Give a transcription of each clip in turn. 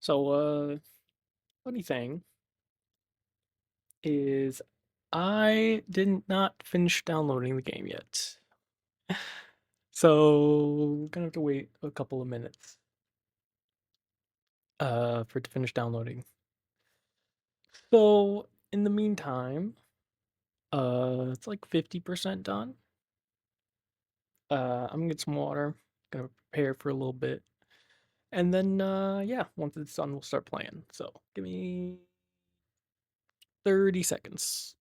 So, funny thing is, I did not finish downloading the game yet. So, gonna have to wait a couple of minutes for it to finish downloading. So, in the meantime, it's like 50% done. I'm gonna get some water, gonna prepare for a little bit, and then yeah, once it's done, we'll start playing. So, give me 30 seconds.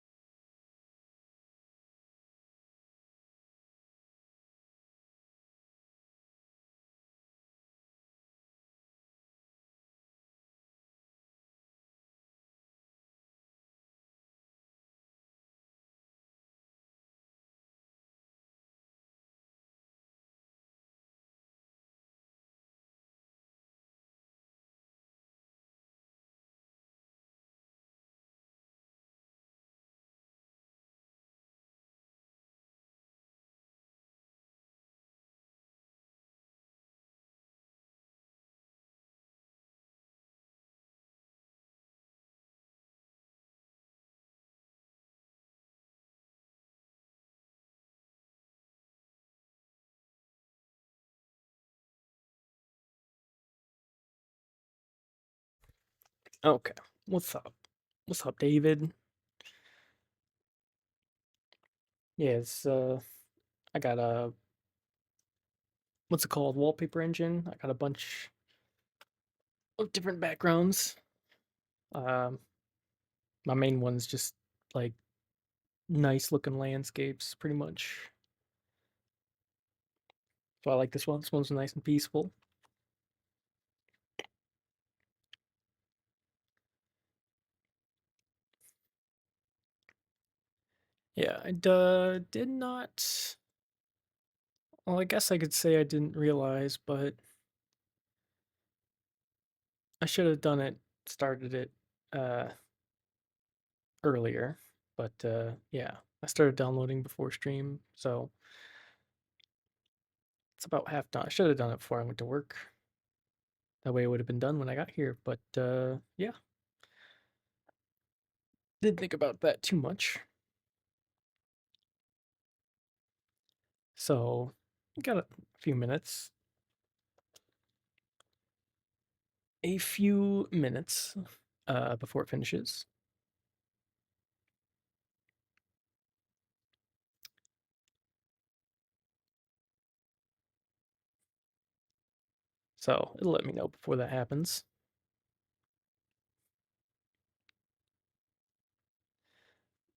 Okay, what's up? What's up, David? Yeah, I got a, what's it called? Wallpaper engine. I got a bunch of different backgrounds. Um, my main one's just like nice looking landscapes, pretty much. So I like this one. This one's nice and peaceful. Yeah, I did not. Well, I guess I could say I didn't realize, but I should have done it, started it uh, earlier. But yeah, I started downloading before stream, so it's about half done. I should have done it before I went to work. That way it would have been done when I got here. But yeah, didn't think about that too much. So, got a few minutes. A few minutes before it finishes. So, it'll let me know before that happens.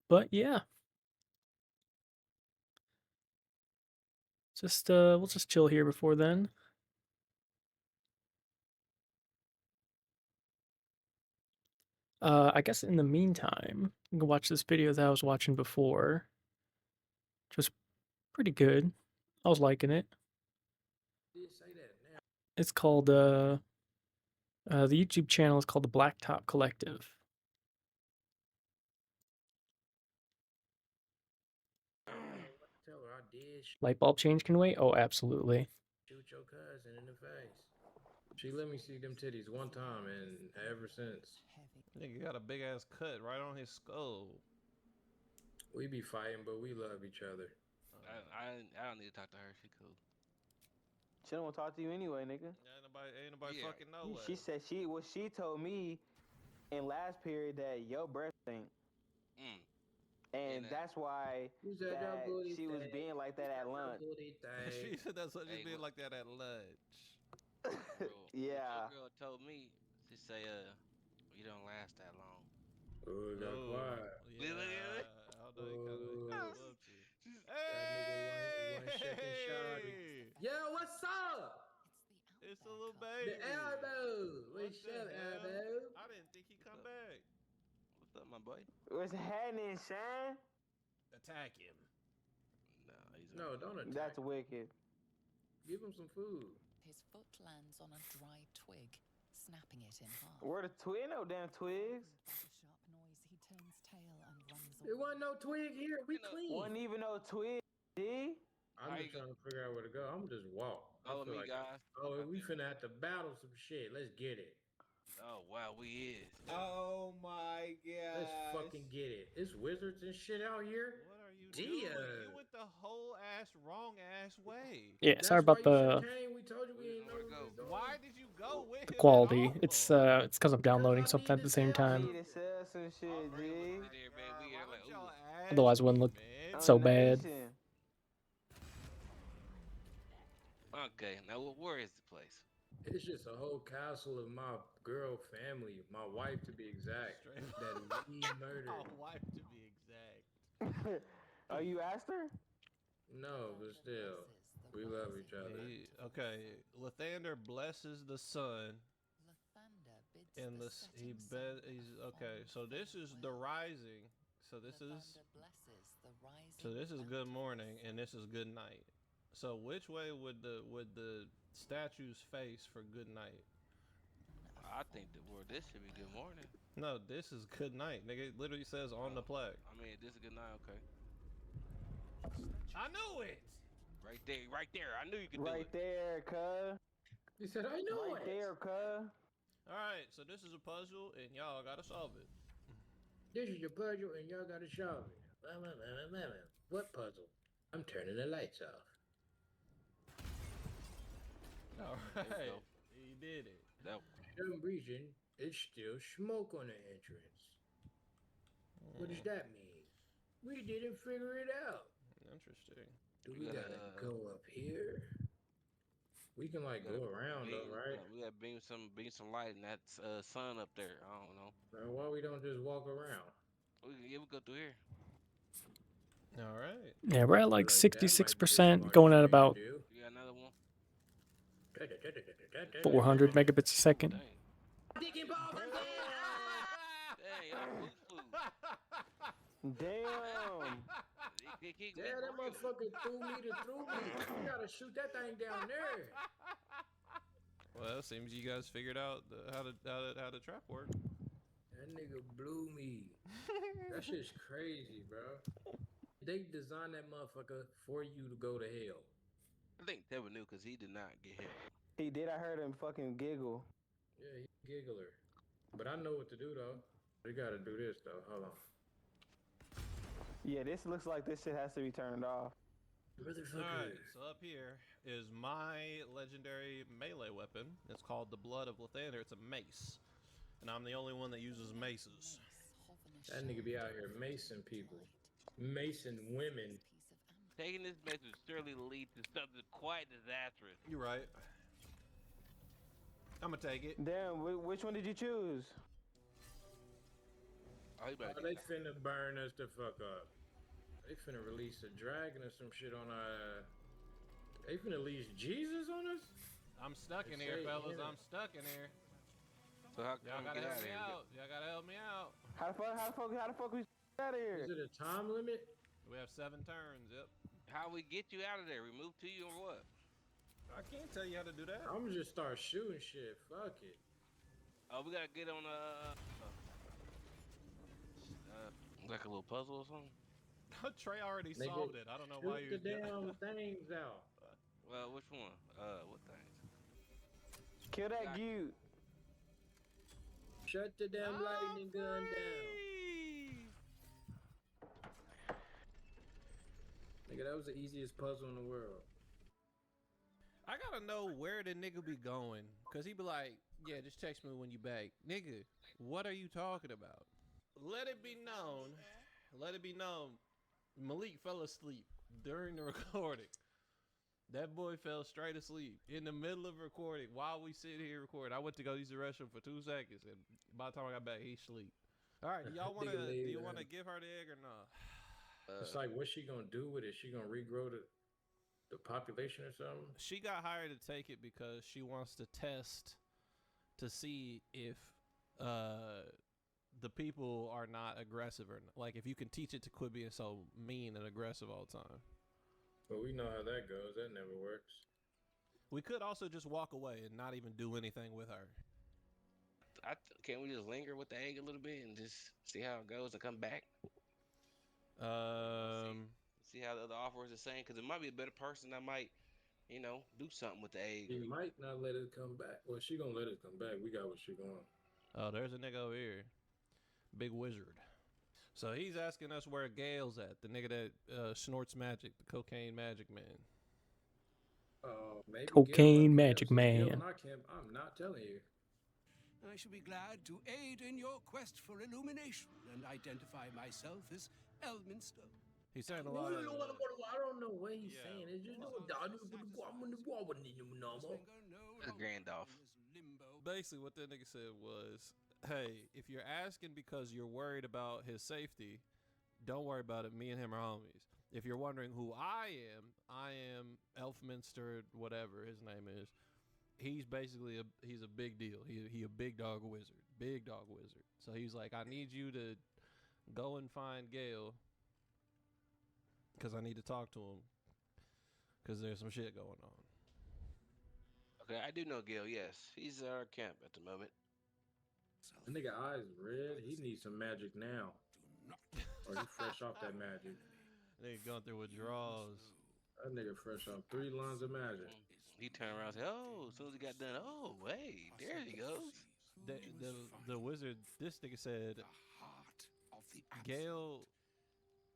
But yeah. Just we'll just chill here before then. I guess in the meantime, you can watch this video that I was watching before. Which was pretty good. I was liking it. It's called the YouTube channel is called the Blacktop Collective. Tell her I did Light bulb change can wait? Oh, absolutely. shoot your cousin in the face. She let me see them titties one time, and ever since, Nigga got a big ass cut right on his skull. we be fighting, but we love each other. I don't need to talk to her. She cool. She don't want to talk to you anyway, nigga. Ain't nobody Yeah. fucking know She what. said she told me in last period that your breath stink, Mm. and And that's why You said your that booty she was thing. being like You that at said your lunch. booty She thing. said that's what just hey, being like that at lunch. what your Yeah. girl told me, she say, you don't last that long. Oh, it got Oh, quiet. Look at it. yeah. I know he kind of Oh, flubbed you. that nigga one second shot. Hey, Yo, what's up? it's a little The baby. elbow. What What's the up, hell? elbow? I didn't think he'd What's come up? back. What's up, my boy? What's happening, Shane? Attack him. No, he's No, already don't gone. attack That's him. wicked. Give him some food. His foot lands on a dry twig, snapping it in half. Where the twig? No damn twigs. Frightened by the sharp noise, he turns tail and runs There away. wasn't no twig here. We You know, clean. Wasn't even no twig. G. I'm how just you trying to figure out where to go. I'm just walk. I follow feel me, like, guys? I'm oh, right we there. finna have to battle some shit. Let's get it. Oh wow, we is. Oh my god. Let's fucking get it. It's wizards and shit out here. What are you Dia. doing? You went the whole wrong ass way. Yeah, That's sorry why about you should the came. We told you We we didn't didn't know know where to what go. was doing. Why did you go with the him at quality. all? It's because I'm downloading I something need at the to same sell I time. need to sell some shit, Bring him G. up in there, man. We Why are like, would y'all ooh. ask Otherwise, it wouldn't me, look man? so bad. Nation. Okay, now where is the place? It's just a whole castle of my girl family, my wife to be exact, Straight that we murdered. My wife, to be exact. Oh, you asked her? No, but still, we love each other. Okay, Lathander blesses the sun, Lathander bids and the he setting bet sun he's upon okay. So this is the farewell. rising. So this is Lathander blesses the rising so this is good mountains. morning, and this is good night. So which way would the statues face for good night? I think that this should be good morning. No, this is good night. Nigga, it literally says on the plaque. I mean, this is a good night. Okay, I knew it. right there, right there. I knew you could Right do it. there, cuz. He said, I know Right it. there, cuz. All right, so this is a puzzle, and y'all gotta solve it. This is your puzzle, and y'all gotta solve it. What puzzle? I'm turning the lights off. All There we right, go. he did it. That For some reason, it's still smoke on the entrance. What does that mean? We didn't figure it out. Interesting. Do We we gotta, gotta go up here? We can like go around though, right? We gotta beam some light in that sun up there. I don't know. Now, why we don't just walk around? We go through here. All right. Yeah, we're at like That might be the 66%, smartest going at thing to about do. You got another one? 400 megabits a second. Dang. Digging balls in there. Dang, y'all foo-foo. Damn. Damn, that motherfucker threw me. You gotta shoot that thing down there. Well, it seems you guys figured out how the trap work. That nigga blew me. That shit's crazy, bro. They designed that motherfucker for you to go to hell. I think Tevin knew because he did not get hit. He did. I heard him fucking giggle. Yeah, he giggler. But I know what to do though. We gotta do this though. Hold on. Yeah, this looks like this shit has to be turned off. Motherfucker. Alright, so up here is my legendary melee weapon. It's called the Blood of Lathander. It's a mace. And I'm the only one that uses maces. That nigga be out here macing people. Macing women. Taking this message surely lead to something quite disastrous. You're right. I'm gonna take it. Damn, which one did you choose? Oh, he better Oh, they finna burn us the fuck up. They finna release a dragon or some shit on our. They finna release Jesus on us? I'm stuck in They here, say fellas. here. I'm stuck in here. So how Y'all come gotta get help out of me here? out. Y'all gotta help me out. How the fuck we out of here? Is it a time limit? We have 7 turns. Yep. How we get you out of there? We move to you or what? I can't tell you how to do that. I'm gonna just start shooting shit. Fuck it. Oh, we gotta get on like a little puzzle or something. Trey already Nigga, solved it. I don't know why Shoot the you. damn things out. Well, which one? What things? Kill that Gute. Shut the damn lightning gun down. Nigga, that was the easiest puzzle in the world. I gotta know where the nigga be going. Cause he be like, yeah, just text me when you back. Nigga, what are you talking about? Let it be known. Malik fell asleep during the recording. That boy fell straight asleep in the middle of recording while we sit here recording. I went to go use the restroom for 2 seconds, and by the time I got back, he sleep. All right, do y'all wanna? Do you wanna give her the egg or not? It's like, what's she gonna do with it? She gonna regrow the population or something? She got hired to take it because she wants to test to see if the people are not aggressive or not. Like if you can teach it to quit being so mean and aggressive all the time. But we know how that goes. That never works. We could also just walk away and not even do anything with her. Can't we just linger with the egg a little bit and just see how it goes and come back? See how the other offer is the same, because it might be a better person that might, do something with the egg. She might not let it come back. Well, she gonna let it come back. We got what she want. Oh, there's a nigga over here. Big wizard. So he's asking us where Gale's at, the nigga that snorts magic, the cocaine magic man. Maybe Cocaine Gil magic so Gil man. in our camp, I'm not telling you. I shall be glad to aid in your quest for illumination and identify myself as Elminster. He's saying a I lot of. don't know what he's Yeah. saying. It's just That's Gandalf. Basically, what that nigga said was, hey, if you're asking because you're worried about his safety, don't worry about it. Me and him are homies. If you're wondering who I am Elfminster, whatever his name is. He's basically he's a big deal. He a big dog wizard. Big dog wizard. So he's like, I need you to go and find Gale because I need to talk to him because there's some shit going on. Okay, I do know Gil. Yes, he's at our camp at the moment. The nigga eyes red. He needs some magic now. Or he fresh off that magic. Nigga going through withdrawals. That nigga fresh off 3 lines of magic. He turned around and said, "Oh, as soon as he got done, oh, hey, there he goes." The wizard, this nigga said, Gale,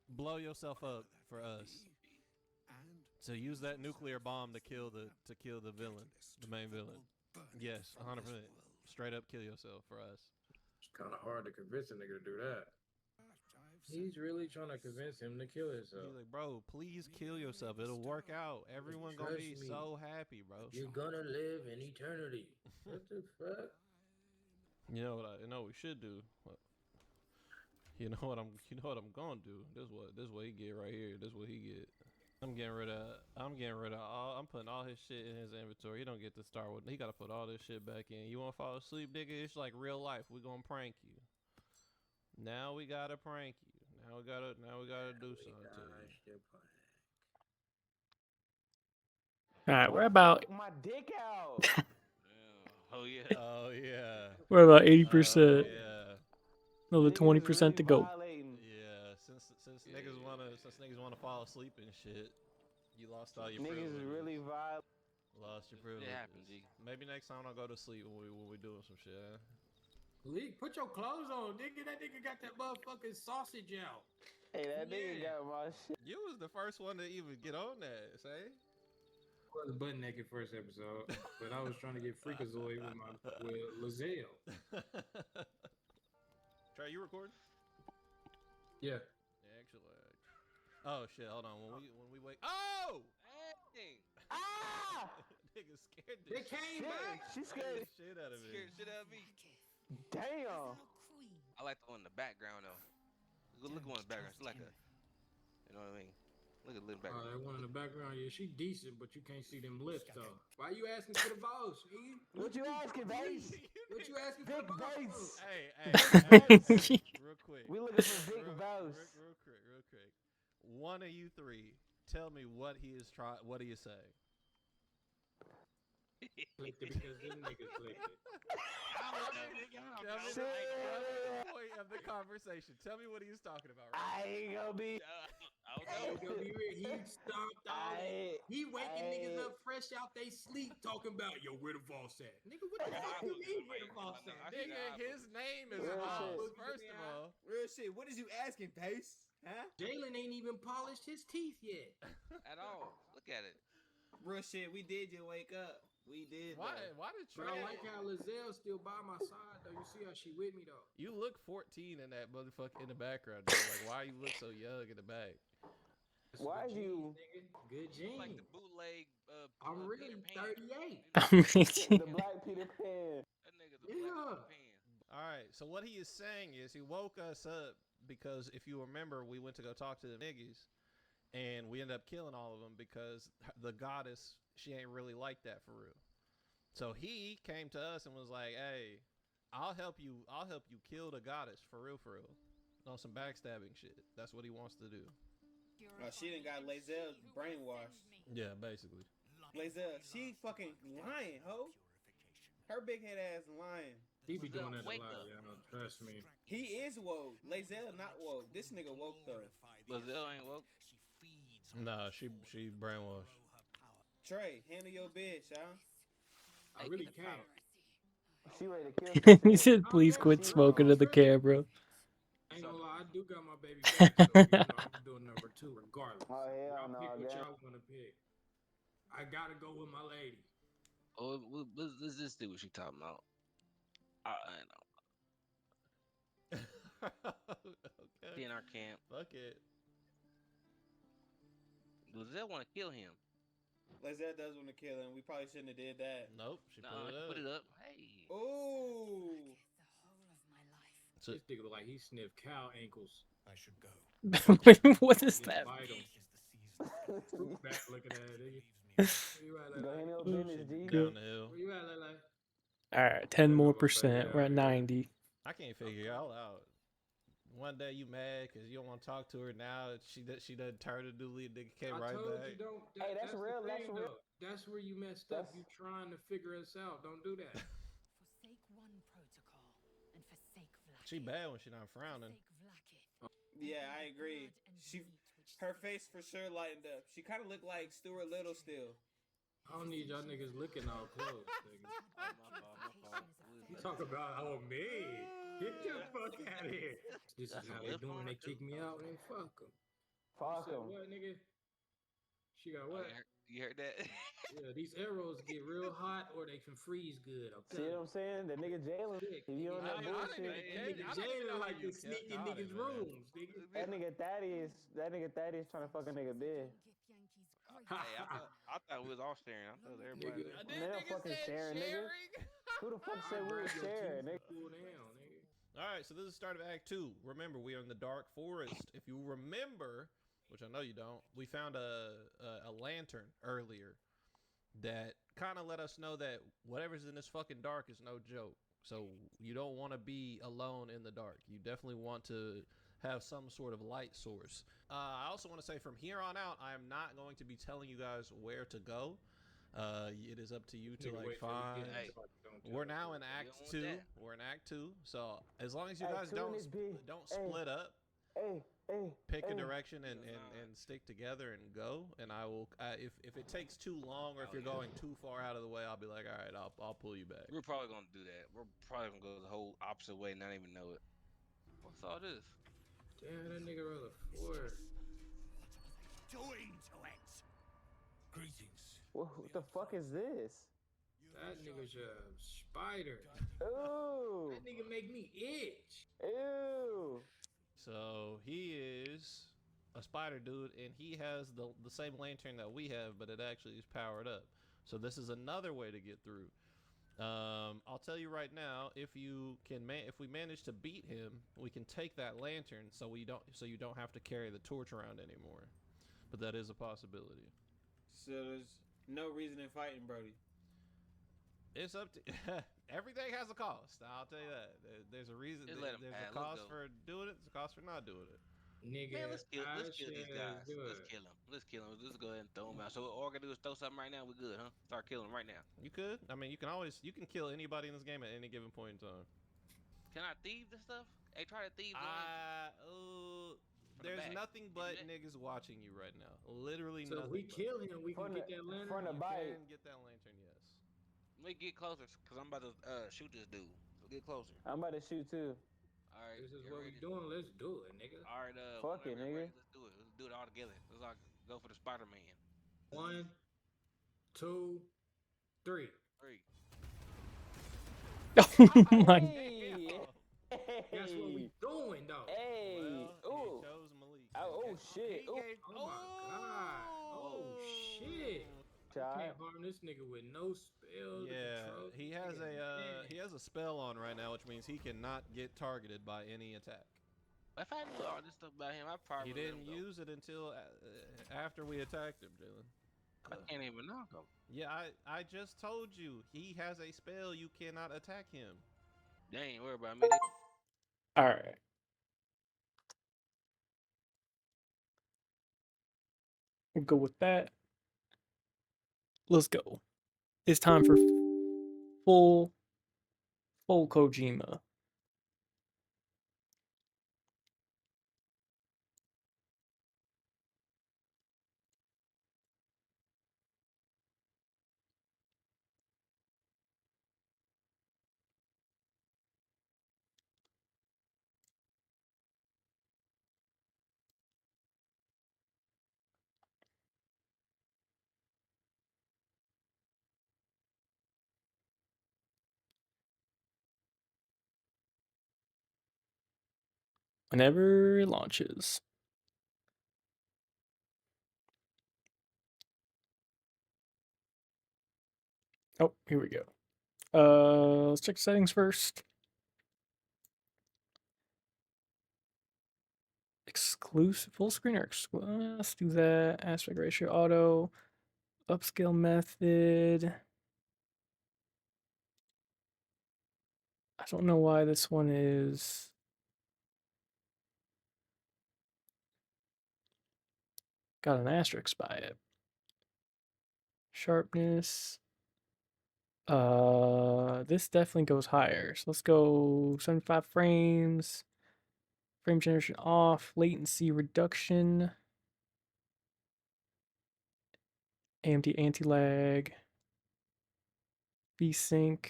blow yourself up for us. So use that nuclear bomb to kill the villain, the main villain. Yes, 100%. Straight up kill yourself for us. It's kind of hard to convince a nigga to do that. He's really trying to convince him to kill himself. He's like, bro, please kill yourself. It'll work out. Everyone gonna be so happy, bro. You're gonna live in eternity. What the fuck? You know what we should do. You know what I'm gonna do. This what he get right here. This what he get. I'm getting rid of all. I'm putting all his shit in his inventory. He don't get to start with. He gotta put all this shit back in. You wanna fall asleep, nigga? It's like real life. We gonna prank you. Now we gotta prank you. Now we gotta do something to you. All right, we're about My dick out. Oh yeah. Oh yeah. 80%. Yeah. Another Niggas 20% really to go. violating. Yeah. Since niggas wanna fall asleep and shit, you lost all your Niggas privileges. is really violent. Lost your privileges. happens, G. Maybe next time I'll go to sleep when we doing some shit. Huh? Leak, put your clothes on, nigga. That nigga got that motherfucking sausage out. Hey, that nigga Yeah. got my shit. You was the first one to even get on that, say? I was butt naked first episode, but I was trying to get freakazoid with Lizelle. Trey, you recording? Yeah. Excellent. Oh shit! Hold on. When we wake. Oh! Dang. Ah! Nigga scared the They came back. She scared. shit out of me. Scared shit out of me. Damn. I like the one in the background though. Look at one in the background. She's like a, you know what I mean? Look at the little background. That one in the background, yeah, she decent, but you can't see them lips though. Why you asking for the boss? Nigga? What you asking, Bass? What you asking for Big the boss? Bass. Hey, real quick. We looking for Big Bass. Real quick. One of you three, tell me what he is what he is saying. Clicked it because them niggas clicked it. Tell me the point of the conversation. Tell me what he is talking about right I ain't gonna be. I don't know. He stomped all that. He waking niggas up fresh out they sleep talking about, yo, where the boss at? Nigga, what the fuck you mean where the boss at? Nigga, his name is Real Boss, shit. first of all. Real shit. What is you asking, Pace? Huh? Jalen ain't even polished his teeth yet. At all. Look at it. Real shit. We did just wake up. We did. Why though. did But Trey? I like how Lizelle's still by my side though. You see how she with me though. You look 14 in that motherfucker in the background. Dude. Like, why you look so young in the back? It's Why good you- genes, nigga. Good genes. Like the bootleg. I'm Peter really Pan. 38. The Black Peter Pan. That nigga's a Yeah. black Peter Pan. All right. So what he is saying is he woke us up because if you remember, we went to go talk to the niggas, and we ended up killing all of them because the goddess, she ain't really like that for real. So he came to us and was like, "Hey, I'll help you kill the goddess for real, on some backstabbing shit." That's what he wants to do. Oh, she done got Lazelle brainwashed. Yeah, basically. Lazelle, she fucking lying, ho. Her big head ass lying. He be doing that a Wake lot, up. y'all. Trust me. He is woke. Lazelle not woke. This nigga woke though. Lizelle ain't woke. Nah, she brainwashed. Trey, handle your bitch, huh? I really can't. She ready to kill some He shit. said, "Please quit smoking to the camera." I ain't gonna lie, I do got my baby back, so you know I'm doing number 2 regardless. Oh, hell Y'all no, pick what gang. y'all wanna pick. I gotta go with my lady. Oh, let's just see what she talking about. I know. Okay. She in our camp. Fuck it. Lizelle want to kill him. Lizette does want to kill him. We probably shouldn't have did that. Nope. She Nah, put it up. up. Hey. Ooh. So, This nigga look like he sniffed cow ankles. I should go. What is Just that? bite him. Fruit back looking at it, nigga. Where you at, Go Lele? handle Oh, business, G. down the hill. Where you at, Lele? All right, 10 Yeah, more I'm gonna fade percent. We're out at here. 90. I can't figure y'all out. One day you mad because you don't want to talk to her. Now she doesn't turn to Dooley and nigga came I right told back. you don't. Hey, that's the real, that's thing, real. though. That's where you messed up. That's- You trying to figure us out. Don't do that. Forsake one protocol and forsake Vlaakith. She bad when she not frowning. Forsake Vlaakith. Yeah, I agree. Her face for sure lightened up. She kind of looked like Stuart Little still. I don't need y'all niggas looking all close, nigga. My fault. You talk about me. Get your fuck out of here. This is That's how a they lip doing. on They her, kick too. me out. Then fuck them. Fuck him. What, nigga? She got Oh, what? you heard that? Yeah, these arrows get real hot or they can freeze good. I'm See telling what I'm saying? The nigga Jalen. Sick, If you on nigga. that I don't bullshit, even- Nigga I don't even know Jalen how like you to sneak in caught niggas' it, man. rooms, nigga. that nigga Thaddeus trying to fuck a nigga bed. Hey, I thought we was all sharing. I thought everybody. Nigga. Man, don't fucking sharing, nigga. Who the fuck said we Grab was your sharing, teeth nigga? and cool down, nigga. All right, so this is the start of Act 2. Remember, we are in the Dark Forest. If you remember, which I know you don't, we found a lantern earlier that kind of let us know that whatever's in this fucking dark is no joke. So you don't want to be alone in the dark. You definitely want to have some sort of light source. I also want to say from here on out, I am not going to be telling you guys where to go. It is up to you to Nigga, like wait till we find. get Hey, inside. Don't tell We're us now where. in You Act don't want 2. that. We're in Act 2. So as long as you Act guys two in this bitch. don't Hey. split up, Hey, pick a hey. direction and stick together and go. And I will. If it takes too long or if Oh, you're yeah. going too far out of the way, I'll be like, all right, I'll pull you back. We're probably gonna do that. We're probably gonna go the whole opposite way and not even know it. What's all this? Damn, that nigga rolled a 4. Doing to it. Greetings. What the fuck is this? That nigga's a spider. Ooh, That nigga make me itch. ew. So he is a spider dude, and he has the same lantern that we have, but it actually is powered up. So this is another way to get through. I'll tell you right now, if we manage to beat him, we can take that lantern, so you don't have to carry the torch around anymore. But that is a possibility. So there's no reason in fighting, Brody. It's up to everything has a cost. I'll tell you that. There's a reason. Just let 'em There's pass. a Let's cost go. for doing it. There's a cost for not doing it. Nigga, Man, let's kill I these should guys. do Let's it. kill them. Let's kill them. Let's go ahead and throw them out. So all we're gonna do is throw something right now. We're good, huh? Start killing them right now. You could. I mean, you can kill anybody in this game at any given point in time. Can I thieve this stuff? Hey, try to thieve. From the There's back. nothing Can you but do that? niggas watching you right now. Literally So if nothing. we kill him, we can From get the- that lantern. from the You bite. can get that lantern, yes. Let me get closer, cause I'm about to shoot this dude. So get closer. I'm about to shoot too. All right. This is get what we ready. doing. Let's do it, nigga. All right. Fuck it, whenever you're nigga. ready, let's do it. Let's do it all together. Let's all go for the Spider-Man. 1, 2, 3. 3. Oh my. Hey, That's what we doing, though. Hey, Well, ooh. he chose Malik. Oh shit. He Ooh. gave- Oh my god. Oh shit. Shot. Can't harm this nigga with no spells. to Yeah, control he this has nigga. he has a spell on right now, which means he cannot get targeted by any attack. If I knew all this stuff about him, I probably He didn't use it until after we attacked him, Jalen. I can't even knock him. Yeah, I just told you he has a spell. You cannot attack him. They ain't worried about me. All right. We'll go with that. Let's go. It's time for full Kojima. whenever it launches. Oh, here we go. Let's check settings first. Exclusive full screen or let's do that. Aspect ratio auto, upscale method. I don't know why this one is got an asterisk by it. Sharpness. This definitely goes higher. So let's go 75 frames. Frame generation off. Latency reduction. AMD anti-lag. VSync.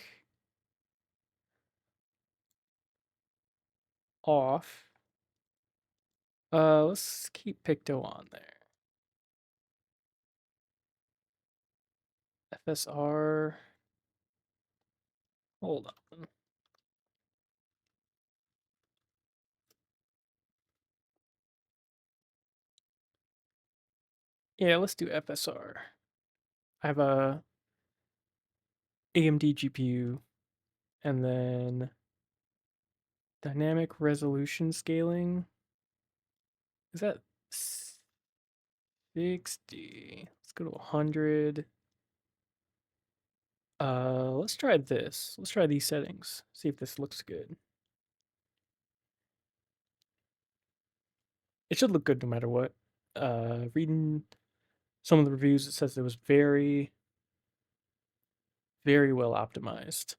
Off. Let's keep Picto on there. FSR. Hold on. Yeah, let's do FSR. I have a AMD GPU and then dynamic resolution scaling. Is that 60? Let's go to 100. Let's try this. Let's try these settings. See if this looks good. It should look good no matter what. Reading some of the reviews, it says it was very, very well optimized.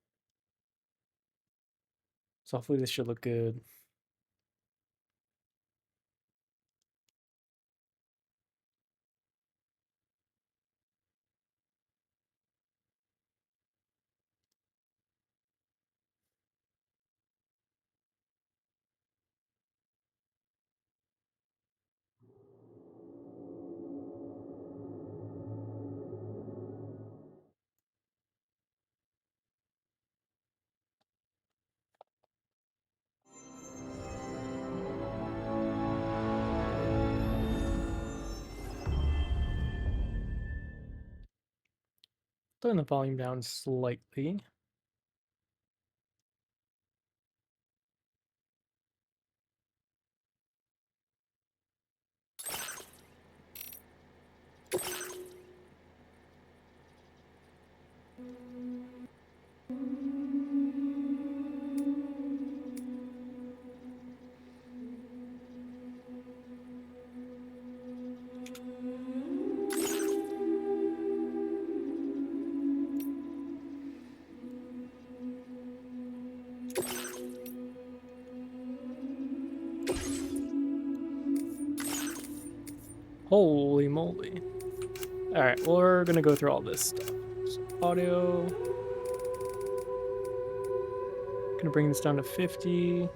So hopefully this should look good. Turn the volume down slightly. Holy moly. Alright, we're gonna go through all this stuff. So audio. Gonna bring this down to 50.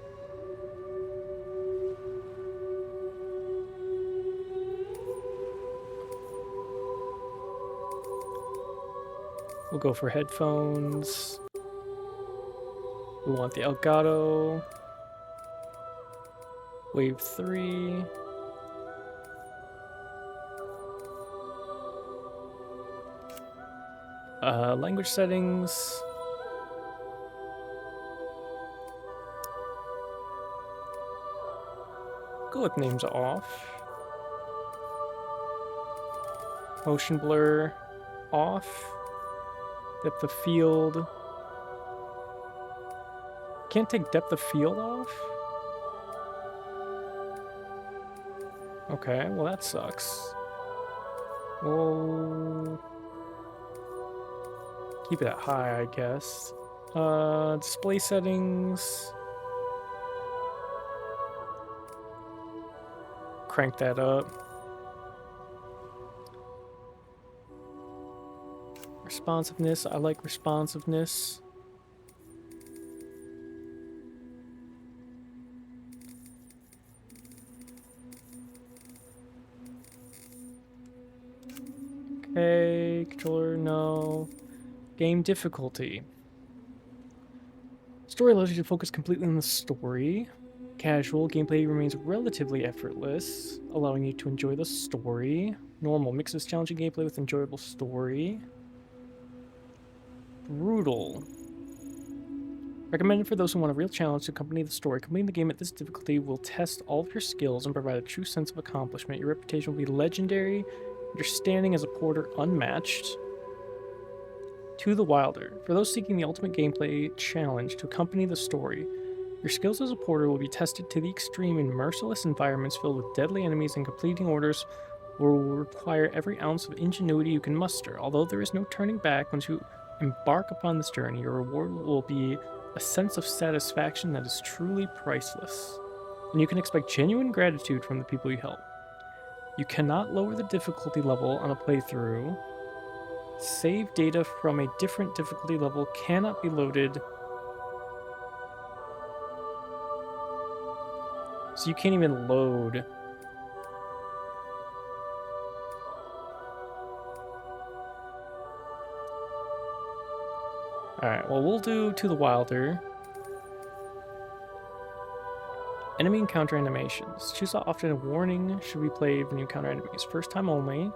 We'll go for headphones. We want the Elgato. Wave 3. Language settings. Go with names off. Motion blur off. Depth of field. Can't take depth of field off? Okay, well that sucks. We'll keep it at high, I guess. Display settings. Crank that up. Responsiveness, I like responsiveness. Okay, controller, no. Game difficulty. Story allows you to focus completely on the story. Casual gameplay remains relatively effortless, allowing you to enjoy the story. Normal mixes challenging gameplay with enjoyable story. Brutal. Recommended for those who want a real challenge to accompany the story. Completing the game at this difficulty will test all of your skills and provide a true sense of accomplishment. Your reputation will be legendary, your standing as a porter unmatched. To the Wilder. For those seeking the ultimate gameplay challenge to accompany the story, your skills as a porter will be tested to the extreme in merciless environments filled with deadly enemies, and completing orders will require every ounce of ingenuity you can muster. Although there is no turning back once you embark upon this journey, your reward will be a sense of satisfaction that is truly priceless, and you can expect genuine gratitude from the people you help. You cannot lower the difficulty level on a playthrough. Save data from a different difficulty level cannot be loaded, so you can't even load. Alright, well, we'll do To the Wilder. Enemy encounter animations. Choose how often a warning should be played when you encounter enemies. First time only.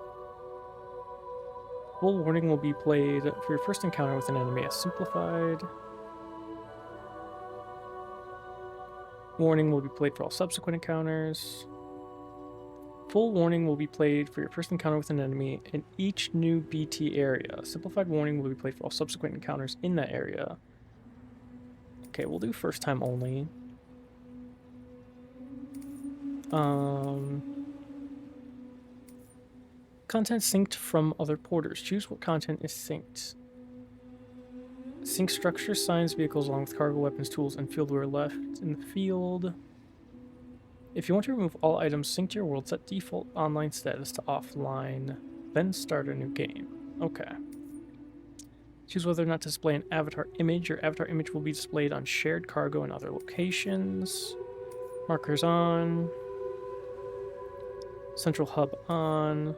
Full warning will be played for your first encounter with an enemy as simplified. Warning will be played for all subsequent encounters. Full warning will be played for your first encounter with an enemy in each new BT area. Simplified warning will be played for all subsequent encounters in that area. Okay, we'll do first time only. Content synced from other porters. Choose what content is synced. Sync structure, signs, vehicles, along with cargo, weapons, tools, and field where left in the field. If you want to remove all items synced to your world, set default online status to offline, then start a new game. Okay. Choose whether or not to display an avatar image. Your avatar image will be displayed on shared cargo and other locations. Markers on. Central hub on.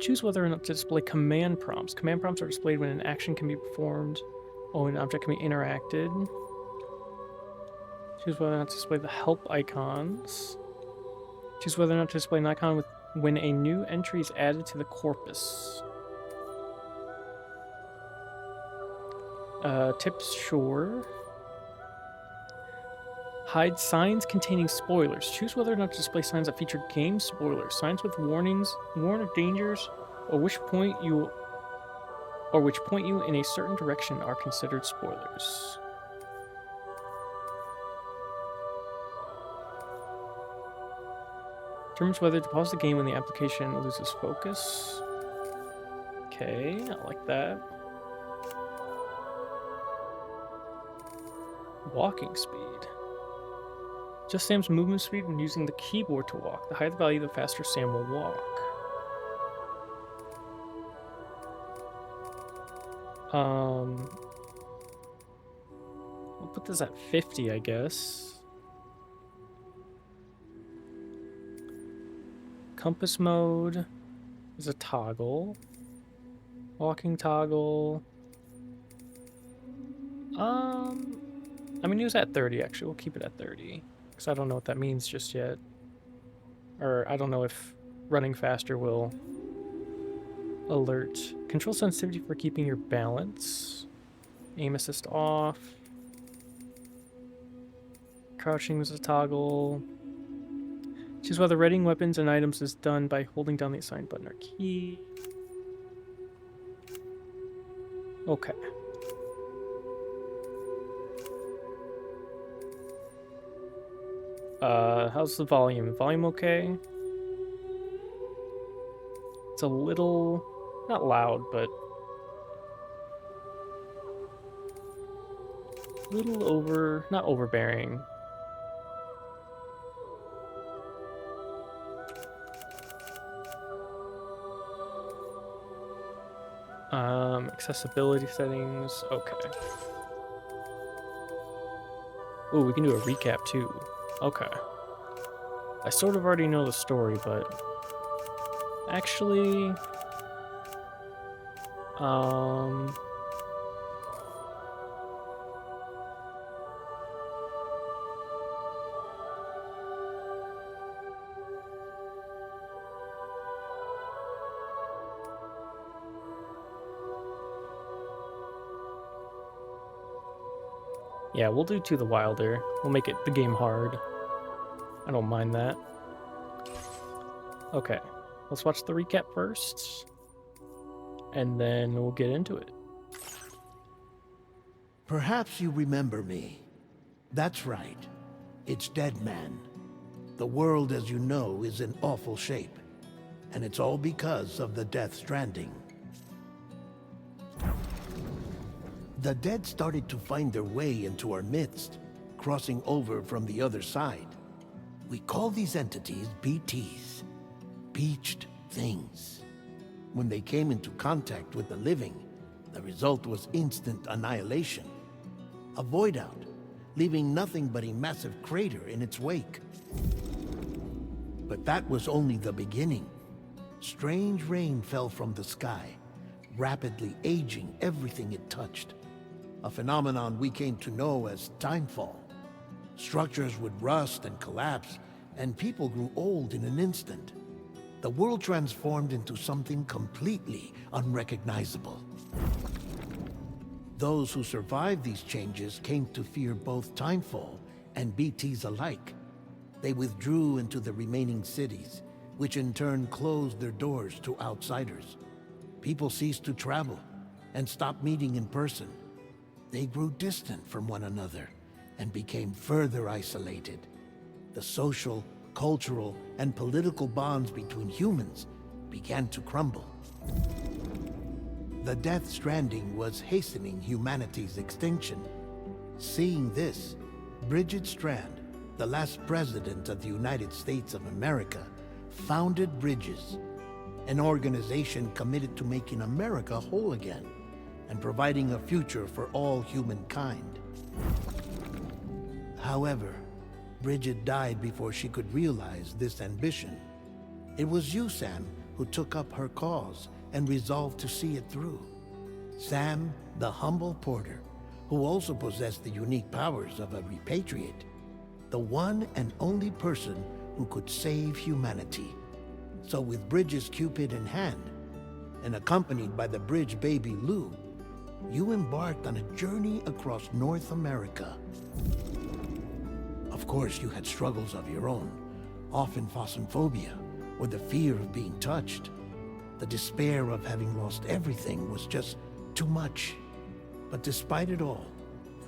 Choose whether or not to display command prompts. Command prompts are displayed when an action can be performed or an object can be interacted. Choose whether or not to display the help icons. Choose whether or not to display an icon with when a new entry is added to the corpus. Tips, sure. Hide signs containing spoilers. Choose whether or not to display signs that feature game spoilers. Signs with warnings, warn of dangers, or which point you in a certain direction are considered spoilers. Determines whether to pause the game when the application loses focus. Okay, I like that. Walking speed. Adjust Sam's movement speed when using the keyboard to walk. The higher the value, the faster Sam will walk. I'll put this at 50, I guess. Compass mode is a toggle. Walking toggle. I'm gonna use at 30 actually. We'll keep it at 30. Because I don't know what that means just yet. Or I don't know if running faster will alert. Control sensitivity for keeping your balance. Aim assist off. Crouching is a toggle. Choose whether readying weapons and items is done by holding down the assigned button or key. Okay. How's the volume? Volume okay? It's a little, not loud, but a little over, not overbearing. Accessibility settings, okay. Ooh, we can do a recap too. Okay. I sort of already know the story, but actually, Yeah, we'll do To the Wilder. We'll make it the game hard. I don't mind that. Okay, let's watch the recap first, and then we'll get into it. Perhaps you remember me. That's right. It's Deadman. The world, as you know, is in awful shape. And it's all because of the Death Stranding. The dead started to find their way into our midst, crossing over from the other side. We call these entities BTs, Beached Things. When they came into contact with the living, the result was instant annihilation. A void out, leaving nothing but a massive crater in its wake. But that was only the beginning. Strange rain fell from the sky, rapidly aging everything it touched. A phenomenon we came to know as timefall. Structures would rust and collapse, and people grew old in an instant. The world transformed into something completely unrecognizable. Those who survived these changes came to fear both timefall and BTs alike. They withdrew into the remaining cities, which in turn closed their doors to outsiders. People ceased to travel and stopped meeting in person. They grew distant from one another and became further isolated. The social, cultural, and political bonds between humans began to crumble. The Death Stranding was hastening humanity's extinction. Seeing this, Bridget Strand, the last president of the United States of America, founded Bridges, an organization committed to making America whole again and providing a future for all humankind. However, Bridget died before she could realize this ambition. It was you, Sam, who took up her cause and resolved to see it through. Sam, the humble porter, who also possessed the unique powers of a repatriate, the one and only person who could save humanity. So with Bridges' Cupid in hand, and accompanied by the bridge baby Lou, you embarked on a journey across North America. Of course, you had struggles of your own, often phasmophobia, or the fear of being touched. The despair of having lost everything was just too much. But despite it all,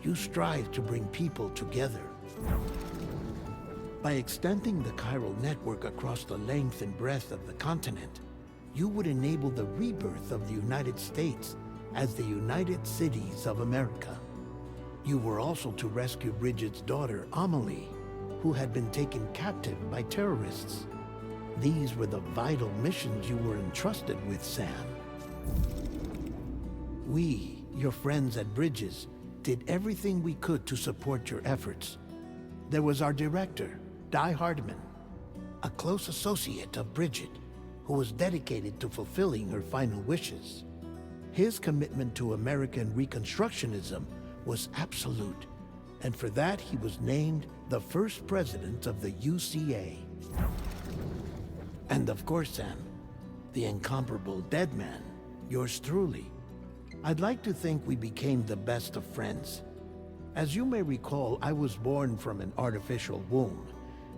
you strived to bring people together. By extending the chiral network across the length and breadth of the continent, you would enable the rebirth of the United States as the United Cities of America. You were also to rescue Bridget's daughter, Amelie, who had been taken captive by terrorists. These were the vital missions you were entrusted with, Sam. We, your friends at Bridges, did everything we could to support your efforts. There was our director, Di Hardman, a close associate of Bridget, who was dedicated to fulfilling her final wishes. His commitment to American Reconstructionism was absolute, and for that he was named the first president of the UCA. And of course, Sam, the incomparable Deadman, yours truly. I'd like to think we became the best of friends. As you may recall, I was born from an artificial womb,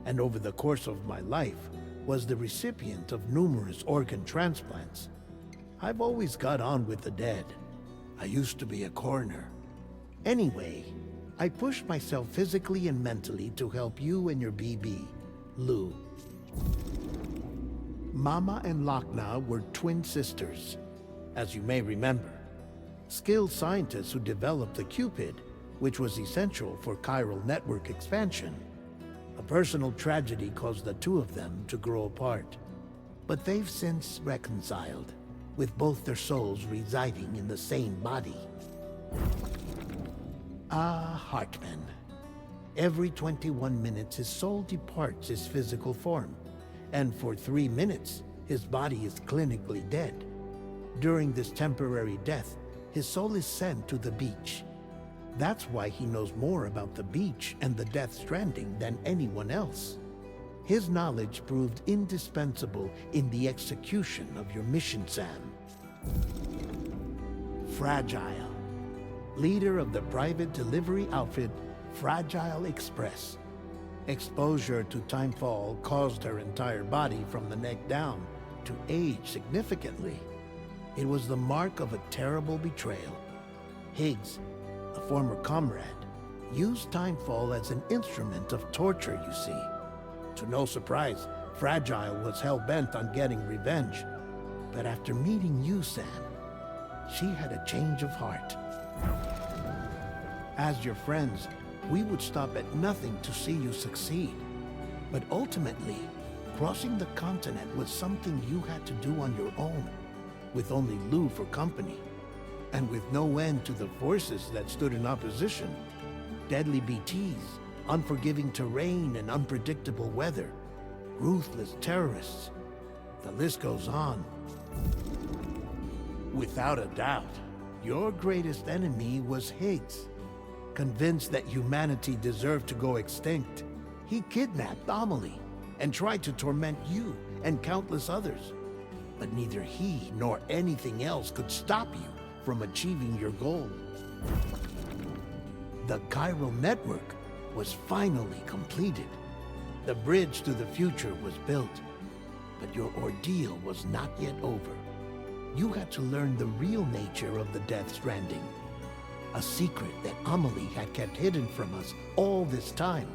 and over the course of my life was the recipient of numerous organ transplants. I've always got on with the dead. I used to be a coroner. Anyway, I pushed myself physically and mentally to help you and your BB, Lou. Mama and Lochna were twin sisters, as you may remember. Skilled scientists who developed the Cupid, which was essential for chiral network expansion. A personal tragedy caused the two of them to grow apart. But they've since reconciled, with both their souls residing in the same body. Ah, Hartman. Every 21 minutes his soul departs his physical form, and for 3 minutes his body is clinically dead. During this temporary death, his soul is sent to the beach. That's why he knows more about the beach and the Death Stranding than anyone else. His knowledge proved indispensable in the execution of your mission, Sam. Fragile. leader of the private delivery outfit Fragile Express. Exposure to timefall caused her entire body from the neck down to age significantly. It was the mark of a terrible betrayal. Higgs, a former comrade, used timefall as an instrument of torture, you see. To no surprise, Fragile was hell-bent on getting revenge. But after meeting you, Sam, she had a change of heart. As your friends, we would stop at nothing to see you succeed. But ultimately, crossing the continent was something you had to do on your own, with only Lou for company, and with no end to the forces that stood in opposition. Deadly BTs, unforgiving terrain and unpredictable weather, ruthless terrorists. The list goes on. Without a doubt, your greatest enemy was Higgs. Convinced that humanity deserved to go extinct, he kidnapped Amelie and tried to torment you and countless others. But neither he nor anything else could stop you from achieving your goal. The chiral network was finally completed. The bridge to the future was built. But your ordeal was not yet over. You had to learn the real nature of the Death Stranding. A secret that Amelie had kept hidden from us all this time.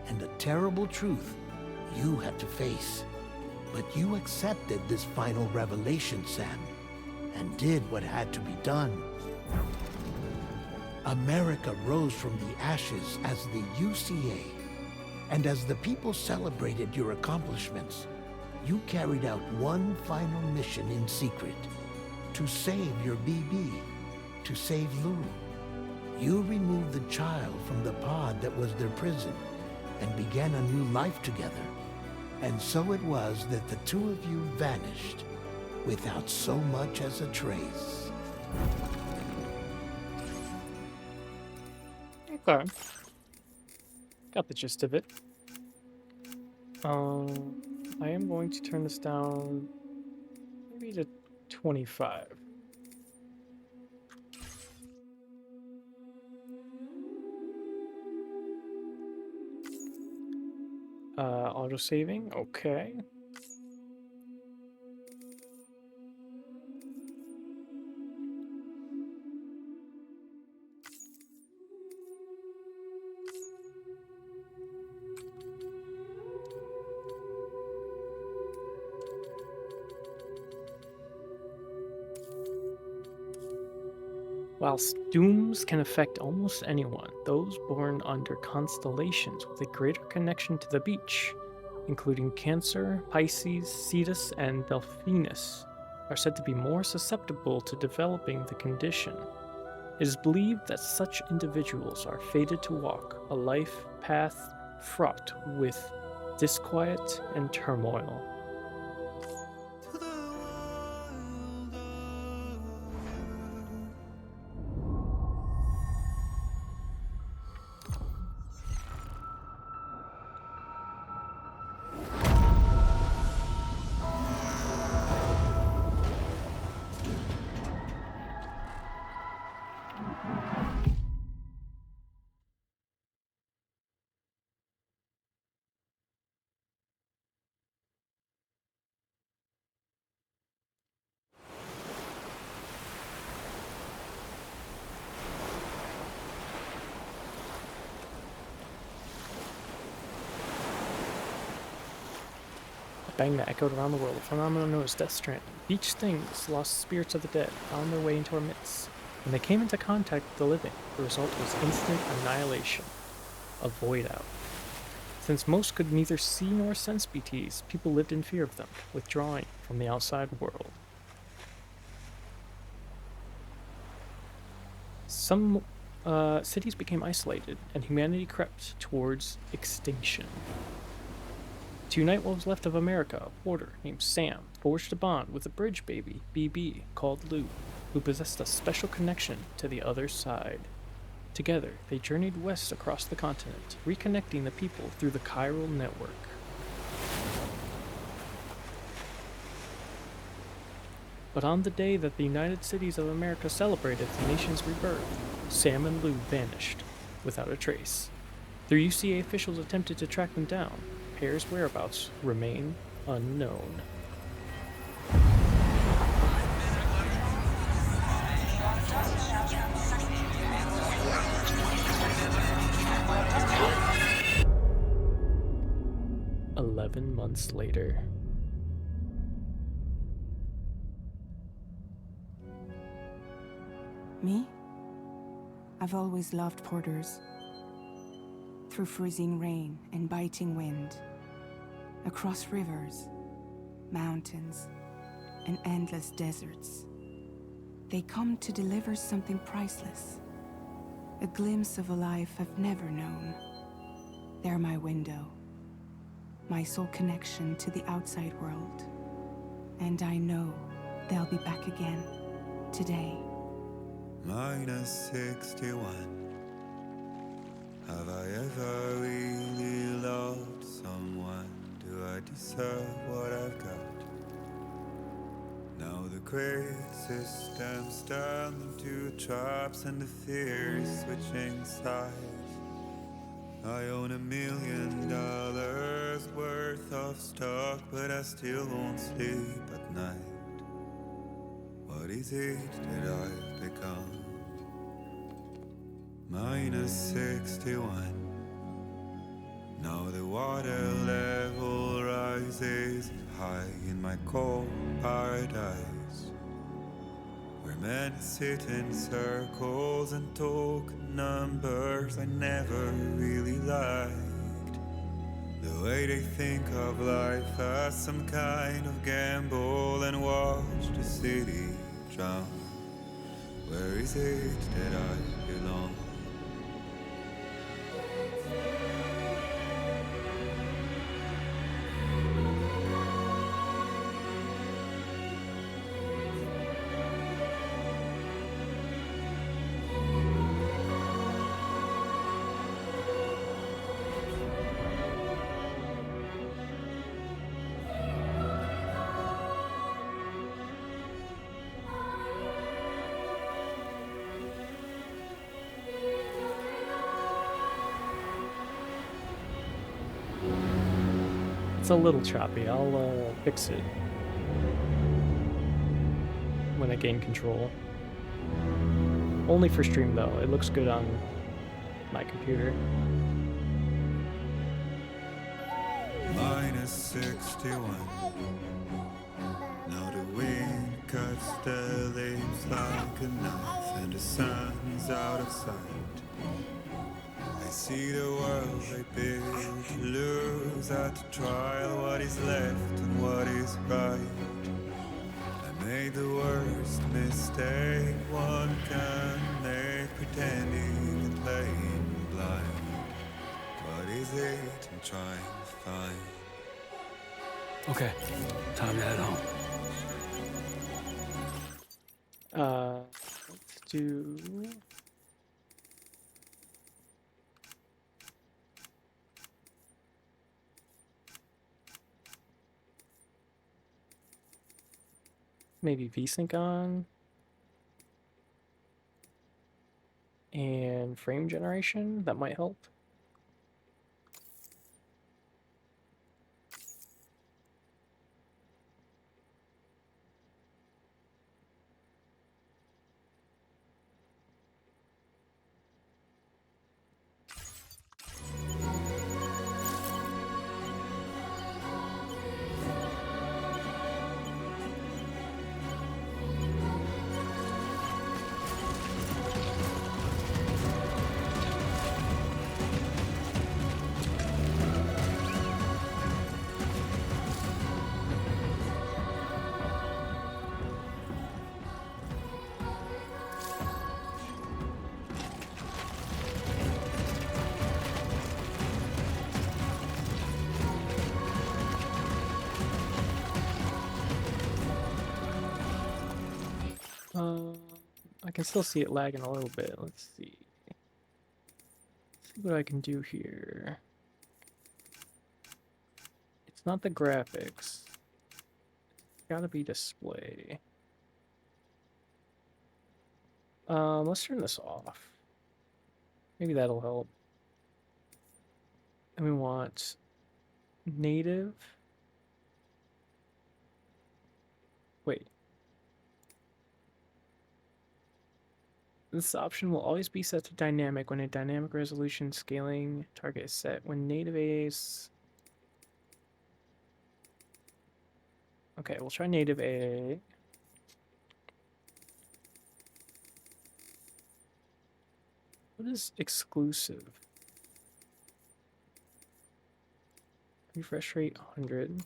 And a terrible truth you had to face. But you accepted this final revelation, Sam, and did what had to be done. America rose from the ashes as the UCA. And as the people celebrated your accomplishments, you carried out one final mission in secret. To save your BB. To save Lou. You removed the child from the pod that was their prison and began a new life together. And so it was that the two of you vanished without so much as a trace. Okay. Got the gist of it. I am going to turn this down maybe to 25. Auto saving, okay. Whilst dooms can affect almost anyone, those born under constellations with a greater connection to the beach, including Cancer, Pisces, Cetus, and Delphinus, are said to be more susceptible to developing the condition. It is believed that such individuals are fated to walk a life path fraught with disquiet and turmoil. Bang that echoed around the world, a phenomenon known as Death Stranding. Beach stings, lost spirits of the dead, found their way into our midst. When they came into contact with the living, the result was instant annihilation. A void out. Since most could neither see nor sense BTs, people lived in fear of them, withdrawing from the outside world. Some cities became isolated, and humanity crept towards extinction. To unite what was left of America, a porter named Sam forged a bond with a bridge baby, BB, called Lou, who possessed a special connection to the other side. Together, they journeyed west across the continent, reconnecting the people through the chiral network. But on the day that the United Cities of America celebrated the nation's rebirth, Sam and Lou vanished without a trace. The UCA officials attempted to track them down. Pair's whereabouts remain unknown. "11 months later." Me? I've always loved porters. Through freezing rain and biting wind, across rivers, mountains, and endless deserts, they come to deliver something priceless. A glimpse of a life I've never known. They're my window, my sole connection to the outside world. And I know they'll be back again, today. -61. Have I ever really loved someone? Do I deserve what I've got? Now the great systems turn into traps and the fear is switching sides. I own $1 million worth of stock, but I still won't sleep at night. What is it that I've become? -61. Now the water level rises high in my cold paradise, where men sit in circles and talk numbers I never really liked. The way they think of life as some kind of gamble and watch the city drown. Where is it that I belong? It's a little choppy. I'll fix it when I gain control. Only for stream though. It looks good on my computer. -61. Now the wind cuts the leaves like a knife, and the sun's out of sight. I see the world they build to lose at the trial, what is left and what is right. I made the worst mistake one can make, pretending and playing blind. What is it I'm trying to find? Okay, time to head home. Let's do... maybe VSync on, and frame generation, that might help. I can still see it lagging a little bit. Let's see. See what I can do here. It's not the graphics. It's gotta be display. Let's turn this off. Maybe that'll help. And we want native. Wait. This option will always be set to dynamic when a dynamic resolution scaling target is set. When native AAs... Okay, we'll try native AA. What is exclusive? Refresh rate 100.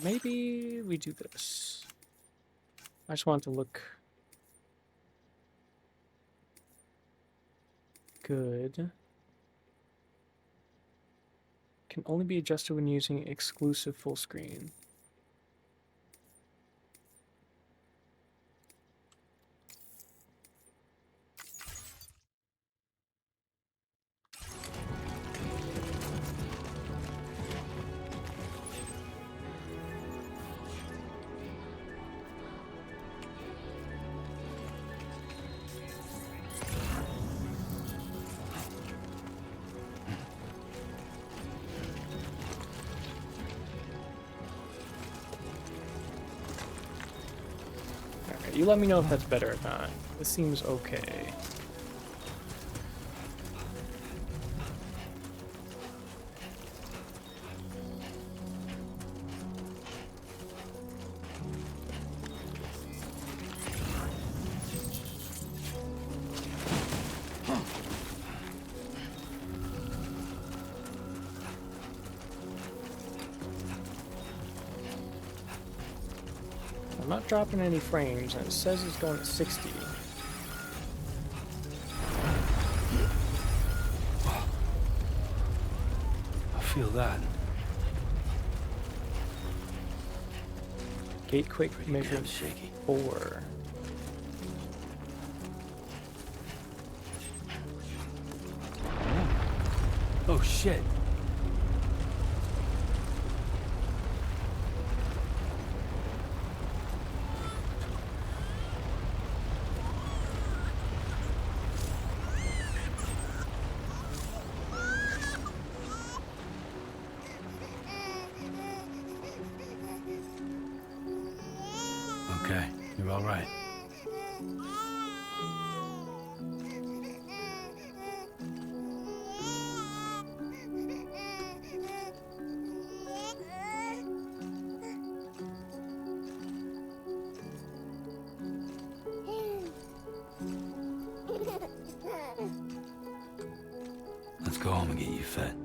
Maybe we do this. I just want it to look good. Can only be adjusted when using exclusive full screen. You let me know if that's better or not. This seems okay. I'm not dropping any frames, and it says it's going at 60. I feel that. Gate quick measure 4. Oh shit. Okay, you're all right. Let's go home and get you fed.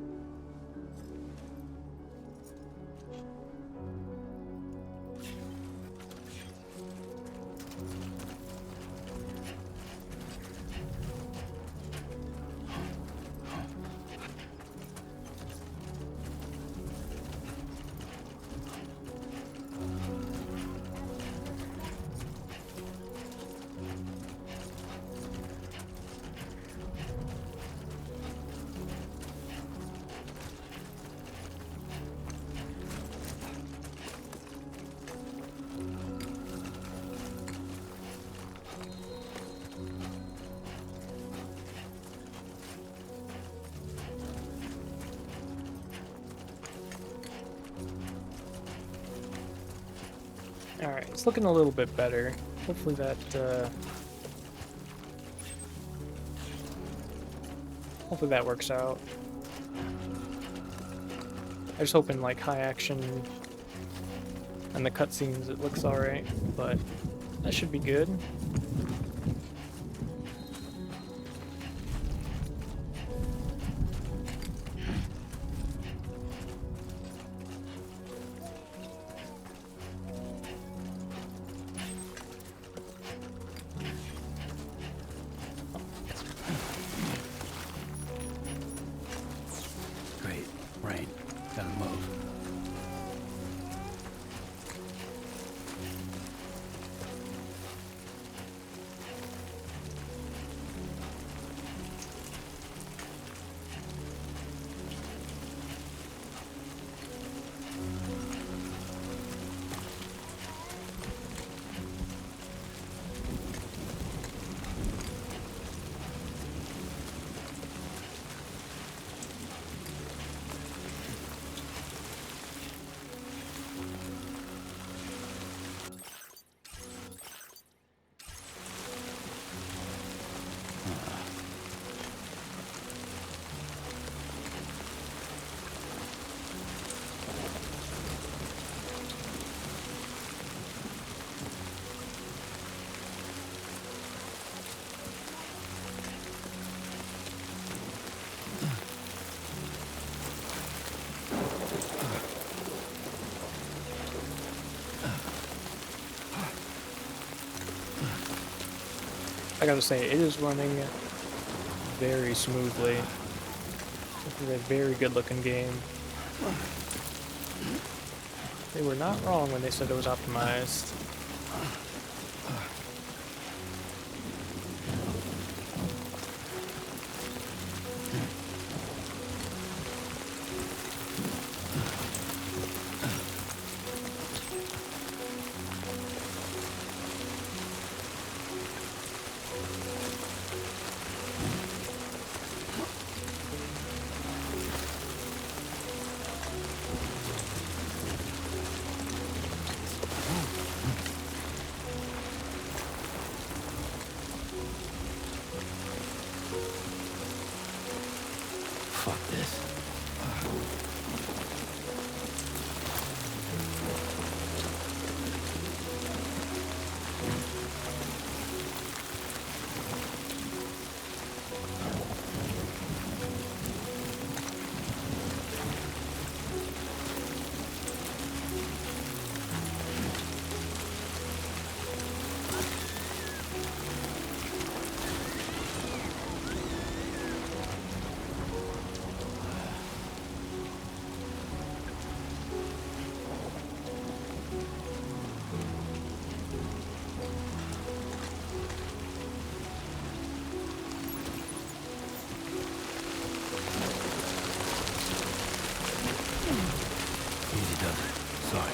It's looking a little bit better. Hopefully that, hopefully that works out. I was hoping like high action and the cutscenes it looks alright, but that should be good. Great. Rain. Gotta move. I gotta say, it is running very smoothly. This is a very good looking game. They were not wrong when they said it was optimized. Fuck this. Easy does it. Sorry.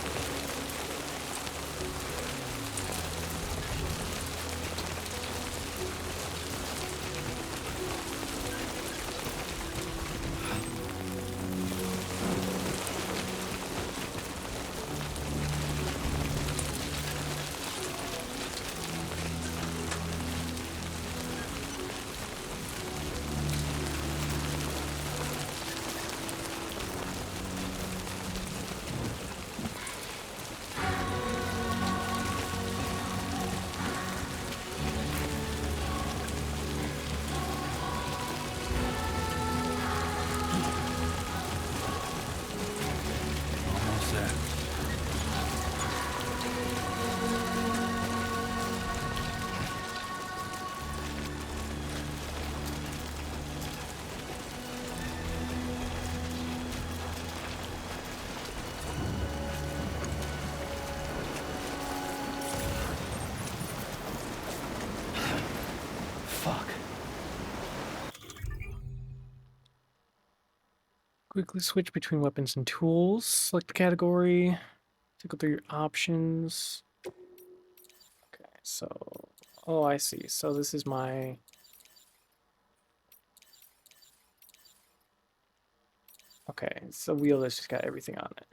Almost there. Fuck. Quickly switch between weapons and tools. Select the category. Go through your options. Okay, so... Oh, I see. So this is my... Okay, it's a wheel that's just got everything on it.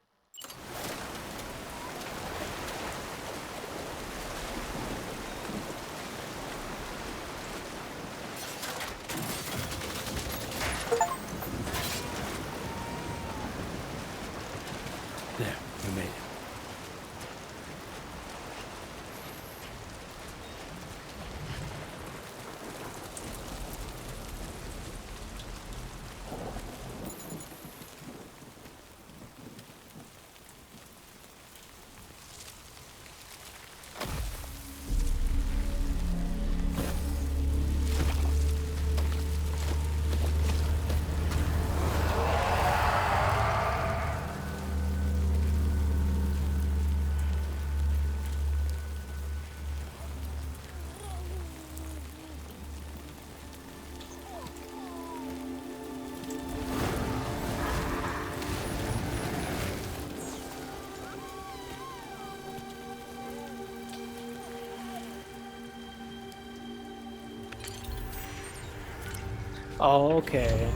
Oh, okay.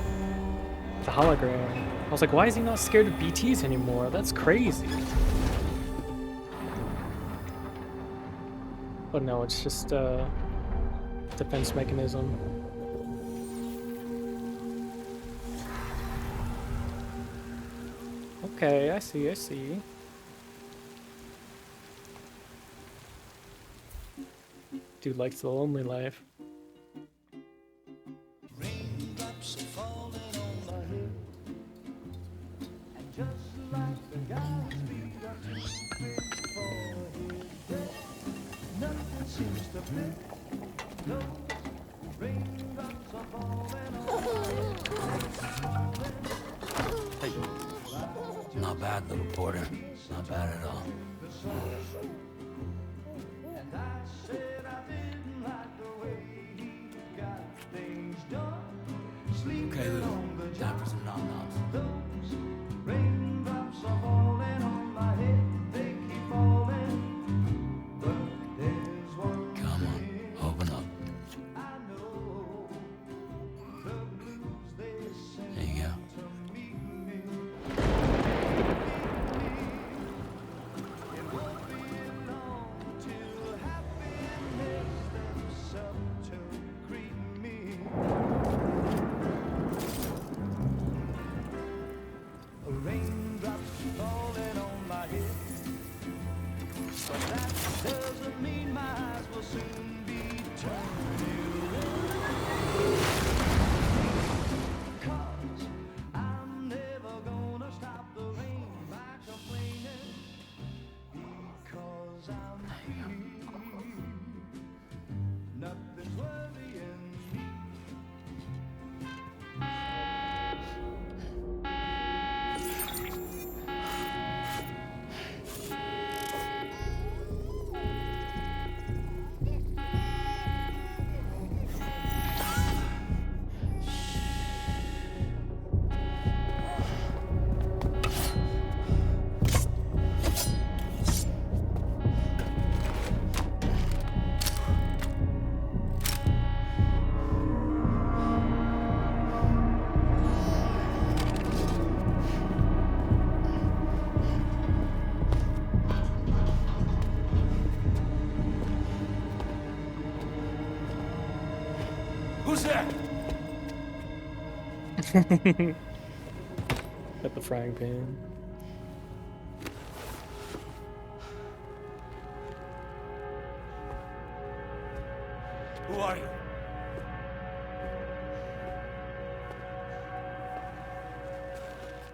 The hologram. I was like, why is he not scared of BTs anymore? That's crazy. But no, it's just a defense mechanism. Okay, I see, I see. Dude likes the lonely life. Raindrops are falling on my head, and just like the guy's feet are too big for his bed, nothing seems to fit. Those raindrops are falling on my head. Hey, not bad, little porter. Not bad at all. And I said I didn't like the way he got things done. Okay, little. Time for some nom-noms. Those raindrops are falling on my head. They keep falling. But there's one Come on, open up. I know. The blues they sing There you go. to meet me. It won't be long till happiness steps up to greet me. Raindrops falling on my head, but that doesn't mean my eyes will soon be turning red. 'Cause I'm never gonna stop the rain by complaining, because I'm free. Nothing's worrying me. Who's there? Got the frying pan. Who are you?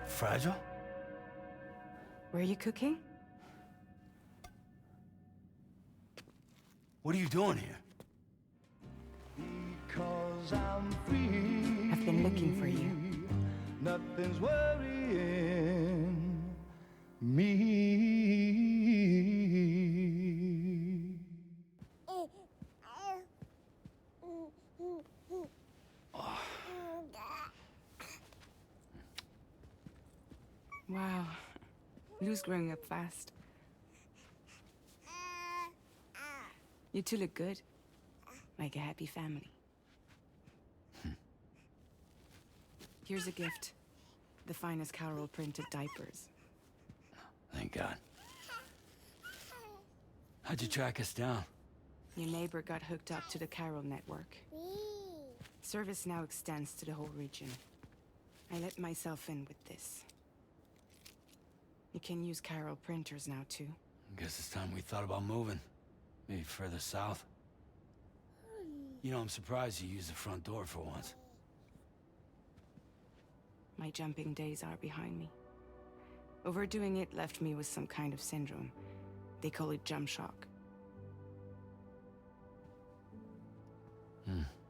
Fragile? Were you cooking? What are you doing here? Because I'm free. I've been looking for you. Nothing's worrying me. Wow. Lou's growing up fast. You two look good. Like a happy family. Here's a gift. The finest Carol printed diapers. Thank God. How'd you track us down? Your neighbor got hooked up to the Carol network. Service now extends to the whole region. I let myself in with this. You can use Carol printers now too. Guess it's time we thought about moving. Maybe further south. You know, I'm surprised you used the front door for once. My jumping days are behind me. Overdoing it left me with some kind of syndrome. They call it jump shock.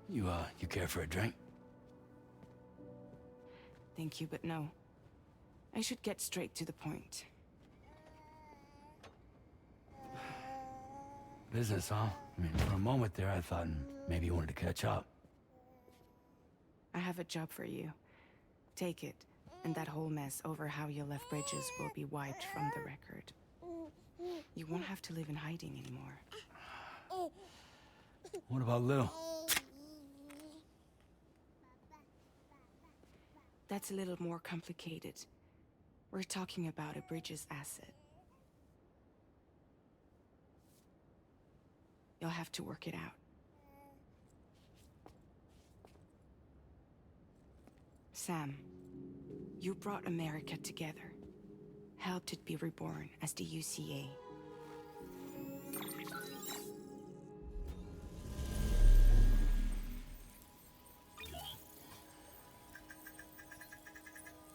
You care for a drink? Thank you, but no. I should get straight to the point. Business, huh? I mean, for a moment there, I thought maybe you wanted to catch up. I have a job for you. Take it, and that whole mess over how you left Bridges will be wiped from the record. You won't have to live in hiding anymore. What about Lou? that's a little more complicated. We're talking about a Bridges asset. You'll have to work it out. Sam, you brought America together. Helped it be reborn as the UCA.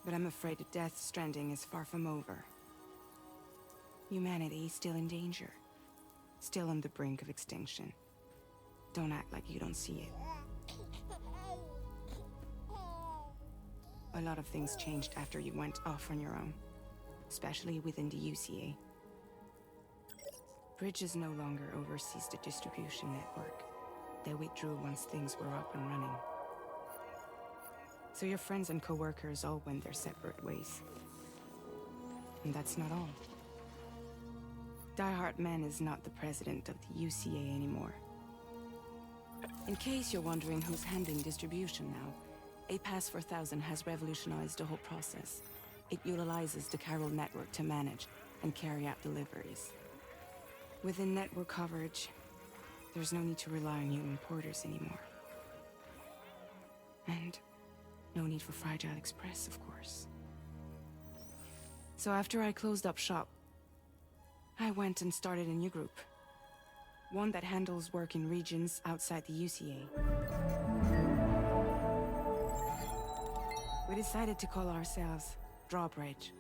But I'm afraid that Death Stranding is far from over. Humanity is still in danger. Still on the brink of extinction. Don't act like you don't see it. A lot of things changed after you went off on your own. Especially within the UCA. Bridges no longer oversees the distribution network. They withdrew once things were up and running. So your friends and co-workers all went their separate ways. And that's not all. Die Hartman is not the president of the UCA anymore. In case you're wondering who's handling distribution now, A Pass 4000 has revolutionized the whole process. It utilizes the chiral network to manage and carry out deliveries. Within network coverage, there's no need to rely on human porters anymore. And no need for Fragile Express, of course. So after I closed up shop, I went and started a new group. One that handles work in regions outside the UCA. We decided to call ourselves Drawbridge.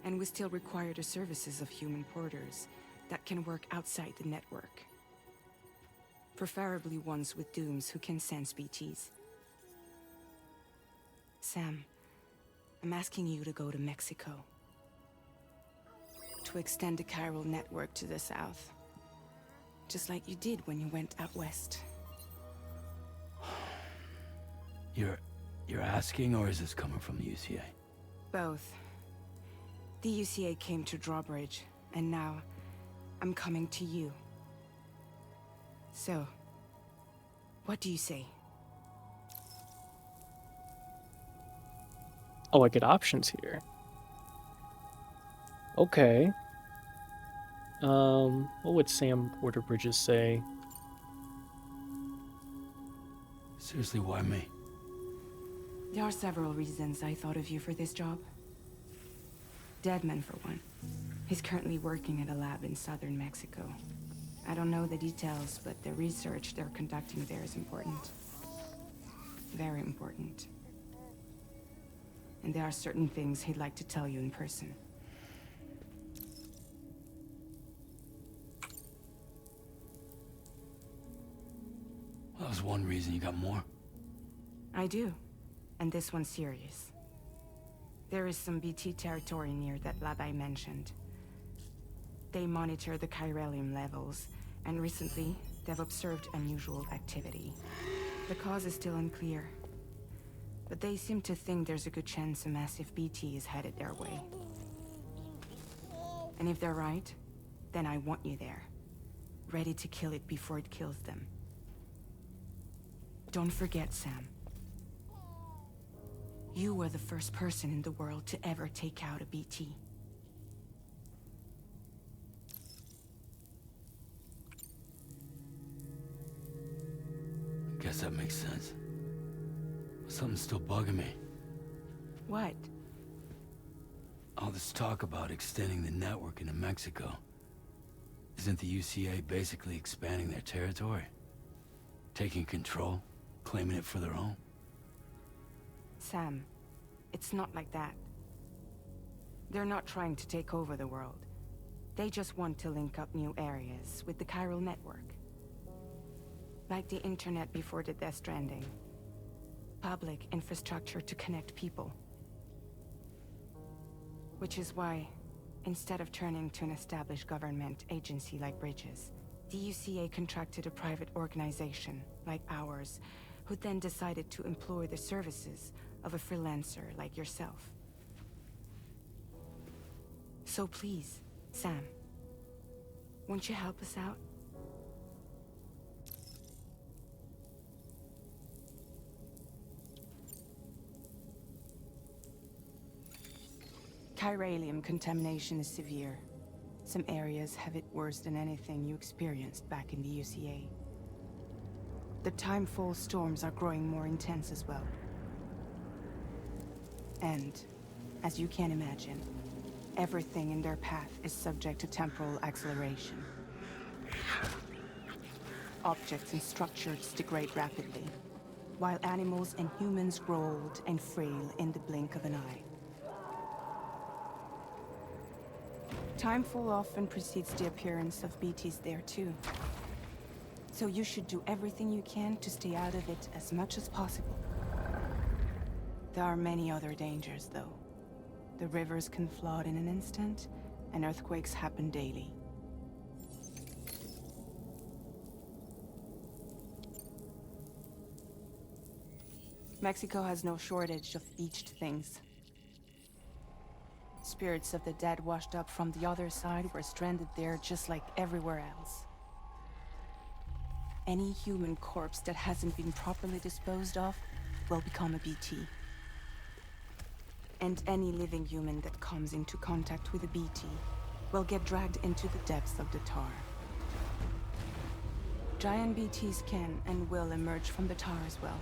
And we still require the services of human porters that can work outside the network. Preferably ones with dooms who can sense BTs. Sam, I'm asking you to go to Mexico. To extend the chiral network to the south. Just like you did when you went out west. You're asking, or is this coming from the UCA? Both. The UCA came to Drawbridge, and now I'm coming to you. So, what do you say? Oh, I get options here. Okay. What would Sam Porter Bridges say? Seriously, why me? There are several reasons I thought of you for this job. Deadman, for one. He's currently working at a lab in southern Mexico. I don't know the details, but the research they're conducting there is important. Very important. And there are certain things he'd like to tell you in person. Well, that was one reason. You got more? I do. And this one's serious. There is some BT territory near that lab I mentioned. They monitor the chiralium levels, and recently, they've observed unusual activity. The cause is still unclear. But they seem to think there's a good chance a massive BT is headed their way. And if they're right, then I want you there. Ready to kill it before it kills them. Don't forget, Sam. You were the first person in the world to ever take out a BT. Guess that makes sense. But something's still bugging me. What? All this talk about extending the network into Mexico. Isn't the UCA basically expanding their territory? Taking control? Claiming it for their own? Sam, it's not like that. They're not trying to take over the world. They just want to link up new areas with the chiral network. Like the internet before the Death Stranding. Public infrastructure to connect people. Which is why, instead of turning to an established government agency like Bridges, the UCA contracted a private organization, like ours, who then decided to employ the services of a freelancer like yourself. So please, Sam, won't you help us out? Chiralium contamination is severe. Some areas have it worse than anything you experienced back in the UCA. The timefall storms are growing more intense as well. And, as you can imagine, everything in their path is subject to temporal acceleration. Objects and structures degrade rapidly, while animals and humans grow old and frail in the blink of an eye. Timefall often precedes the appearance of BTs there too. So you should do everything you can to stay out of it as much as possible. There are many other dangers, though. The rivers can flood in an instant, and earthquakes happen daily. Mexico has no shortage of beached things. Spirits of the dead washed up from the other side were stranded there just like everywhere else. Any human corpse that hasn't been properly disposed of will become a BT. And any living human that comes into contact with a BT will get dragged into the depths of the tar. Giant BTs can and will emerge from the tar as well.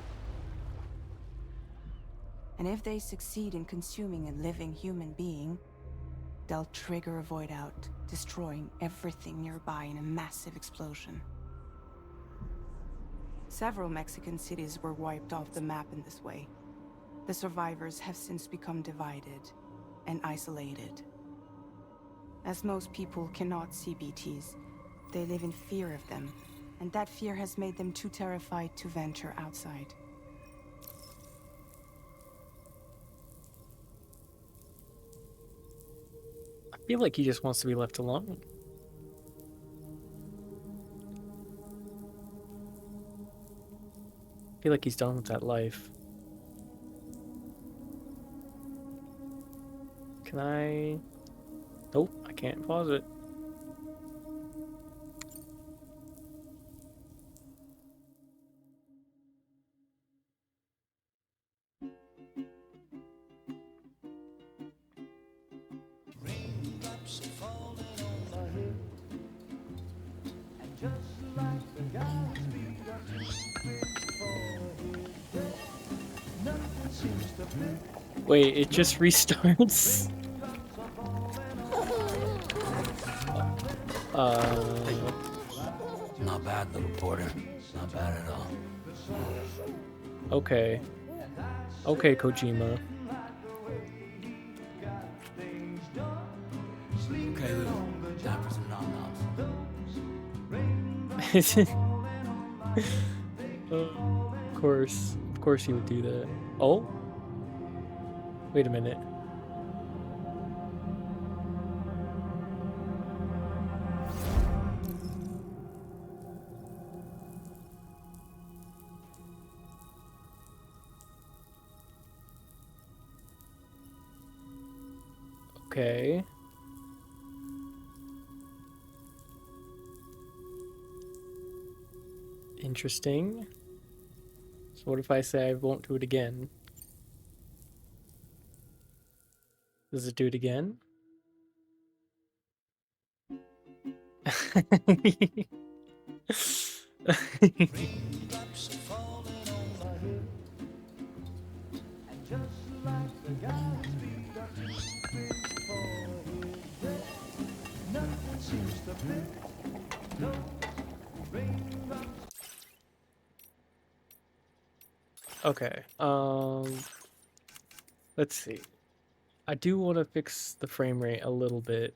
And if they succeed in consuming a living human being, they'll trigger a void out, destroying everything nearby in a massive explosion. Several Mexican cities were wiped off the map in this way. The survivors have since become divided and isolated. As most people cannot see BTs, they live in fear of them, and that fear has made them too terrified to venture outside. I feel like he just wants to be left alone. I feel like he's done with that life. Can I? Nope, I can't pause it. Raindrops falling on my head, and just like the guy's feet are too big for his bed, nothing seems to fit. Wait, it just restarts? Not bad, little Porter. Not bad at all. Okay. Okay, Kojima. Okay, Lou. Time for some nom-noms. Of course he would do that. Oh? Wait a minute. Okay. Interesting. So what if I say I won't do it again? Does it do it again? Raindrops falling on my head, and just like the guy's feet are too big for his bed, nothing seems to fit. No raindrops. Okay. Let's see. I do want to fix the frame rate a little bit.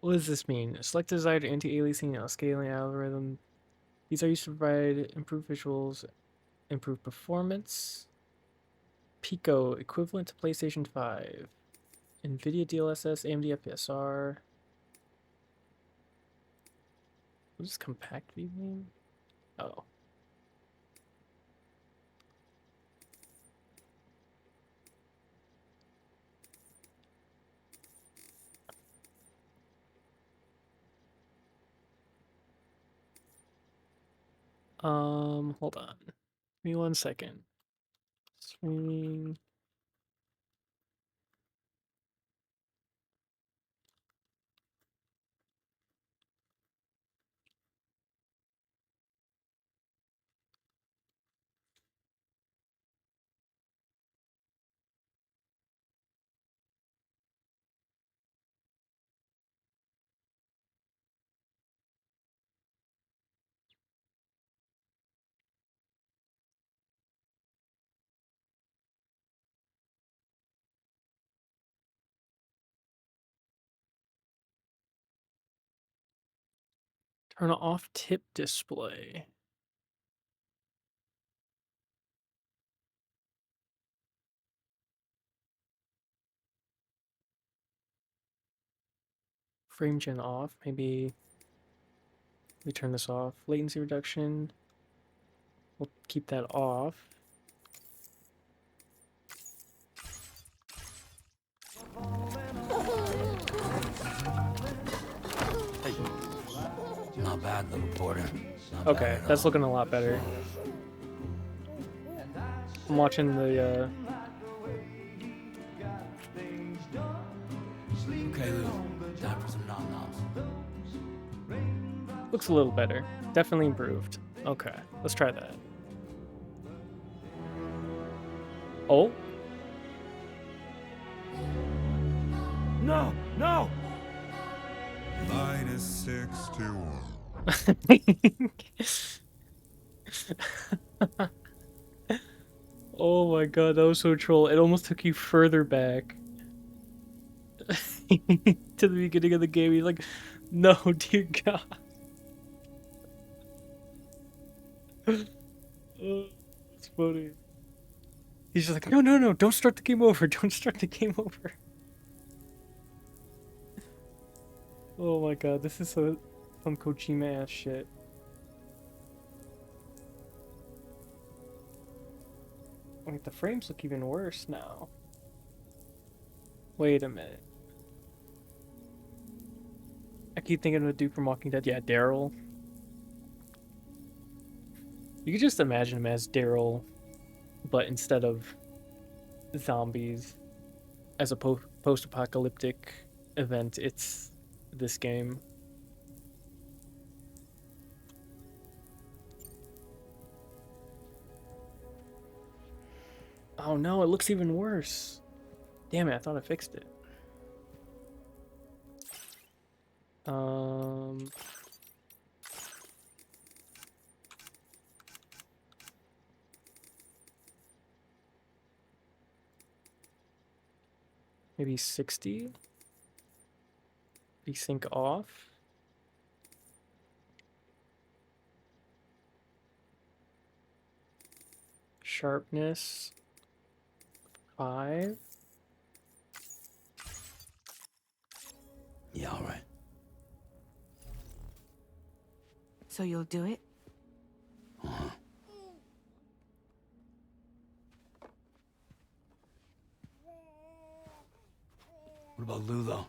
What does this mean? Select desired anti-aliasing scaling algorithm. These are used to provide improved visuals, improved performance. Pico, equivalent to PlayStation 5. NVIDIA DLSS, AMD FSR. What does compact view mean? Oh. Hold on. Give me 1 second. Streaming. Turn off tip display. Frame gen off. Maybe we turn this off. Latency reduction. We'll keep that off. Not bad, little porter. Not Okay, bad at that's all. looking a lot better. I'm watching the Okay, Lou. Time for some nom-noms. looks a little better. Definitely improved. Okay, let's try that. Oh. No! No! Minus 61. Oh my god, that was so troll. It almost took you further back. To the beginning of the game. He's like, no, dear God. Oh, it's funny. He's just like, no, no, no, don't start the game over. Don't start the game over. Oh my god, this is some Kojima ass shit. Wait, the frames look even worse now. Wait a minute. I keep thinking of the dude from Walking Dead. Yeah, Daryl. You could just imagine him as Daryl, but instead of zombies as a post-apocalyptic event, it's this game. Oh no, it looks even worse. Damn it, I thought I fixed it. Maybe 60? Desync off? Sharpness 5? Yeah, all right. So you'll do it? Uh-huh. What about Lou, though?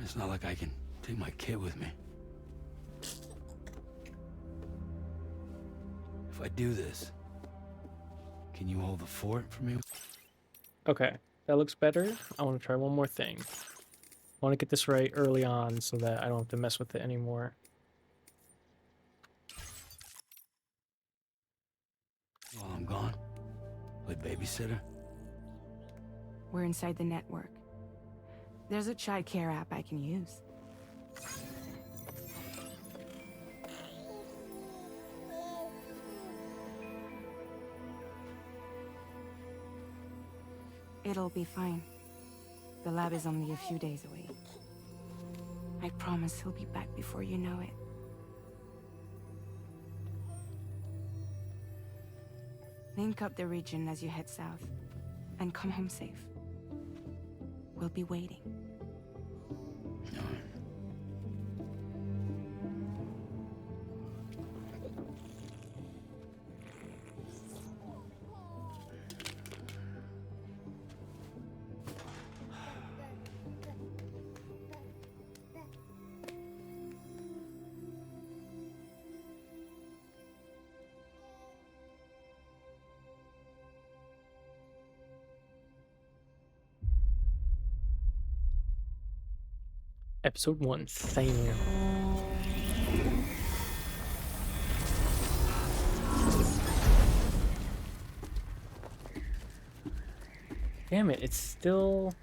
It's not like I can take my kid with me. If I do this, can you hold the fort for me? Okay, that looks better. I want to try one more thing. I want to get this right early on so that I don't have to mess with it anymore. While I'm gone, play babysitter. We're inside the network. There's a child care app I can use. It'll be fine. The lab is only a few days away. I promise he'll be back before you know it. Link up the region as you head south, and come home safe. We'll be waiting. Episode 1, Sam. Damn it, it's still...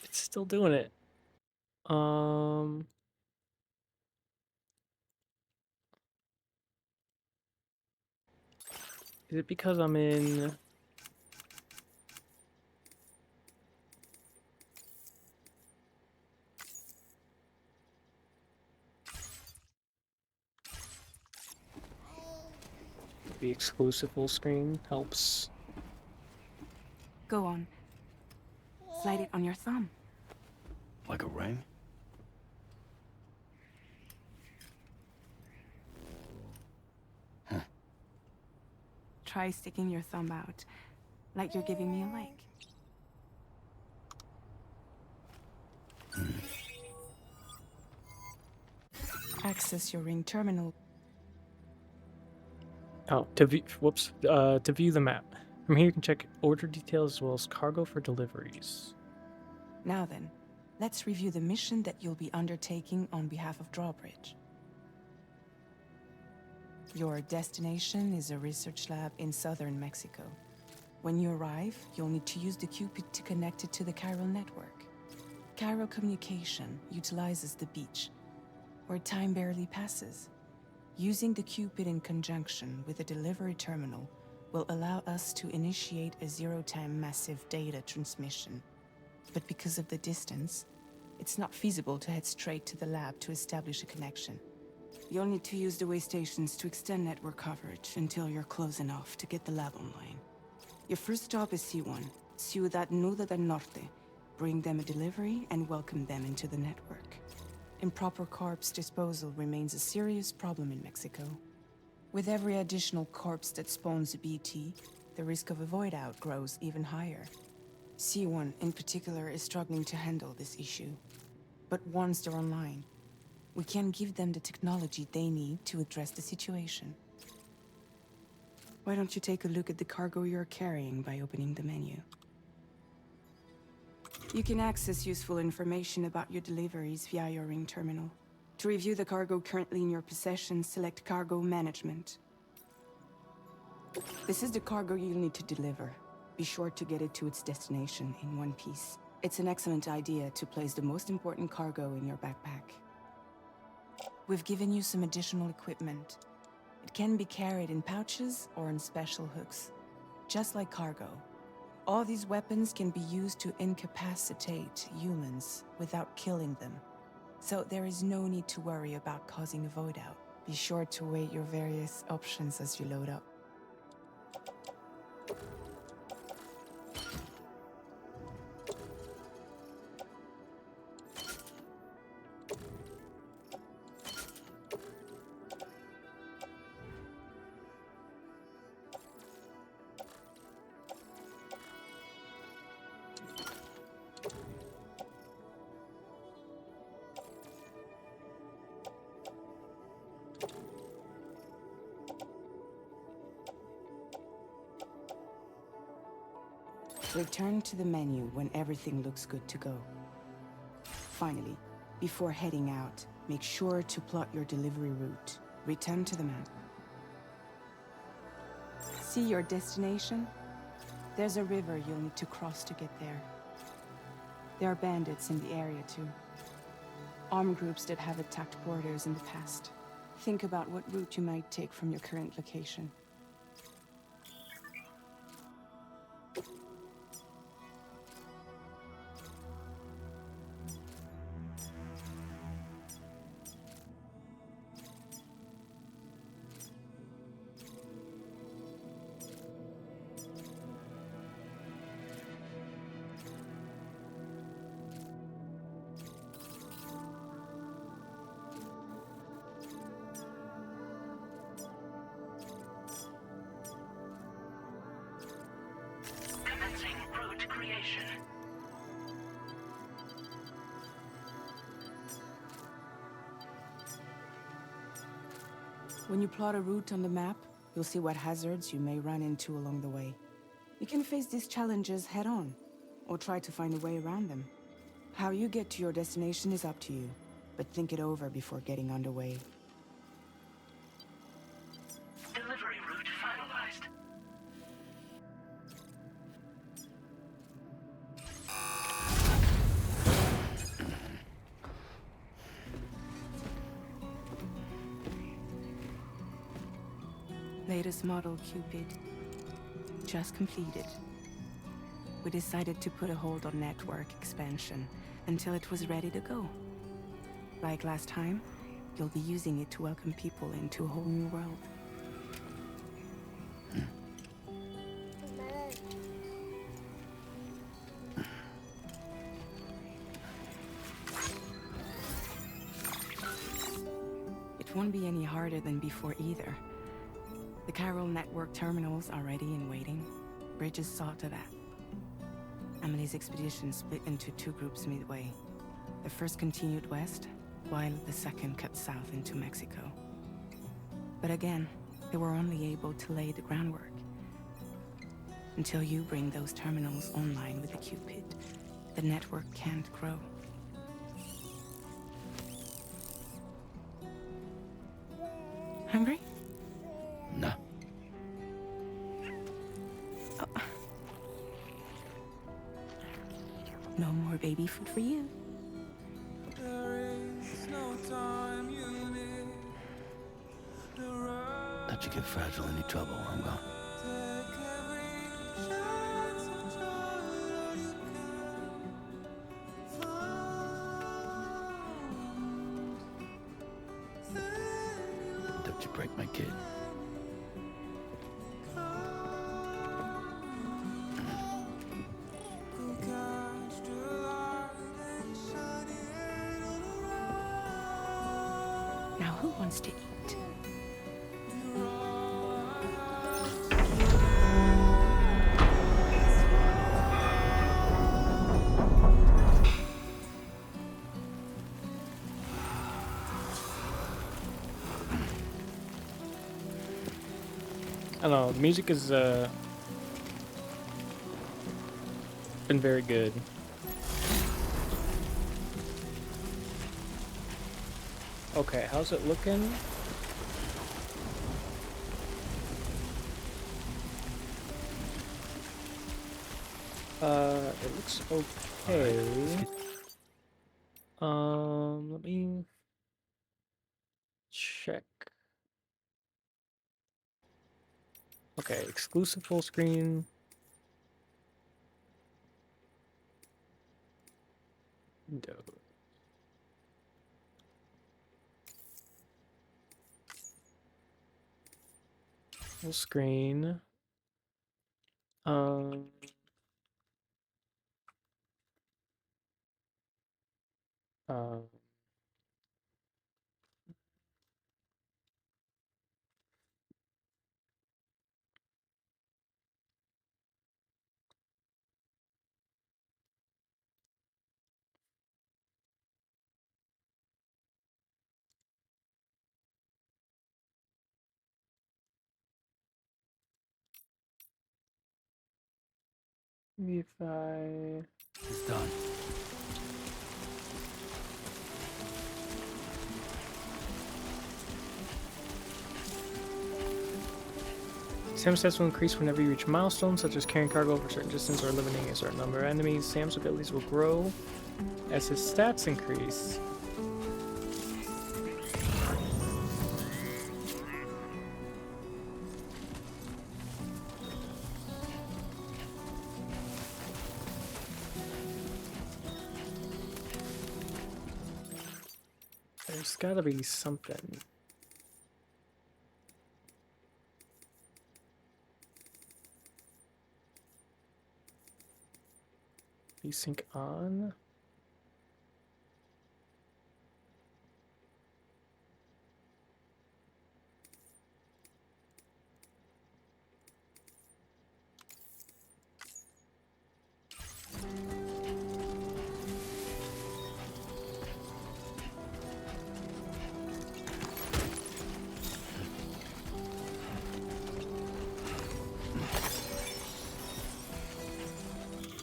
It's still doing it. Is it because I'm in... The exclusive full screen helps. Go on. Slide it on your thumb. Like a ring? Try sticking your thumb out, like you're giving me a like. Access your ring terminal. Oh, whoops. To view the map. From here you can check order details as well as cargo for deliveries. Now then, let's review the mission that you'll be undertaking on behalf of Drawbridge. Your destination is a research lab in southern Mexico. When you arrive, you'll need to use the Cupid to connect it to the chiral network. Chiral communication utilizes the beach, where time barely passes. Using the Cupid in conjunction with a delivery terminal will allow us to initiate a zero-time massive data transmission. But because of the distance, it's not feasible to head straight to the lab to establish a connection. You'll need to use the way stations to extend network coverage until you're close enough to get the lab online. Your first stop is C1, Ciudad Nuda del Norte. Bring them a delivery and welcome them into the network. Improper corpse disposal remains a serious problem in Mexico. With every additional corpse that spawns a BT, the risk of a void out grows even higher. C1 in particular is struggling to handle this issue. But once they're online, we can give them the technology they need to address the situation. Why don't you take a look at the cargo you're carrying by opening the menu? You can access useful information about your deliveries via your ring terminal. To review the cargo currently in your possession, select Cargo Management. This is the cargo you'll need to deliver. Be sure to get it to its destination in one piece. It's an excellent idea to place the most important cargo in your backpack. We've given you some additional equipment. It can be carried in pouches or in special hooks, just like cargo. All these weapons can be used to incapacitate humans without killing them. So there is no need to worry about causing a void out. Be sure to weigh your various options as you load up. Return to the menu when everything looks good to go. Finally, before heading out, make sure to plot your delivery route. Return to the map. See your destination? There's a river you'll need to cross to get there. There are bandits in the area too. Armed groups that have attacked borders in the past. Think about what route you might take from your current location. When you plot a route on the map, you'll see what hazards you may run into along the way. You can face these challenges head-on, or try to find a way around them. How you get to your destination is up to you, but think it over before getting underway. Delivery route finalized. Latest model Cupid. Just completed. We decided to put a hold on network expansion until it was ready to go. Like last time, you'll be using it to welcome people into a whole new world. It won't be any harder than before either. The Carol network terminals are ready and waiting. Bridges saw to that. Emily's expedition split into two groups midway. The first continued west, while the second cut south into Mexico. But again, they were only able to lay the groundwork. Until you bring those terminals online with the Cupid, the network can't grow. Hungry? No. Oh. No more baby food for you. Don't you get fragile any trouble, I'm gone. Don't you break my kid. Now who wants to eat? I don't know, the music has been very good. Okay, how's it looking? It looks okay. Let me check. Okay, exclusive full screen. Windows. Full screen. Um, Maybe if I... It's done. Sam's stats will increase whenever you reach milestones, such as carrying cargo over a certain distance or eliminating a certain number of enemies. Sam's abilities will grow as his stats increase. There's gotta be something. Desync on.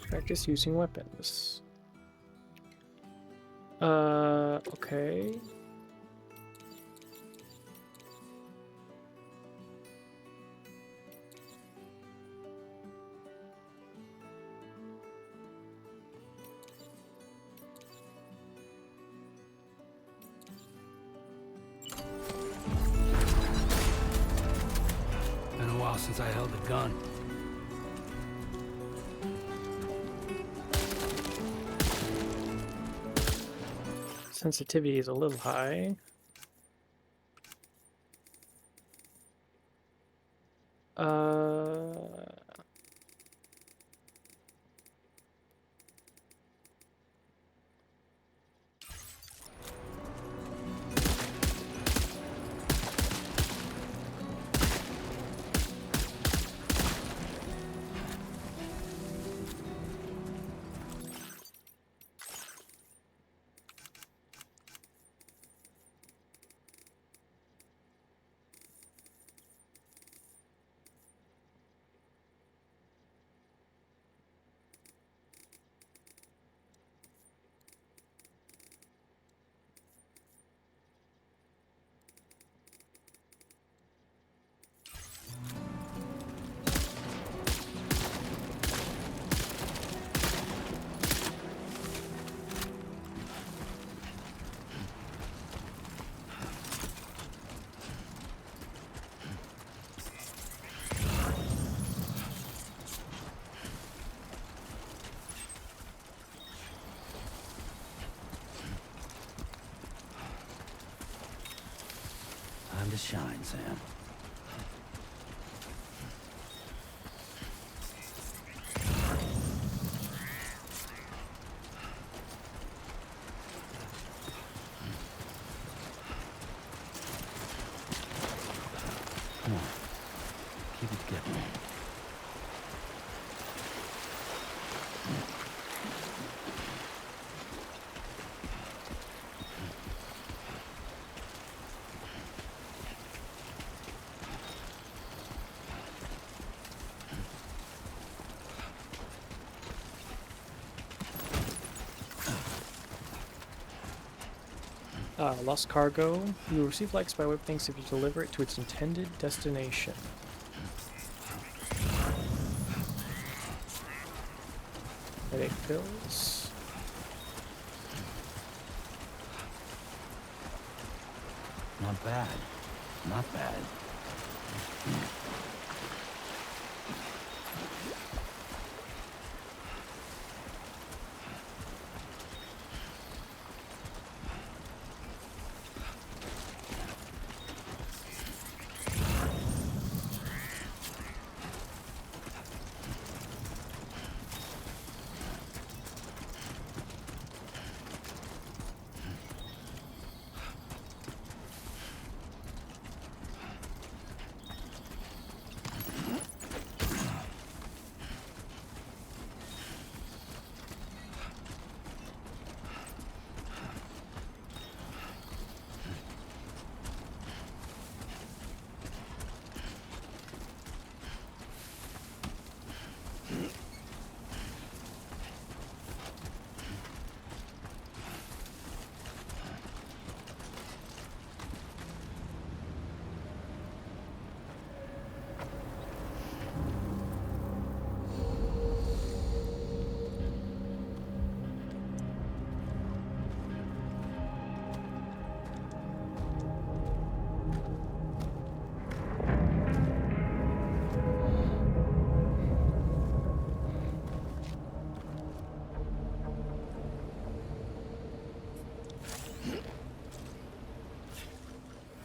Practice using weapons. Okay. Been a while since I held a gun. Sensitivity is a little high. to shine, Sam. Come on. Keep it together. Lost cargo. You will receive like spyware things if you deliver it to its intended destination. Headache pills. Not bad. Not bad.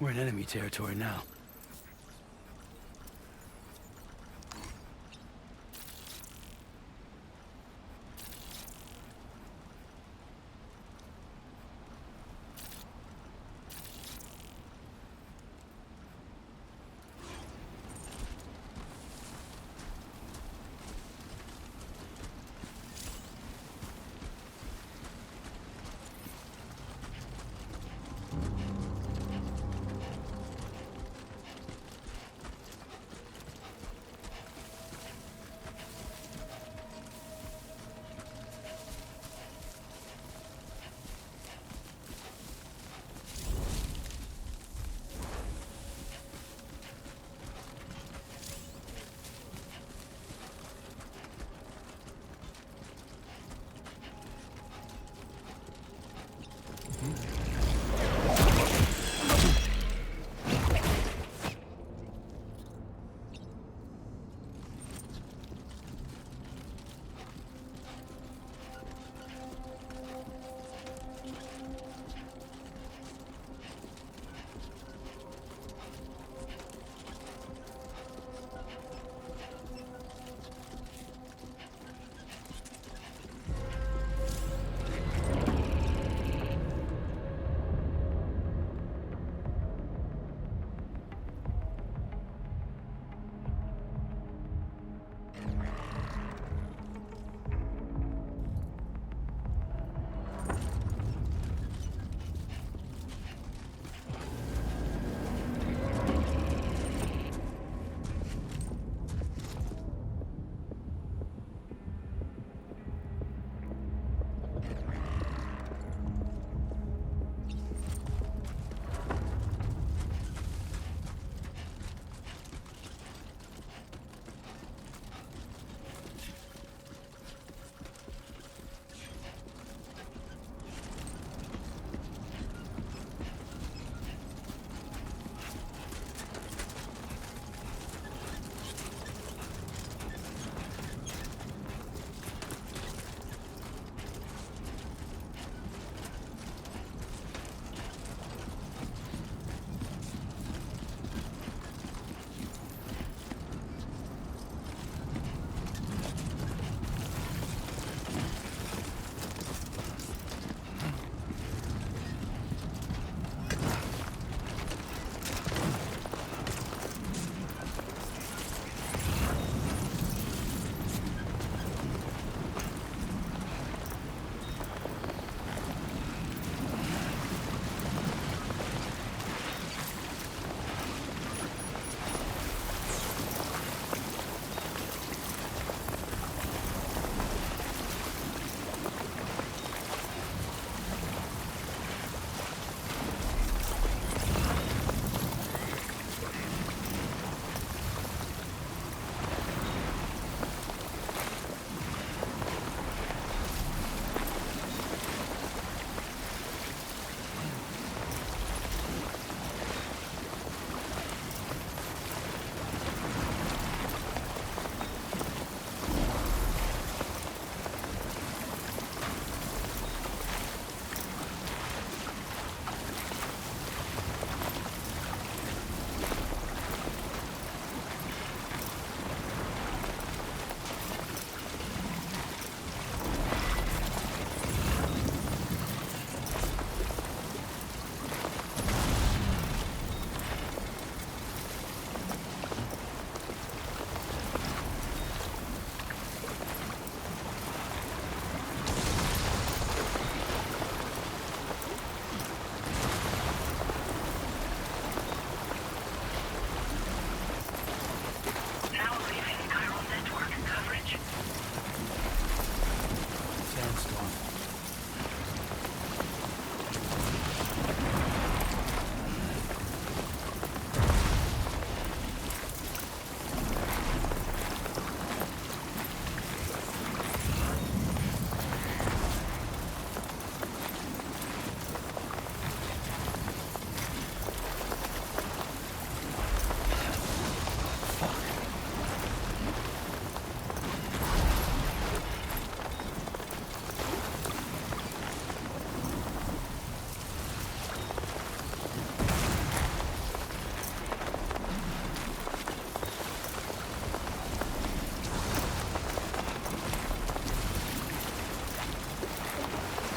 We're in enemy territory now.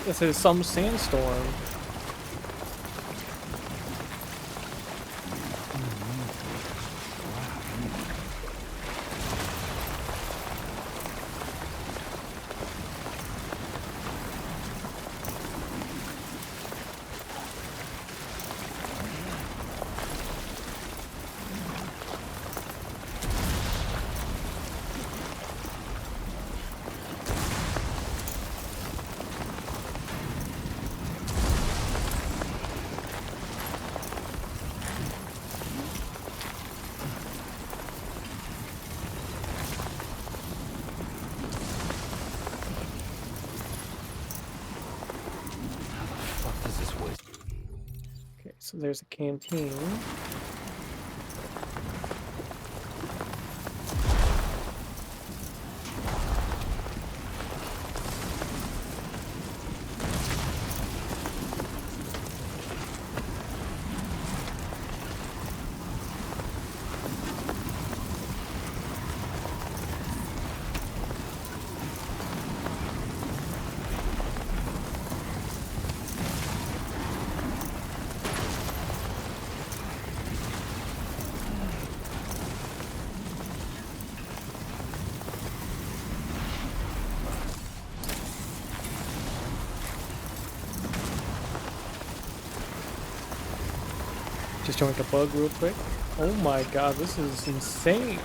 This is some sandstorm. Okay, so there's a canteen. Just joined a bug real quick. Oh my god, this is insane.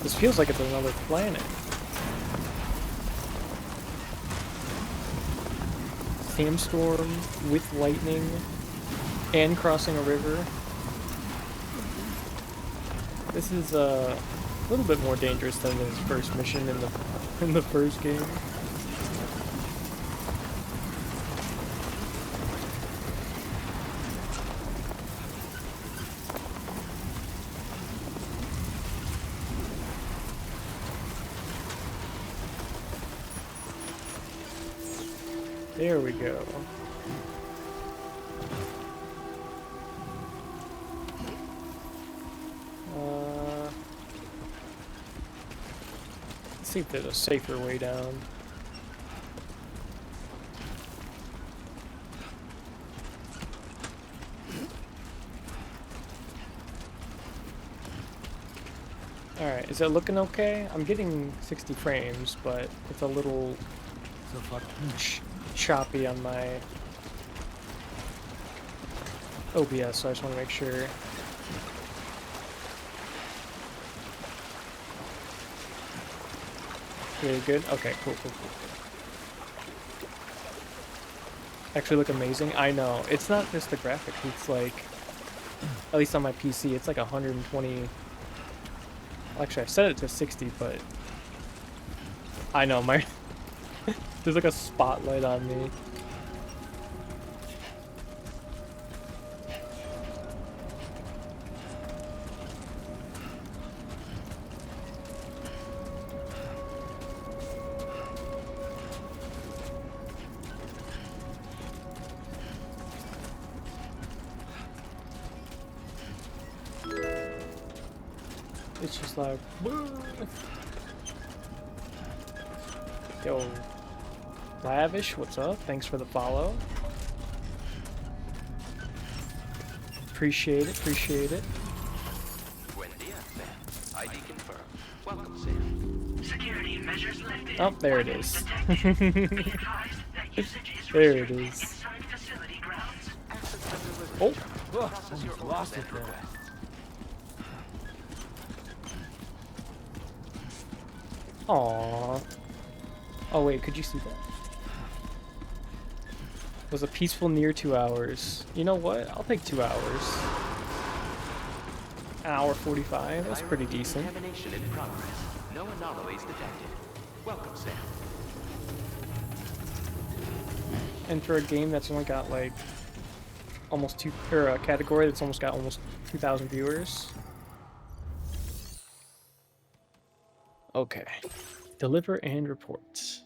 This feels like it's another planet. Sandstorm with lightning and crossing a river. This is a little bit more dangerous than his first mission in the first game. There we go. Let's see if there's a safer way down. Alright, is it looking okay? I'm getting 60 frames, but it's a little choppy on my OBS, so I just want to make sure. Really good? Okay, cool. Actually look amazing. I know. It's not just the graphics, it's like, at least on my PC, it's like 120. Actually, I set it to 60, but I know, my there's like a spotlight on me. It's just like, yo, Lavish, what's up? Thanks for the follow. Appreciate it, appreciate it. Buen dia, Sam. ID confirmed. Welcome, Sam. Security measures lifted. Oh, there it is. There it is. Oh, Lost it there. Aww. Oh wait, could you see that? Was a peaceful near 2 hours. You know what? I'll take 2 hours. An hour 45. That's pretty decent. Contamination in progress. No anomalies detected. Welcome, Sam. And for a game that's only got like almost a category that's almost got almost 2,000 viewers. Okay. Deliver and report.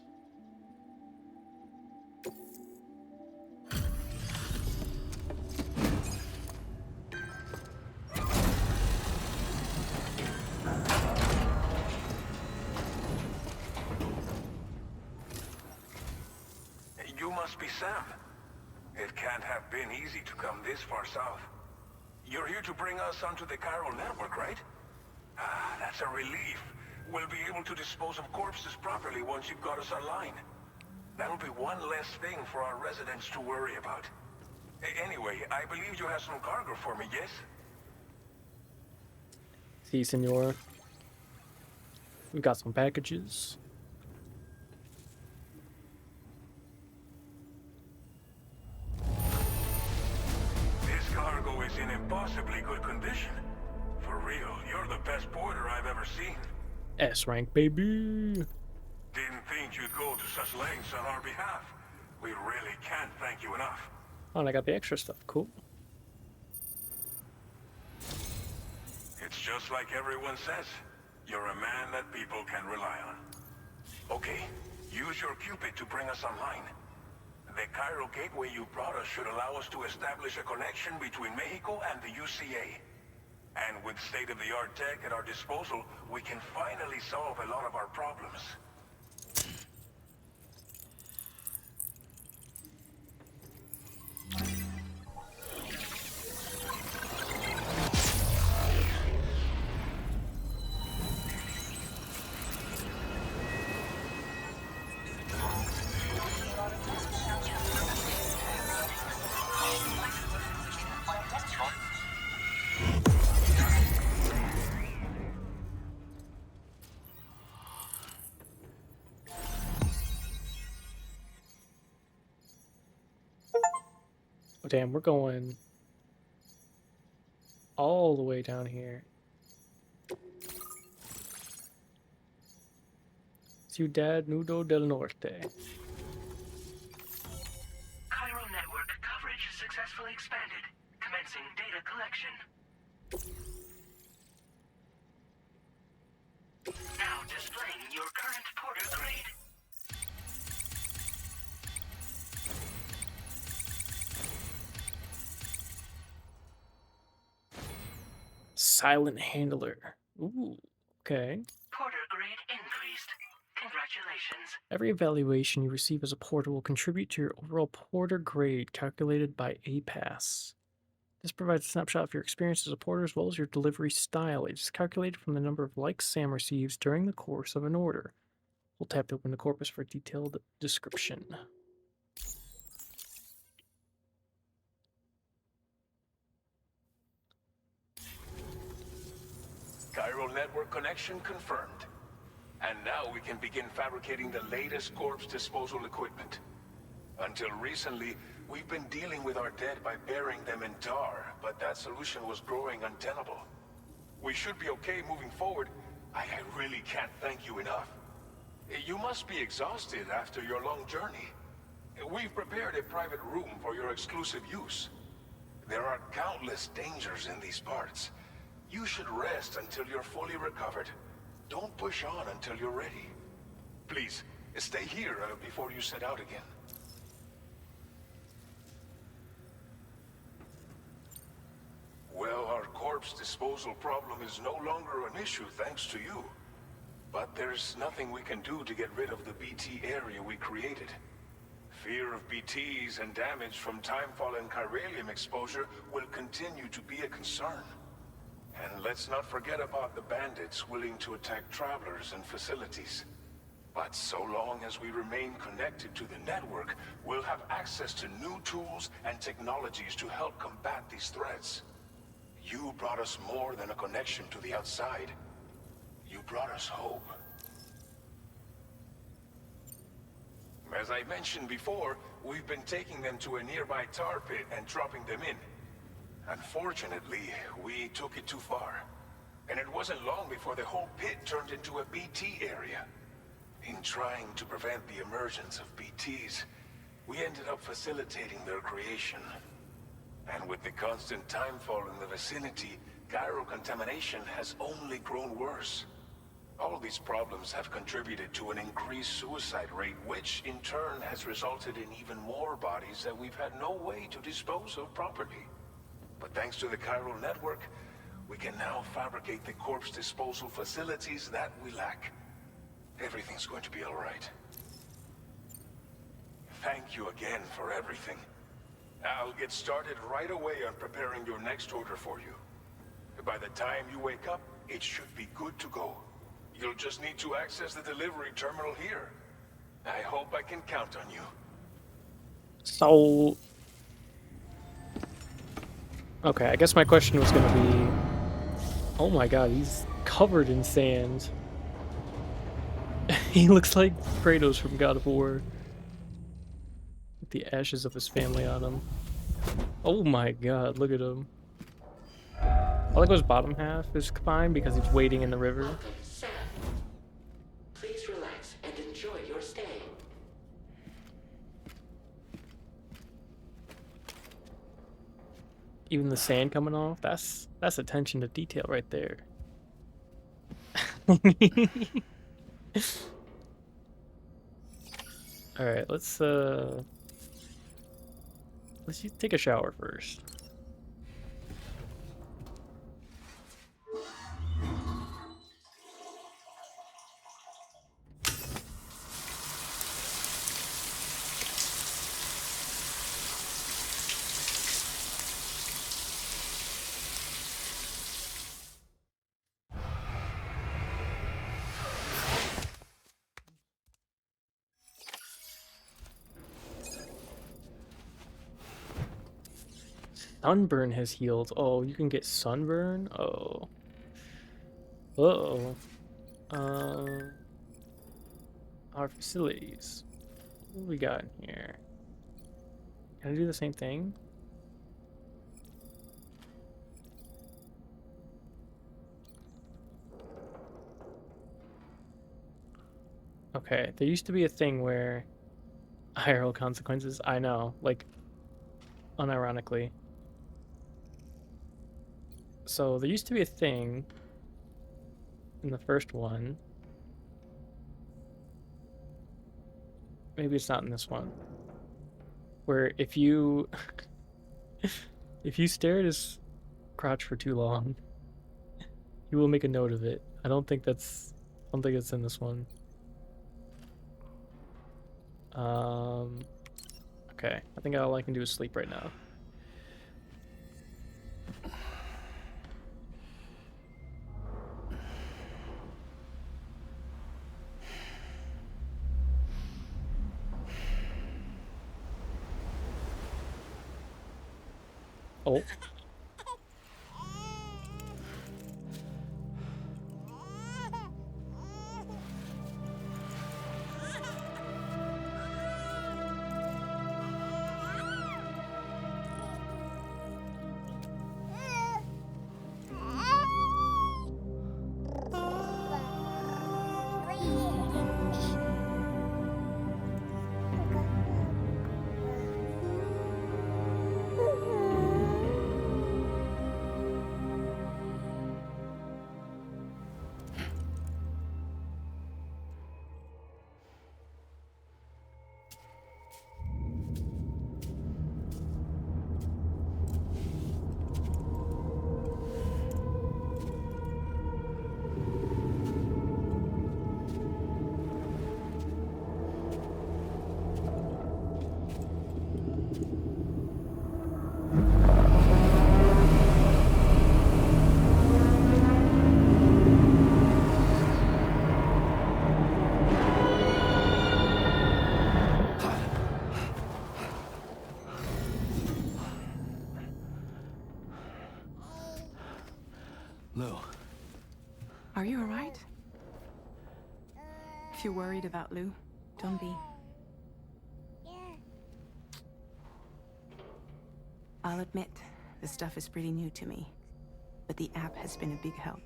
You must be Sam. It can't have been easy to come this far south. You're here to bring us onto the chiral network, right? Ah, that's a relief. We'll be able to dispose of corpses properly once you've got us online. That'll be one less thing for our residents to worry about. Anyway, I believe you have some cargo for me, yes? See, senor. We got some packages. This cargo is in impossibly good condition. For real, you're the best porter I've ever seen. S rank, baby. Didn't think you'd go to such lengths on our behalf. We really can't thank you enough. Oh, and I got the extra stuff. Cool. It's just like everyone says. You're a man that people can rely on. Okay, use your Cupid to bring us online. The chiral gateway you brought us should allow us to establish a connection between Mexico and the UCA. And with state-of-the-art tech at our disposal, we can finally solve a lot of our problems. Oh, damn, we're going all the way down here. Ciudad Nudo del Norte. Chiral network coverage successfully expanded. Commencing data collection. Now displaying your current porter grade. Silent handler. Ooh, okay. Porter grade increased. Congratulations. Every evaluation you receive as a porter will contribute to your overall porter grade calculated by APAS. This provides a snapshot of your experience as a porter as well as your delivery style. It is calculated from the number of likes Sam receives during the course of an order. We'll tap to open the corpus for a detailed description. Chiral network connection confirmed. And now we can begin fabricating the latest corpse disposal equipment. Until recently, we've been dealing with our dead by burying them in tar, but that solution was growing untenable. We should be okay moving forward. I really can't thank you enough. You must be exhausted after your long journey. We've prepared a private room for your exclusive use. There are countless dangers in these parts. You should rest until you're fully recovered. Don't push on until you're ready. Please, stay here before you set out again. Well, our corpse disposal problem is no longer an issue thanks to you. But there's nothing we can do to get rid of the BT area we created. Fear of BTs and damage from timefall and chiralium exposure will continue to be a concern. And let's not forget about the bandits willing to attack travelers and facilities. But so long as we remain connected to the network, we'll have access to new tools and technologies to help combat these threats. You brought us more than a connection to the outside. You brought us hope. As I mentioned before, we've been taking them to a nearby tar pit and dropping them in. Unfortunately, we took it too far. And it wasn't long before the whole pit turned into a BT area. In trying to prevent the emergence of BTs, we ended up facilitating their creation. And with the constant timefall in the vicinity, gyro contamination has only grown worse. All these problems have contributed to an increased suicide rate, which in turn has resulted in even more bodies that we've had no way to dispose of properly. But thanks to the chiral network, we can now fabricate the corpse disposal facilities that we lack. Everything's going to be all right. Thank you again for everything. I'll get started right away on preparing your next order for you. By the time you wake up, it should be good to go. You'll just need to access the delivery terminal here. I hope I can count on you. So... Okay, I guess my question was gonna be... Oh my god, he's covered in sand. He looks like Kratos from God of War. With the ashes of his family on him. Oh my god, look at him. I like his bottom half is fine because he's wading in the river. Welcome, Sam. Please relax and enjoy your stay. Even the sand coming off, that's attention to detail right there. Alright, let's just take a shower first. Sunburn has healed. Oh, you can get sunburn? Oh. Uh-oh. Our facilities. What do we got in here? Can I do the same thing? Okay, there used to be a thing where IRL consequences, I know, like, unironically. So there used to be a thing in the first one. Maybe it's not in this one. Where if you if you stare at his crotch for too long, he will make a note of it. I don't think it's in this one. Okay, I think all I can do is sleep right now. Oh. Lou. Are you alright? If you're worried about Lou, don't be. I'll admit, the stuff is pretty new to me, but the app has been a big help.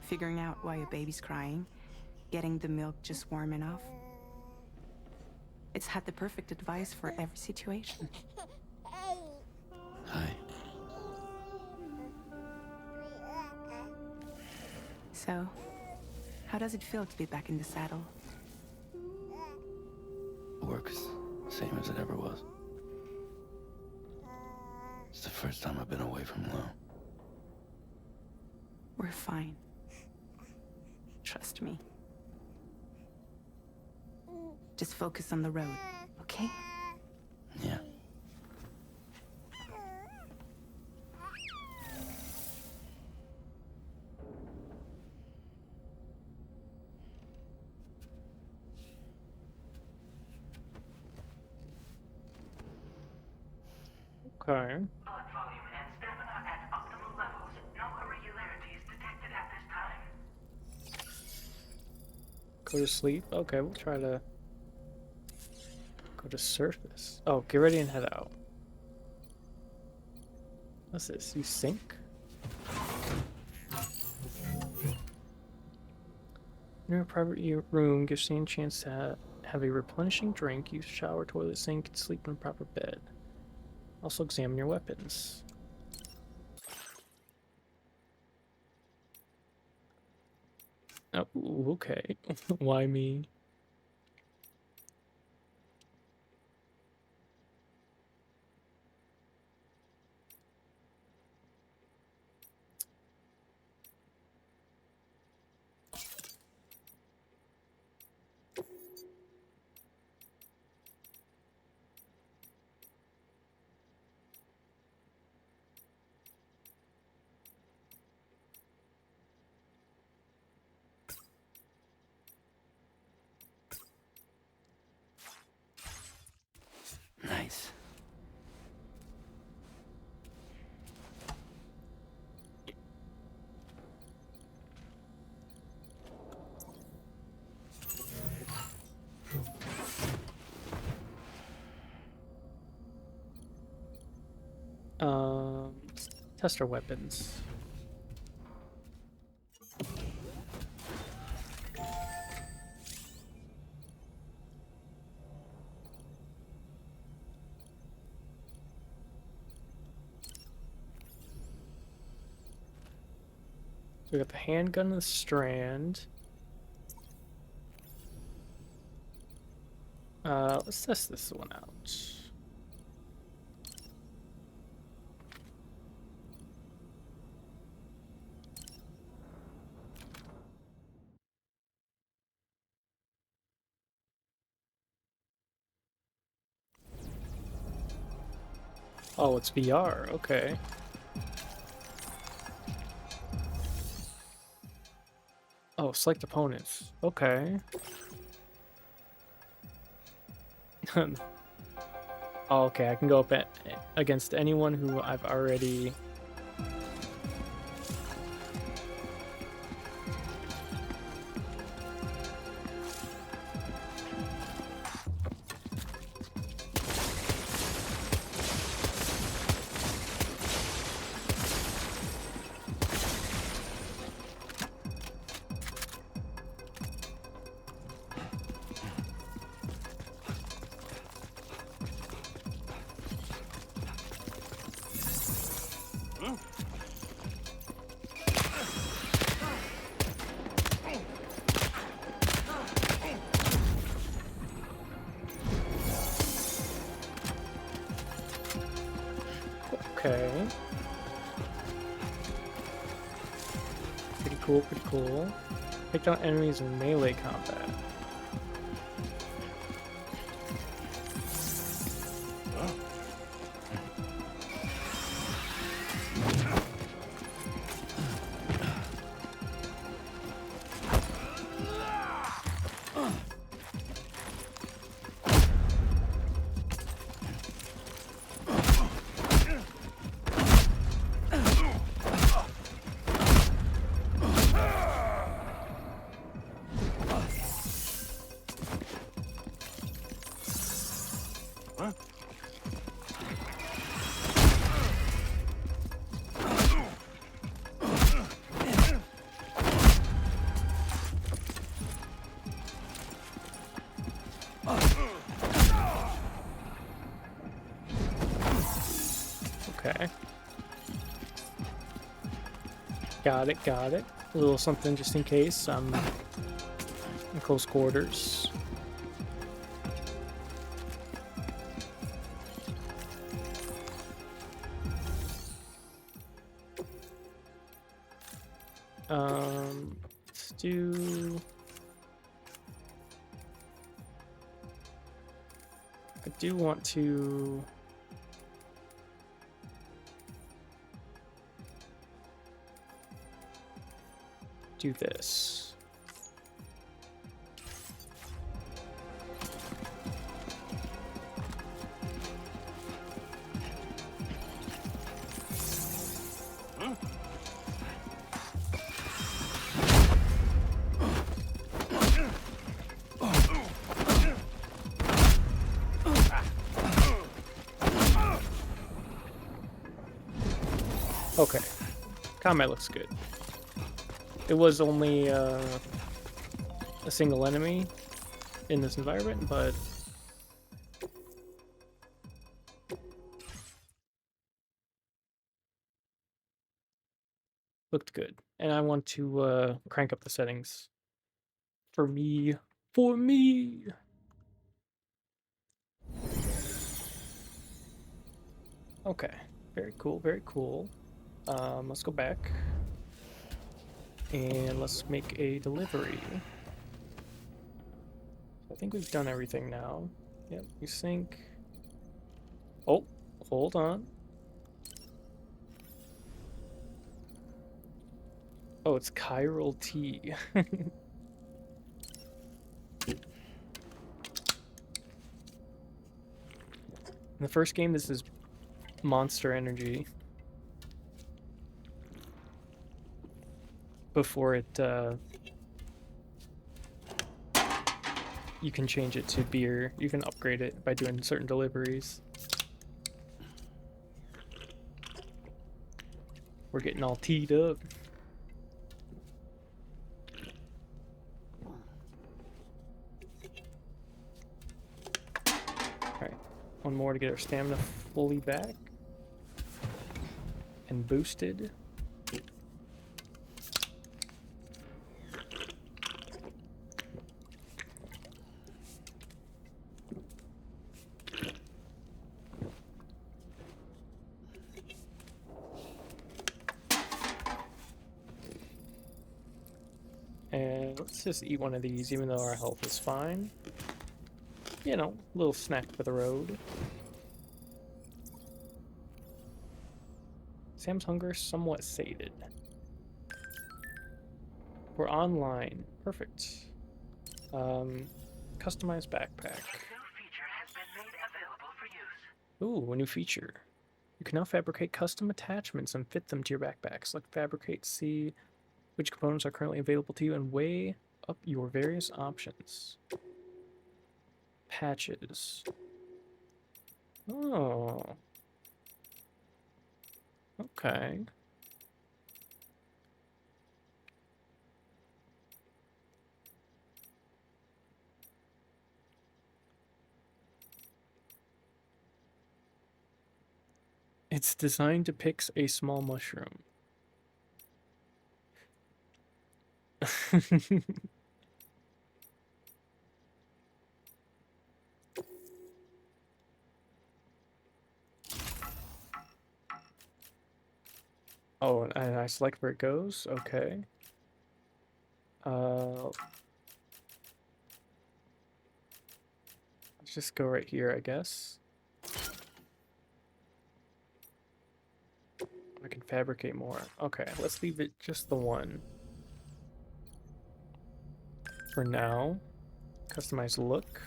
Figuring out why a baby's crying, getting the milk just warm enough. It's had the perfect advice for every situation. Hi. So, how does it feel to be back in the saddle? Work's same as it ever was. It's the first time I've been away from Lo. We're fine. Trust me. Just focus on the road, okay? Yeah. Okay. Blood volume and stamina at optimal levels. No irregularities detected at this time. Go to sleep. Okay, we'll try to go to surface. Oh, get ready and head out. What's this? You sink? In your private room gives you a chance to have a replenishing drink, use shower, toilet, sink, and sleep in a proper bed. Also examine your weapons. Oh, okay. Why me? Nice. Test our weapons. So we got the handgun and the strand. Let's test this one out. Oh, it's VR. Okay. Oh, select opponents. Okay. Oh, okay, I can go up against anyone who I've already... Okay. Pretty cool, pretty cool. Take down enemies in melee combat. Okay. Got it, got it. A little something just in case I'm in close quarters. Let's do... I do want to... do this. Okay, combat looks good. It was only a single enemy in this environment, but looked good. And I want to crank up the settings for me. For me! Okay, very cool, very cool. Let's go back. And let's make a delivery. I think we've done everything now. Yep, we sync. Oh, hold on. Oh, it's chiral tea. In the first game, this is Monster Energy. Before it, you can change it to beer. You can upgrade it by doing certain deliveries. We're getting all teed up. Alright, one more to get our stamina fully back. And boosted. And let's just eat one of these, even though our health is fine. You know, a little snack for the road. Sam's hunger somewhat sated. We're online. Perfect. Customized backpack. Ooh, a new feature. You can now fabricate custom attachments and fit them to your backpack. Select fabricate, see which components are currently available to you, and weigh up your various options. Patches. Oh. Okay. It's designed to pick a small mushroom. Oh, and I select where it goes? Okay. Let's just go right here, I guess. I can fabricate more. Okay, let's leave it just the one. For now. Customize look.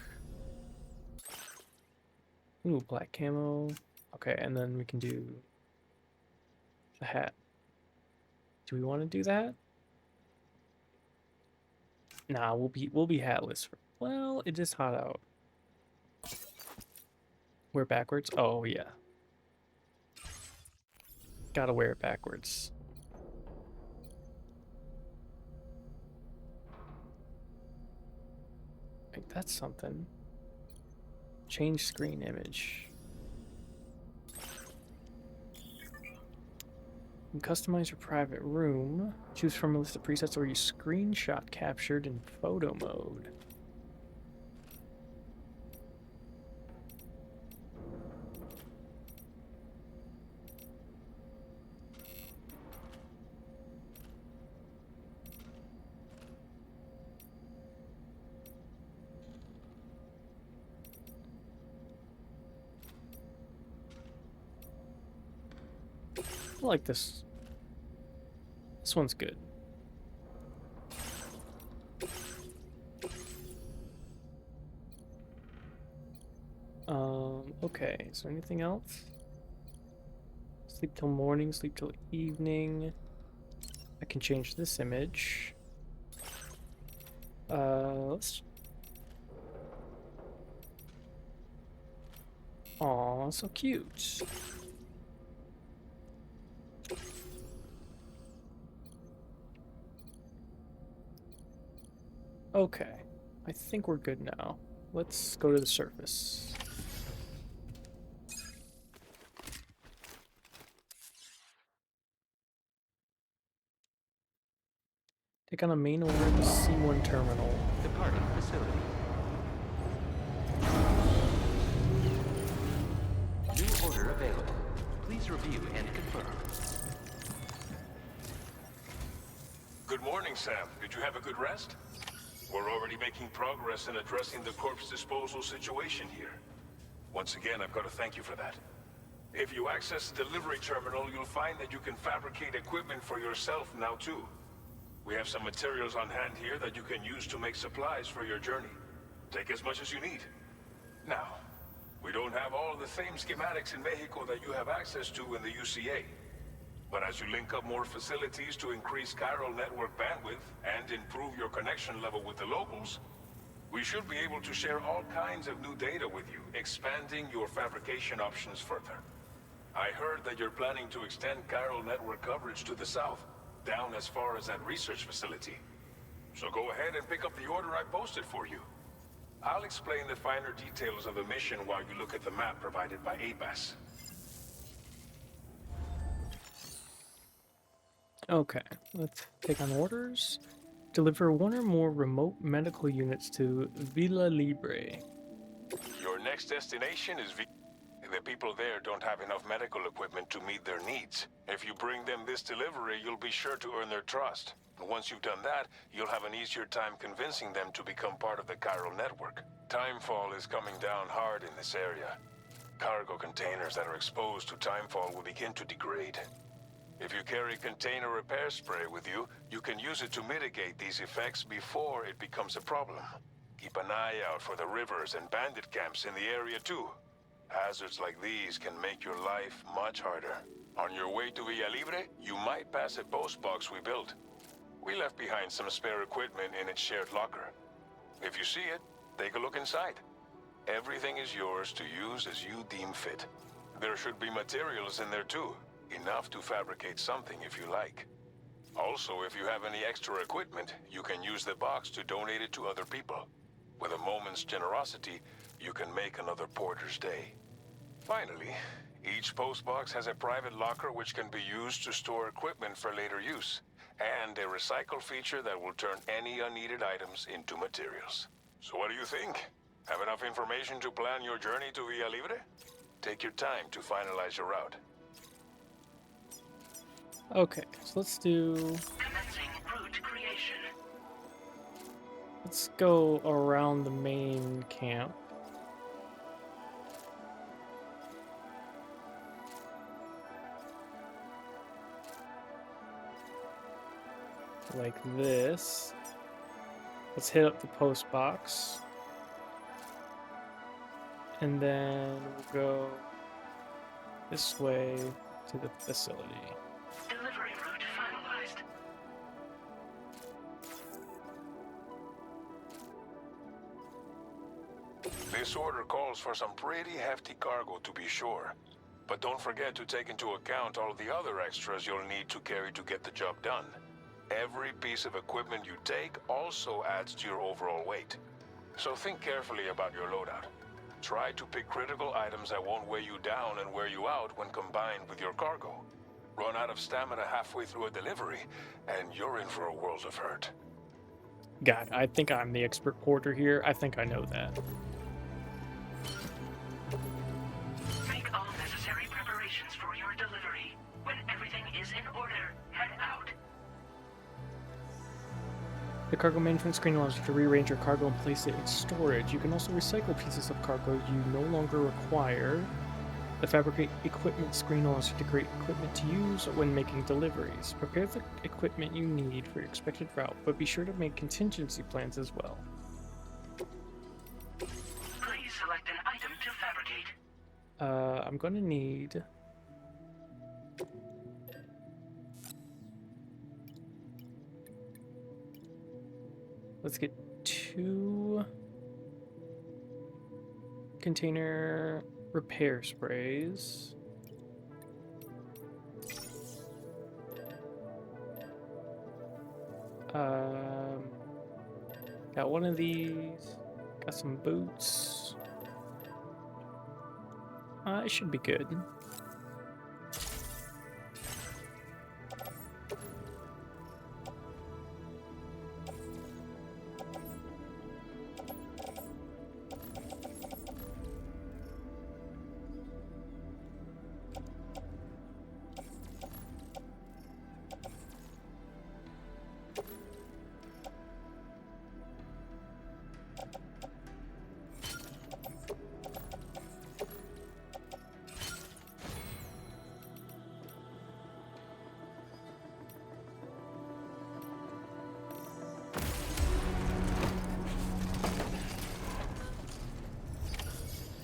Ooh, black camo. Okay, and then we can do the hat. Do we want to do that? Nah, we'll be hatless. Well, it is hot out. Wear backwards? Oh yeah. Gotta wear it backwards. Wait, that's something. Change screen image. You can customize your private room. Choose from a list of presets or use screenshot captured in photo mode. I like this. This one's good. Okay, is there anything else? Sleep till morning, sleep till evening. I can change this image. Let's... Aw, so cute. Okay, I think we're good now. Let's go to the surface. Take on a main order at the C1 terminal. Departing facility. New order available. Please review and confirm. Good morning, Sam. Did you have a good rest? We're already making progress in addressing the corpse disposal situation here. Once again, I've got to thank you for that. If you access the delivery terminal, you'll find that you can fabricate equipment for yourself now too. We have some materials on hand here that you can use to make supplies for your journey. Take as much as you need. Now, we don't have all the same schematics in Mexico that you have access to in the UCA. But as you link up more facilities to increase chiral network bandwidth and improve your connection level with the locals, we should be able to share all kinds of new data with you, expanding your fabrication options further. I heard that you're planning to extend chiral network coverage to the south, down as far as that research facility. So go ahead and pick up the order I posted for you. I'll explain the finer details of the mission while you look at the map provided by ABAS. Okay, let's take on orders. Deliver one or more remote medical units to Villa Libre. Your next destination is The people there don't have enough medical equipment to meet their needs. If you bring them this delivery, you'll be sure to earn their trust. And once you've done that, you'll have an easier time convincing them to become part of the chiral network. Timefall is coming down hard in this area. Cargo containers that are exposed to timefall will begin to degrade. If you carry container repair spray with you, you can use it to mitigate these effects before it becomes a problem. Keep an eye out for the rivers and bandit camps in the area too. Hazards like these can make your life much harder. On your way to Villa Libre, you might pass a post box we built. We left behind some spare equipment in its shared locker. If you see it, take a look inside. Everything is yours to use as you deem fit. There should be materials in there too. Enough to fabricate something if you like. Also, if you have any extra equipment, you can use the box to donate it to other people. With a moment's generosity, you can make another porter's day. Finally, each postbox has a private locker which can be used to store equipment for later use, and a recycle feature that will turn any unneeded items into materials. So what do you think? Have enough information to plan your journey to Villa Libre? Take your time to finalize your route. Okay, so let's do... Commencing route creation. Let's go around the main camp. Like this. Let's hit up the post box. And then we'll go this way to the facility. Delivery route finalized. This order calls for some pretty hefty cargo to be sure. But don't forget to take into account all the other extras you'll need to carry to get the job done. Every piece of equipment you take also adds to your overall weight. So think carefully about your loadout. Try to pick critical items that won't weigh you down and wear you out when combined with your cargo. Run out of stamina halfway through a delivery, and you're in for a world of hurt. God, I think I'm the expert porter here. I think I know that. Make all necessary preparations for your delivery. When everything is in order, head out. The cargo management screen allows you to rearrange your cargo and place it in storage. You can also recycle pieces of cargo you no longer require. The fabricate equipment screen allows you to create equipment to use when making deliveries. Prepare the equipment you need for your expected route, but be sure to make contingency plans as well. Please select an item to fabricate. I'm gonna need... Let's get 2 container repair sprays. Got one of these. Got some boots. It should be good.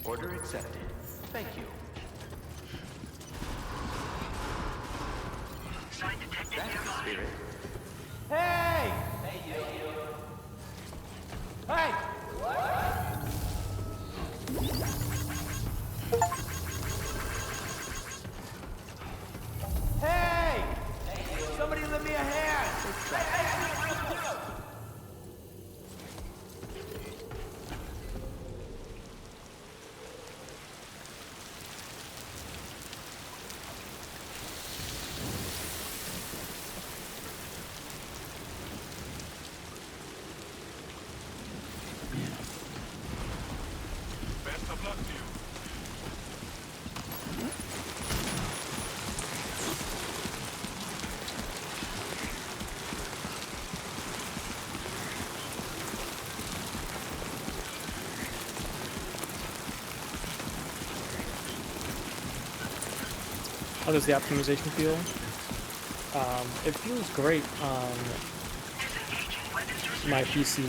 Order accepted. Thank you. Sign detected nearby. Spirit. Hey! Hey, you. Hey! Hey! Somebody lend me a hand! Best of luck to you. How does the optimization feel? It feels great on my PC.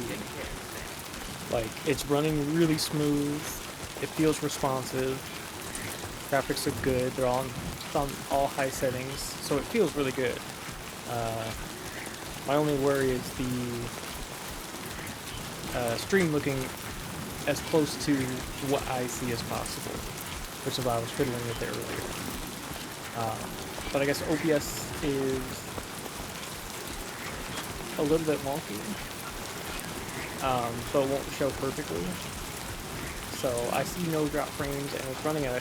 Like, it's running really smooth, it feels responsive, graphics are good, they're on all high settings, so it feels really good. My only worry is the stream looking as close to what I see as possible, which is why I was fiddling with it earlier. But I guess OBS is a little bit wonky, so it won't show perfectly. So I see no drop frames, and it's running at a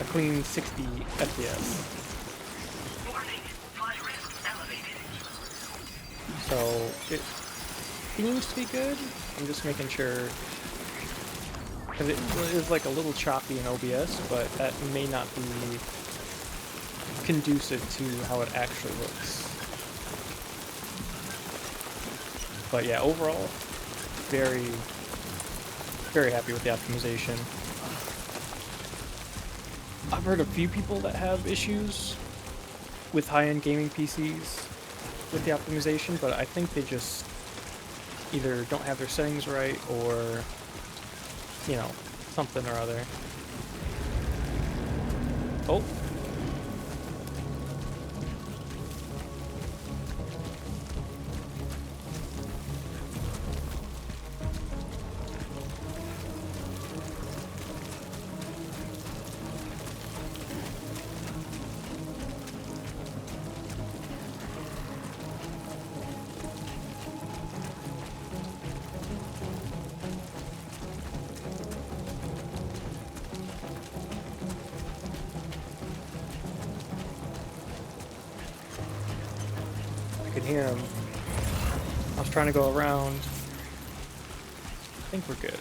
clean 60 FPS. So it seems to be good. I'm just making sure, because it is like a little choppy in OBS, but that may not be conducive to how it actually looks. But yeah, overall, very, very happy with the optimization. I've heard a few people that have issues with high-end gaming PCs with the optimization, but I think they just either don't have their settings right or, you know, something or other. Oh. could hear him. I was trying to go around. I think we're good.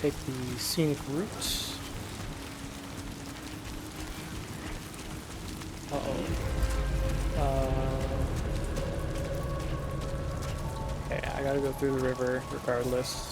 Take the scenic route. Okay, I gotta go through the river regardless.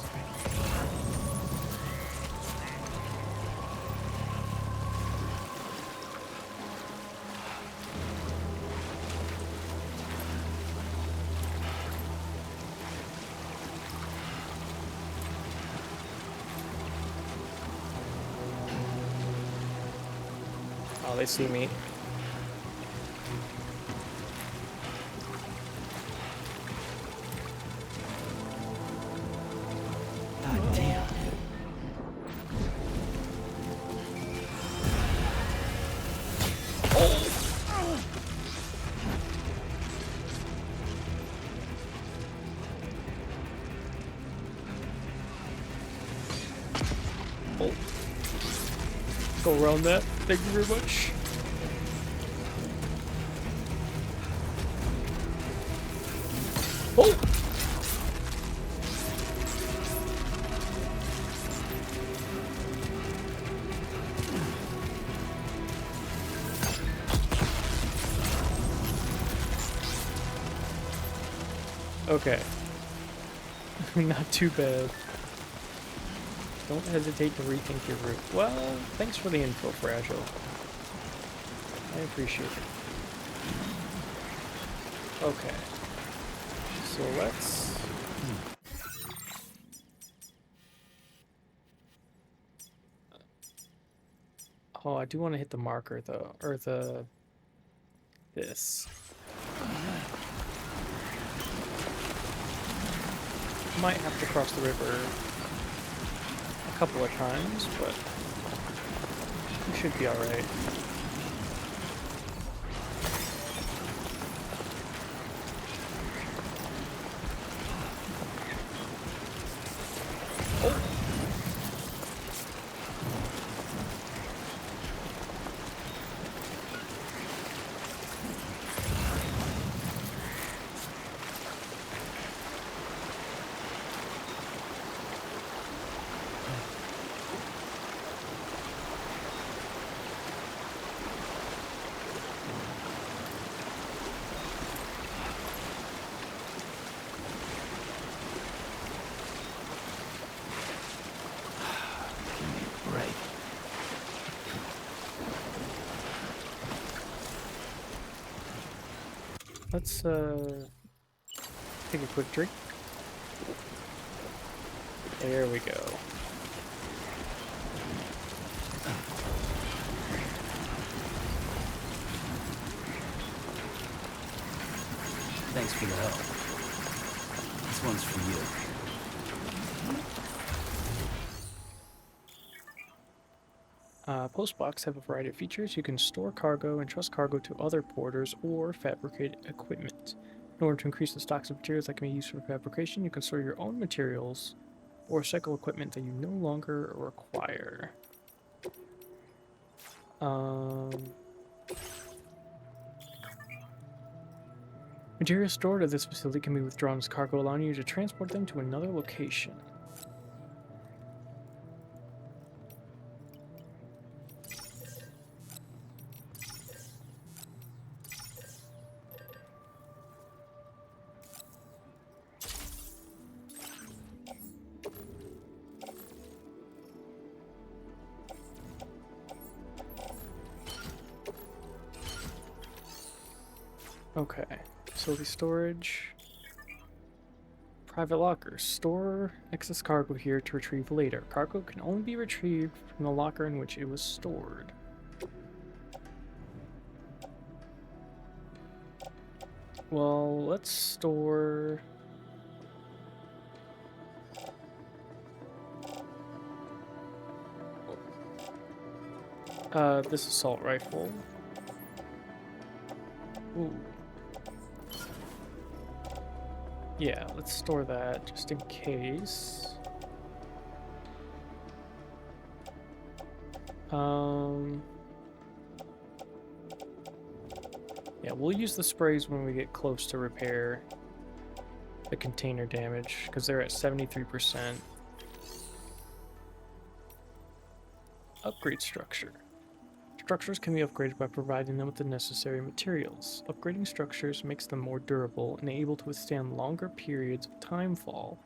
Oh, they see me. God damn. Oh. Go around that. Thank you very much. Oh! Okay. Not too bad. Don't hesitate to rethink your route. Well, thanks for the info, Fragile. I appreciate it. Okay. So let's... Oh, I do want to hit the marker, though. Or the... This. Might have to cross the river a couple of times, but we should be alright. Let's take a quick drink. There we go. Thanks for the help. This one's for you. Postbox have a variety of features. You can store cargo and trust cargo to other porters or fabricate equipment. In order to increase the stocks of materials that can be used for fabrication, you can store your own materials or cycle equipment that you no longer require. Materials stored at this facility can be withdrawn as cargo, allowing you to transport them to another location. Okay, facility storage. Private locker. Store excess cargo here to retrieve later. Cargo can only be retrieved from the locker in which it was stored. Well, let's store... this assault rifle. Ooh. Yeah, let's store that just in case. Yeah, we'll use the sprays when we get close to repair the container damage, because they're at 73%. Upgrade structure. Structures can be upgraded by providing them with the necessary materials. Upgrading structures makes them more durable and able to withstand longer periods of timefall.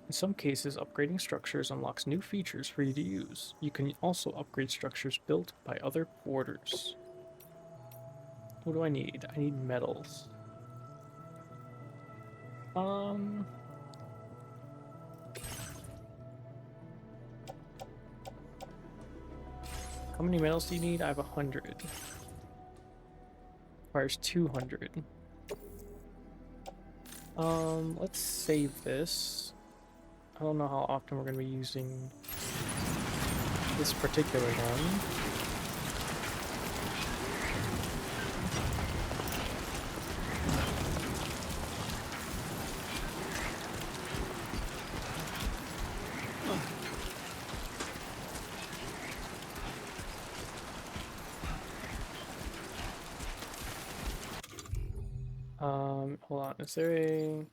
In some cases, upgrading structures unlocks new features for you to use. You can also upgrade structures built by other porters. What do I need? I need metals. How many metals do you need? I have 100. Requires 200. Let's save this. I don't know how often we're going to be using this particular one. Hold on, is there a...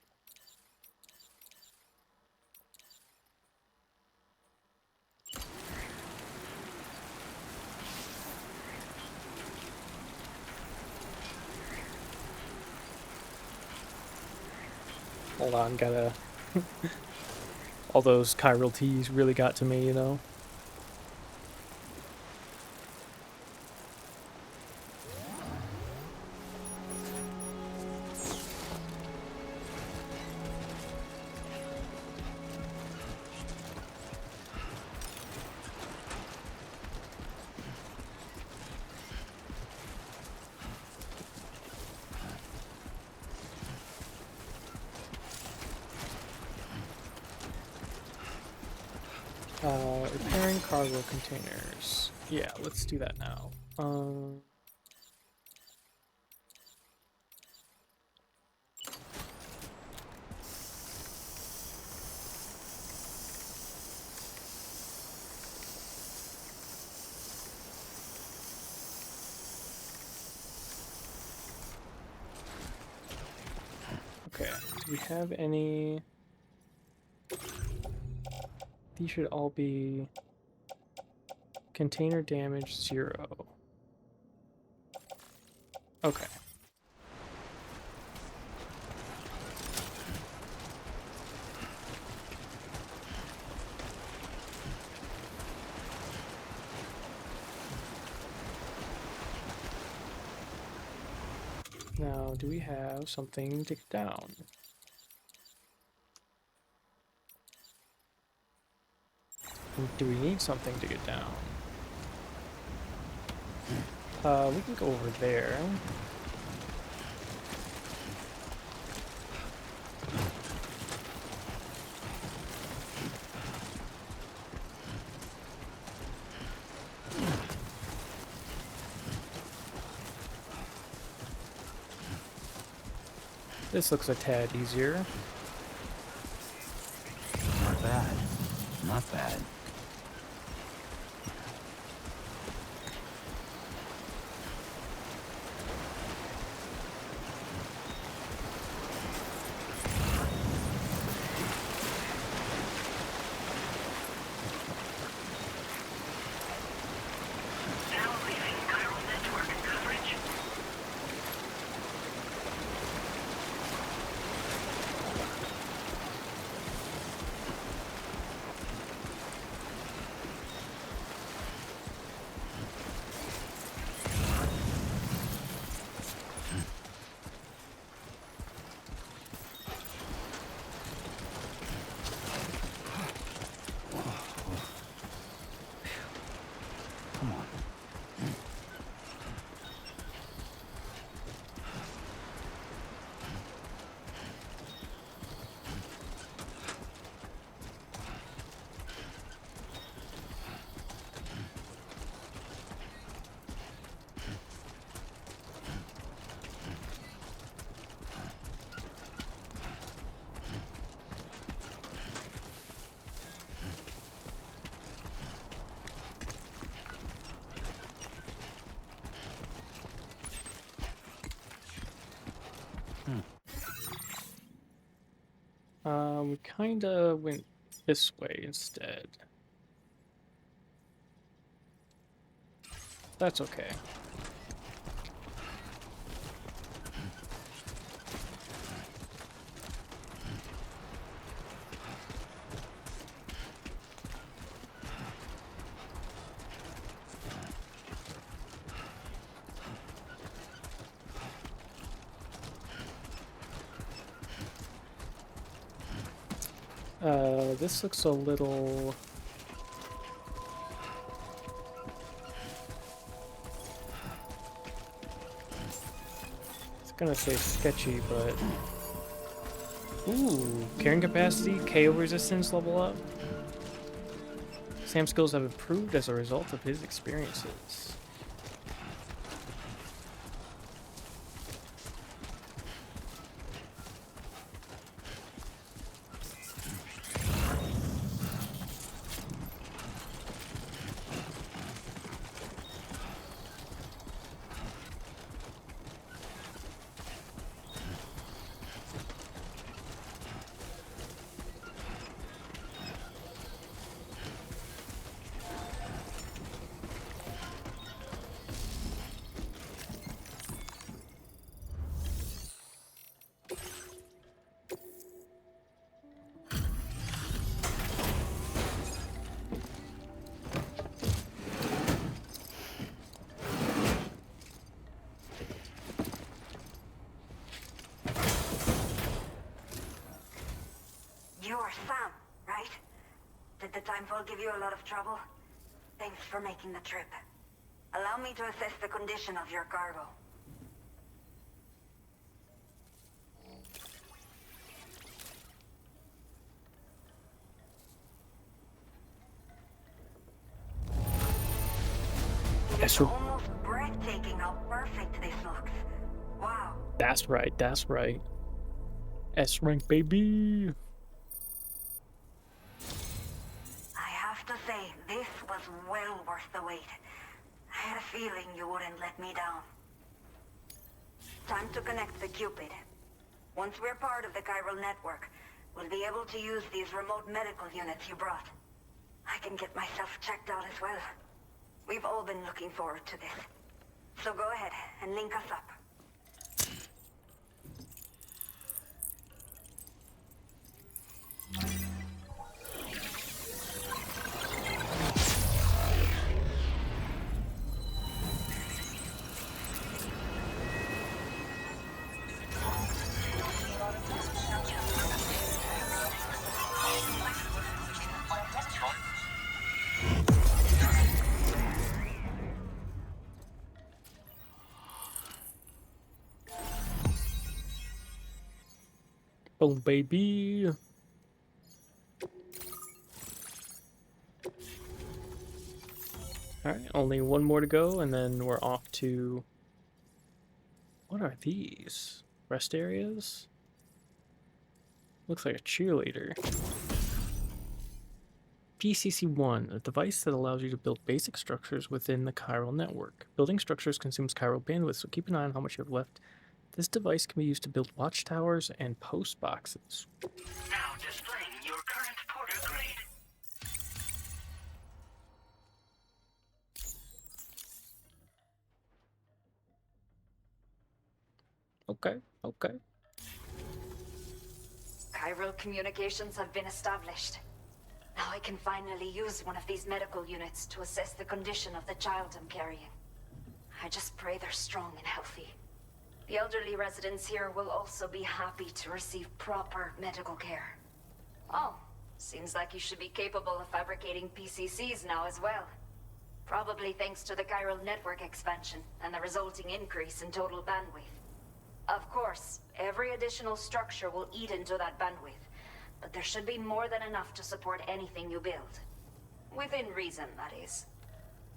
Hold on, gotta... All those chiral teas really got to me, you know? Repairing cargo containers. Yeah, let's do that now. Okay, do we have any... These should all be container damage 0. Okay. Now, do we have something to get down? Do we need something to get down? We can go over there. This looks a tad easier. Not bad. Not bad. We kinda went this way instead. That's okay. This looks a little... It's gonna say sketchy, but... Ooh, carrying capacity, KO resistance level up. Sam's skills have improved as a result of his experiences. You're Sam, right? Did the Timefall give you a lot of trouble? Thanks for making the trip. Allow me to assess the condition of your cargo. It's almost breathtaking how perfect this looks. Wow. That's right, that's right. S rank, baby. I have to say, this was well worth the wait. I had a feeling you wouldn't let me down. Time to connect the Cupid. Once we're part of the chiral network, we'll be able to use these remote medical units you brought. I can get myself checked out as well. We've all been looking forward to this. So go ahead and link us up. Boom, baby. Alright, only one more to go, and then we're off to... What are these? Rest areas? Looks like a cheerleader. PCC-1, a device that allows you to build basic structures within the chiral network. Building structures consumes chiral bandwidth, so keep an eye on how much you have left. This device can be used to build watchtowers and post boxes. Now displaying your current porter grade. Okay, okay. Chiral communications have been established. Now I can finally use one of these medical units to assess the condition of the child I'm carrying. I just pray they're strong and healthy. The elderly residents here will also be happy to receive proper medical care. Oh, seems like you should be capable of fabricating PCCs now as well. Probably thanks to the chiral network expansion and the resulting increase in total bandwidth. Of course, every additional structure will eat into that bandwidth, but there should be more than enough to support anything you build. Within reason, that is.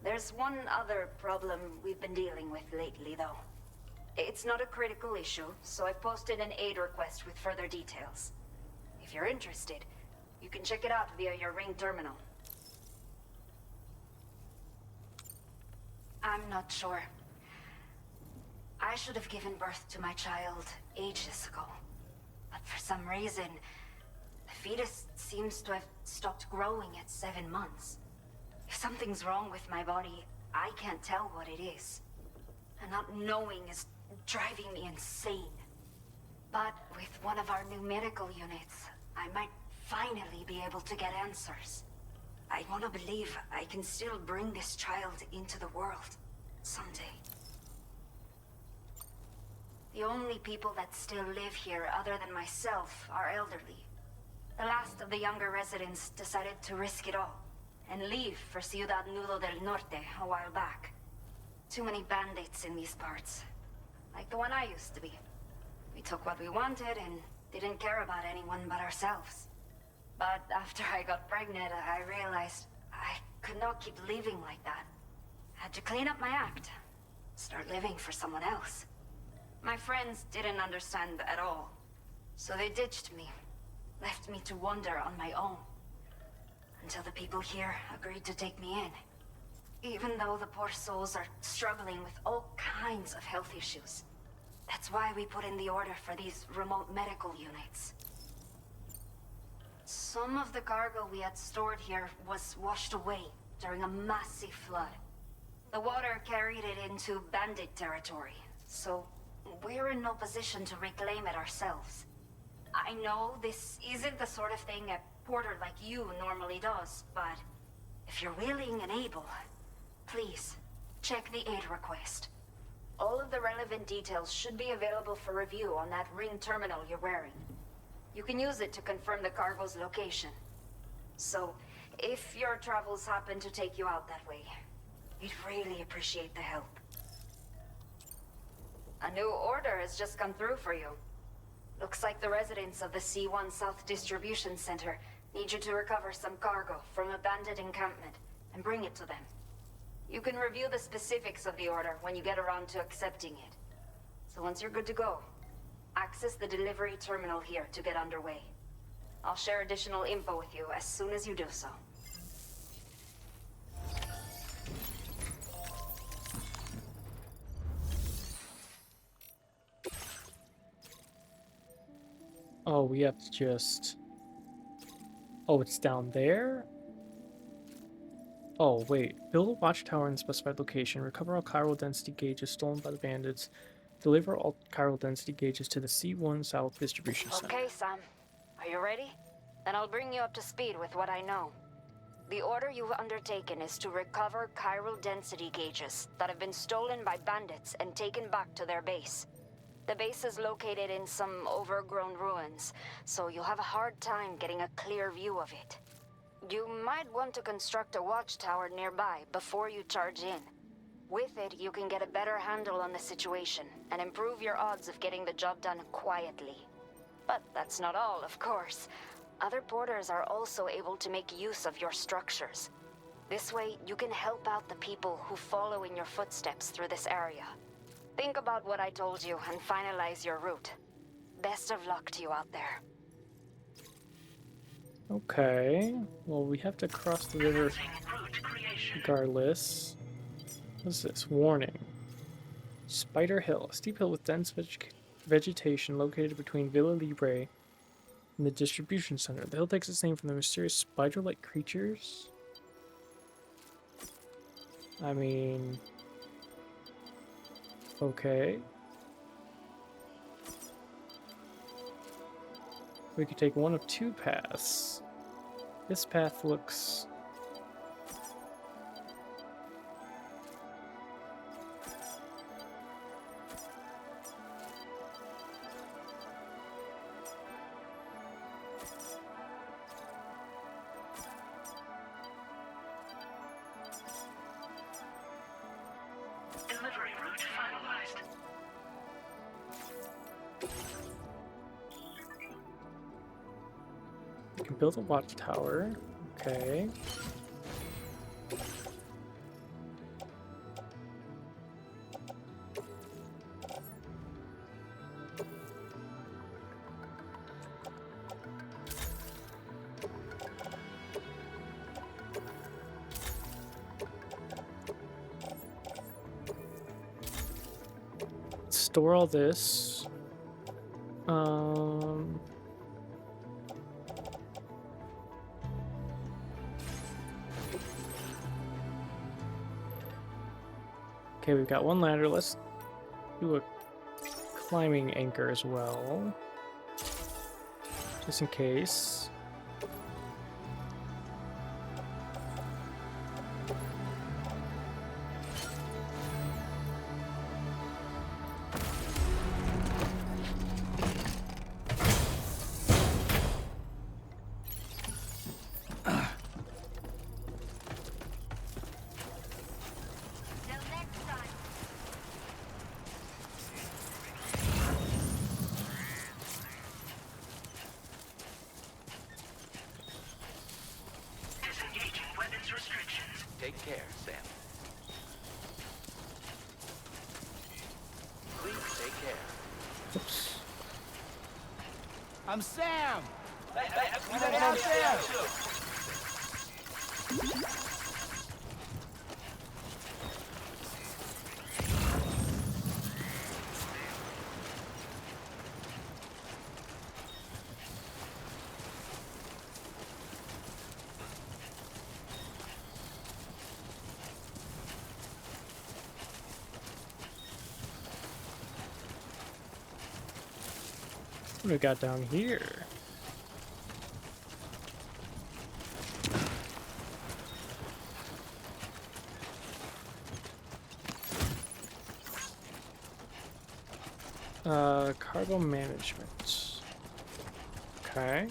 There's one other problem we've been dealing with lately, though. It's not a critical issue, so I've posted an aid request with further details. If you're interested, you can check it out via your Ring terminal. I'm not sure. I should have given birth to my child ages ago. But for some reason, the fetus seems to have stopped growing at 7 months. If something's wrong with my body, I can't tell what it is. And not knowing is driving me insane. But with one of our new medical units, I might finally be able to get answers. I want to believe I can still bring this child into the world someday. The only people that still live here other than myself are elderly. The last of the younger residents decided to risk it all and leave for Ciudad Nudo del Norte a while back. Too many bandits in these parts, like the one I used to be. We took what we wanted and didn't care about anyone but ourselves. But after I got pregnant, I realized I could not keep living like that. Had to clean up my act, start living for someone else. My friends didn't understand at all, so they ditched me, left me to wander on my own. Until the people here agreed to take me in. Even though the poor souls are struggling with all kinds of health issues. That's why we put in the order for these remote medical units. Some of the cargo we had stored here was washed away during a massive flood. The water carried it into bandit territory, so we're in no position to reclaim it ourselves. I know this isn't the sort of thing a porter like you normally does, but if you're willing and able, please, check the aid request. All of the relevant details should be available for review on that ring terminal you're wearing. You can use it to confirm the cargo's location. So, if your travels happen to take you out that way, we'd really appreciate the help. A new order has just come through for you. Looks like the residents of the C1 South Distribution Center need you to recover some cargo from a bandit encampment and bring it to them. You can review the specifics of the order when you get around to accepting it. So once you're good to go, access the delivery terminal here to get underway. I'll share additional info with you as soon as you do so. Oh, we have to just... Oh, it's down there? Oh, wait. Build a watchtower in a specified location. Recover all chiral density gauges stolen by the bandits. Deliver all chiral density gauges to the C1 South Distribution Center. Okay, Sam. Are you ready? Then I'll bring you up to speed with what I know. The order you've undertaken is to recover chiral density gauges that have been stolen by bandits and taken back to their base. The base is located in some overgrown ruins, so you'll have a hard time getting a clear view of it. You might want to construct a watchtower nearby before you charge in. With it, you can get a better handle on the situation and improve your odds of getting the job done quietly. But that's not all, of course. Other porters are also able to make use of your structures. This way, you can help out the people who follow in your footsteps through this area. Think about what I told you and finalize your route. Best of luck to you out there. Okay. Well, we have to cross the river regardless. What's this? Warning. Spider Hill. A steep hill with dense vegetation located between Villa Libre and the distribution center. The hill takes its name from the mysterious spider-like creatures. I mean... Okay. We could take one of two paths. This path looks... Delivery route finalized. We can build a watchtower. Okay. Store all this. Okay, we've got one ladder. Let's do a climbing anchor as well, just in case. Take care, Sam. Please take care. Oops. I'm Sam! I'm Sam! What do we got down here? Cargo management. Okay.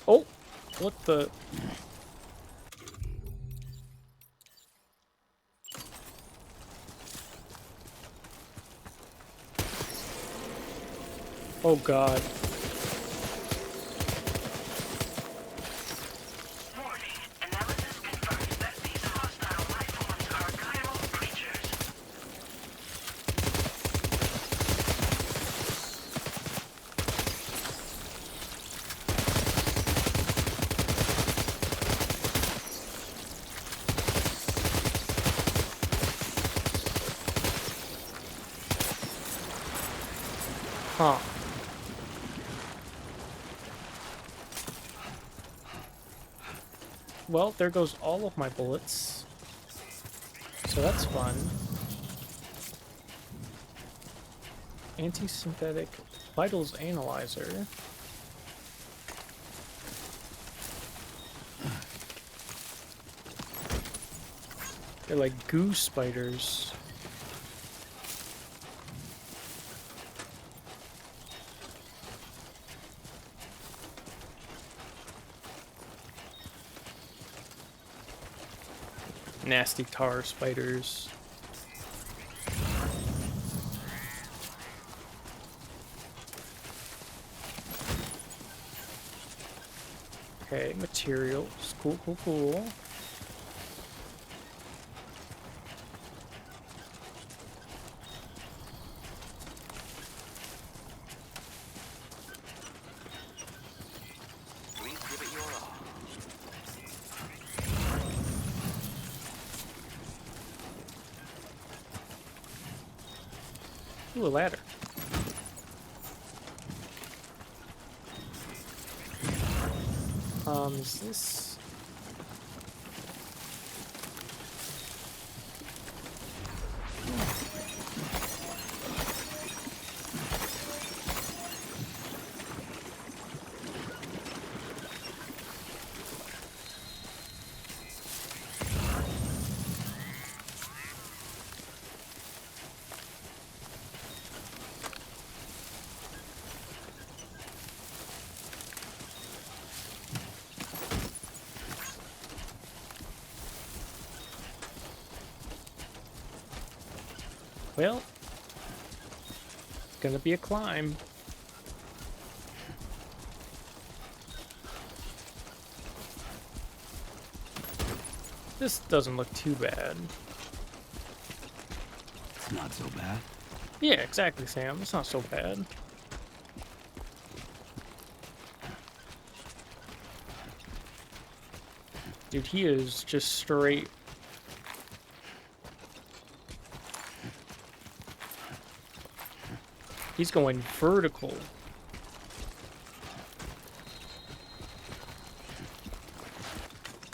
Oh, what the? Oh God. Huh. Well, there goes all of my bullets. So that's fun. Anti-synthetic vitals analyzer. They're like goo spiders. Nasty tar spiders. Okay, materials. Cool, cool, cool. Please give it your all. Ooh, a ladder. Is this? Well, it's gonna be a climb. This doesn't look too bad. It's not so bad. Yeah, exactly, Sam. It's not so bad. Dude, he is just straight. He's going vertical.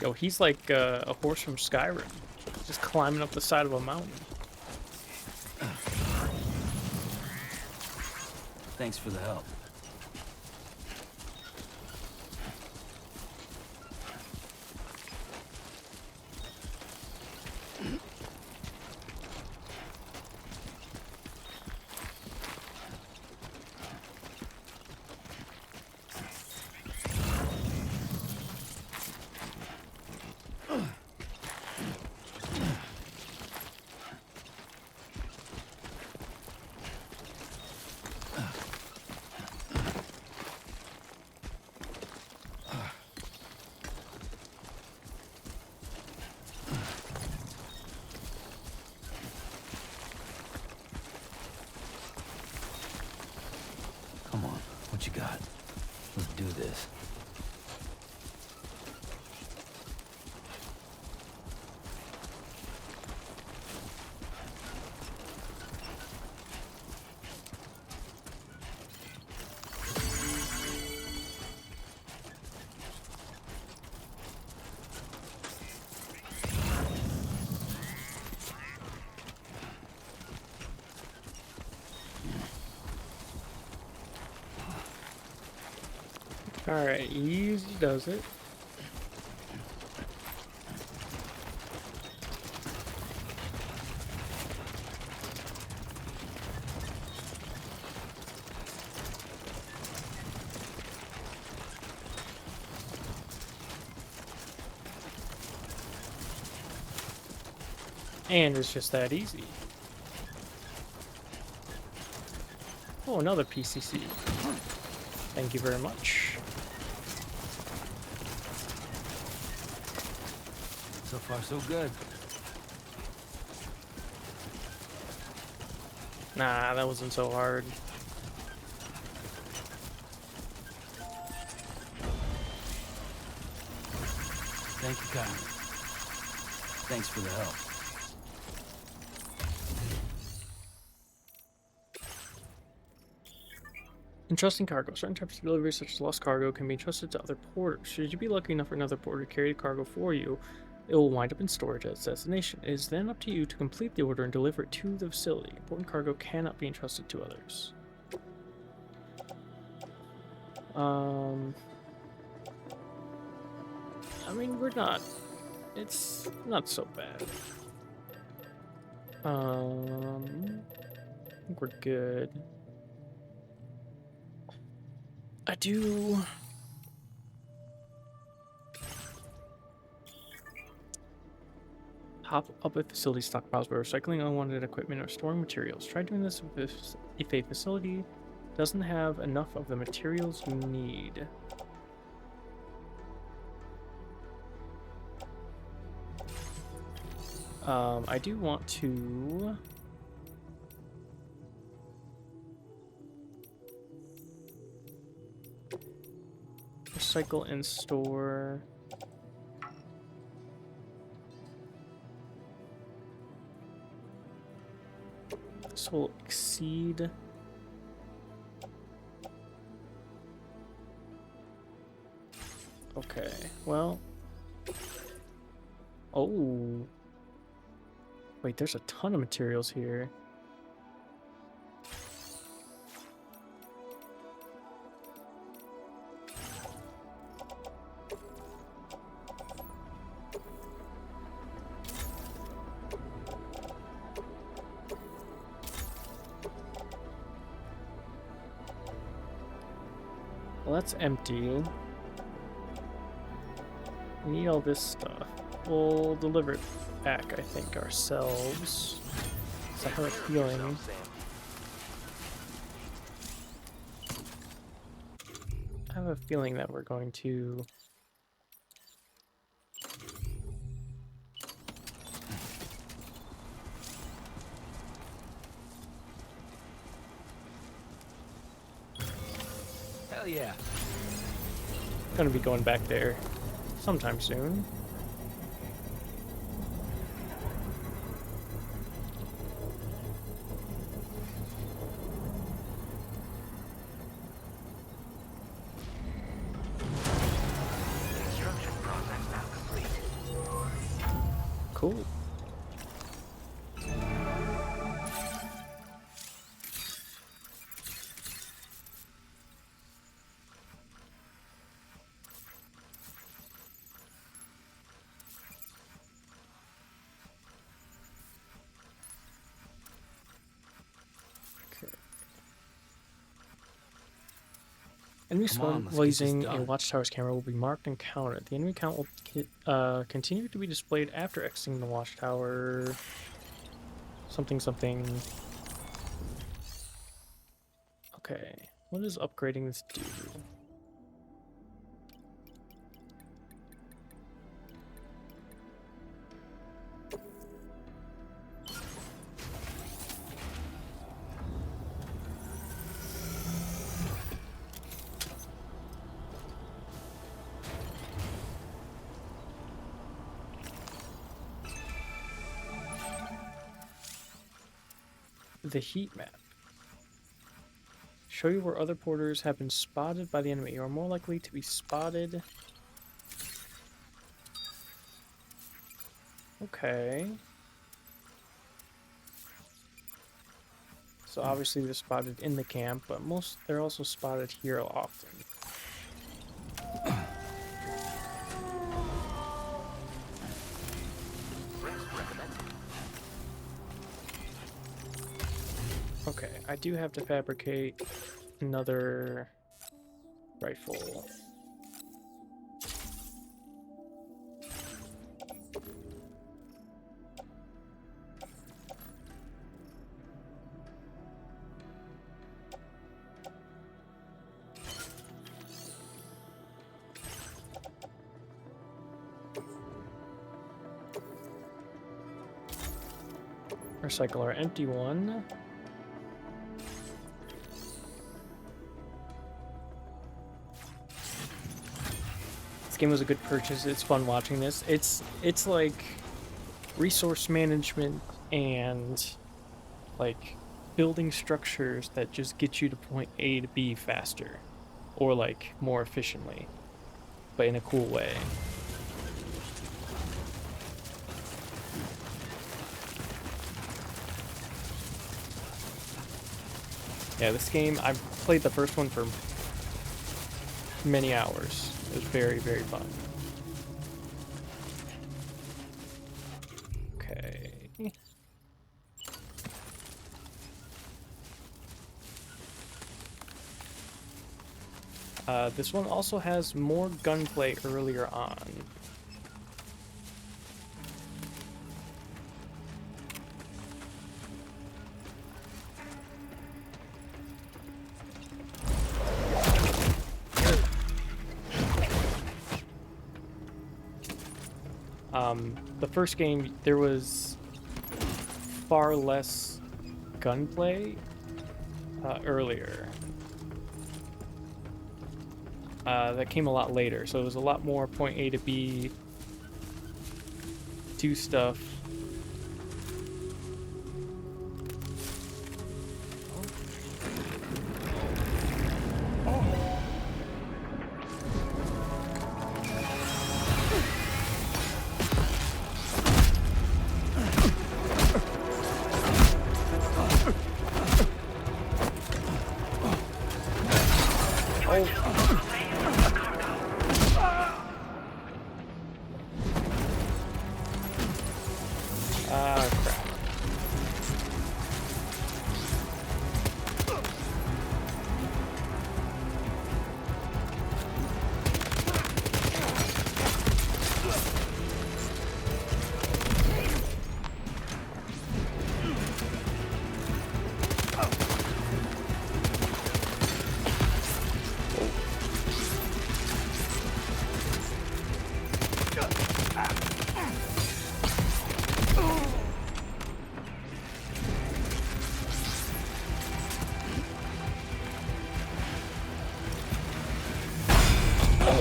Yo, he's like a horse from Skyrim. Just climbing up the side of a mountain. Thanks for the help. Come on, what you got? Let's do this. Alright, easy does it. And it's just that easy. Oh, another PCC. Thank you very much. So far, so good. Nah, that wasn't so hard. Thank you, Kyle. Thanks for the help. Entrusting cargo. Certain types of deliveries, such as lost cargo, can be entrusted to other porters. Should you be lucky enough for another porter to carry the cargo for you, it will wind up in storage at its destination. It is then up to you to complete the order and deliver it to the facility. Important cargo cannot be entrusted to others. I mean, we're not... It's not so bad. I think we're good. I do... Hop up at facility stockpiles by recycling unwanted equipment or storing materials. Try doing this if a facility doesn't have enough of the materials you need. I do want to... recycle and store... This will exceed... Okay, well... Oh... Wait, there's a ton of materials here. Well, that's empty. We need all this stuff. We'll deliver it back, I think, ourselves. So I have a feeling. I have a feeling that we're going to yeah. Gonna be going back there sometime soon. Construction process now complete. Cool. Enemy Come on, spawn let's get this using a done. watchtower's camera will be marked and counted. The enemy count will continue to be displayed after exiting the watchtower. Something something. Okay, what does upgrading this do? The heat map. Show you where other porters have been spotted by the enemy. You are more likely to be spotted. Okay. So obviously they're spotted in the camp, but they're also spotted here often. Okay, I do have to fabricate another rifle. Recycle our empty one. This game was a good purchase. It's fun watching this. It's like resource management and like building structures that just get you to point A to B faster or like more efficiently, but in a cool way. Yeah, this game, I've played the first one for many hours. It was very, very fun. Okay. This one also has more gunplay earlier on. The first game, there was far less gunplay earlier. That came a lot later, so it was a lot more point A to B, do stuff.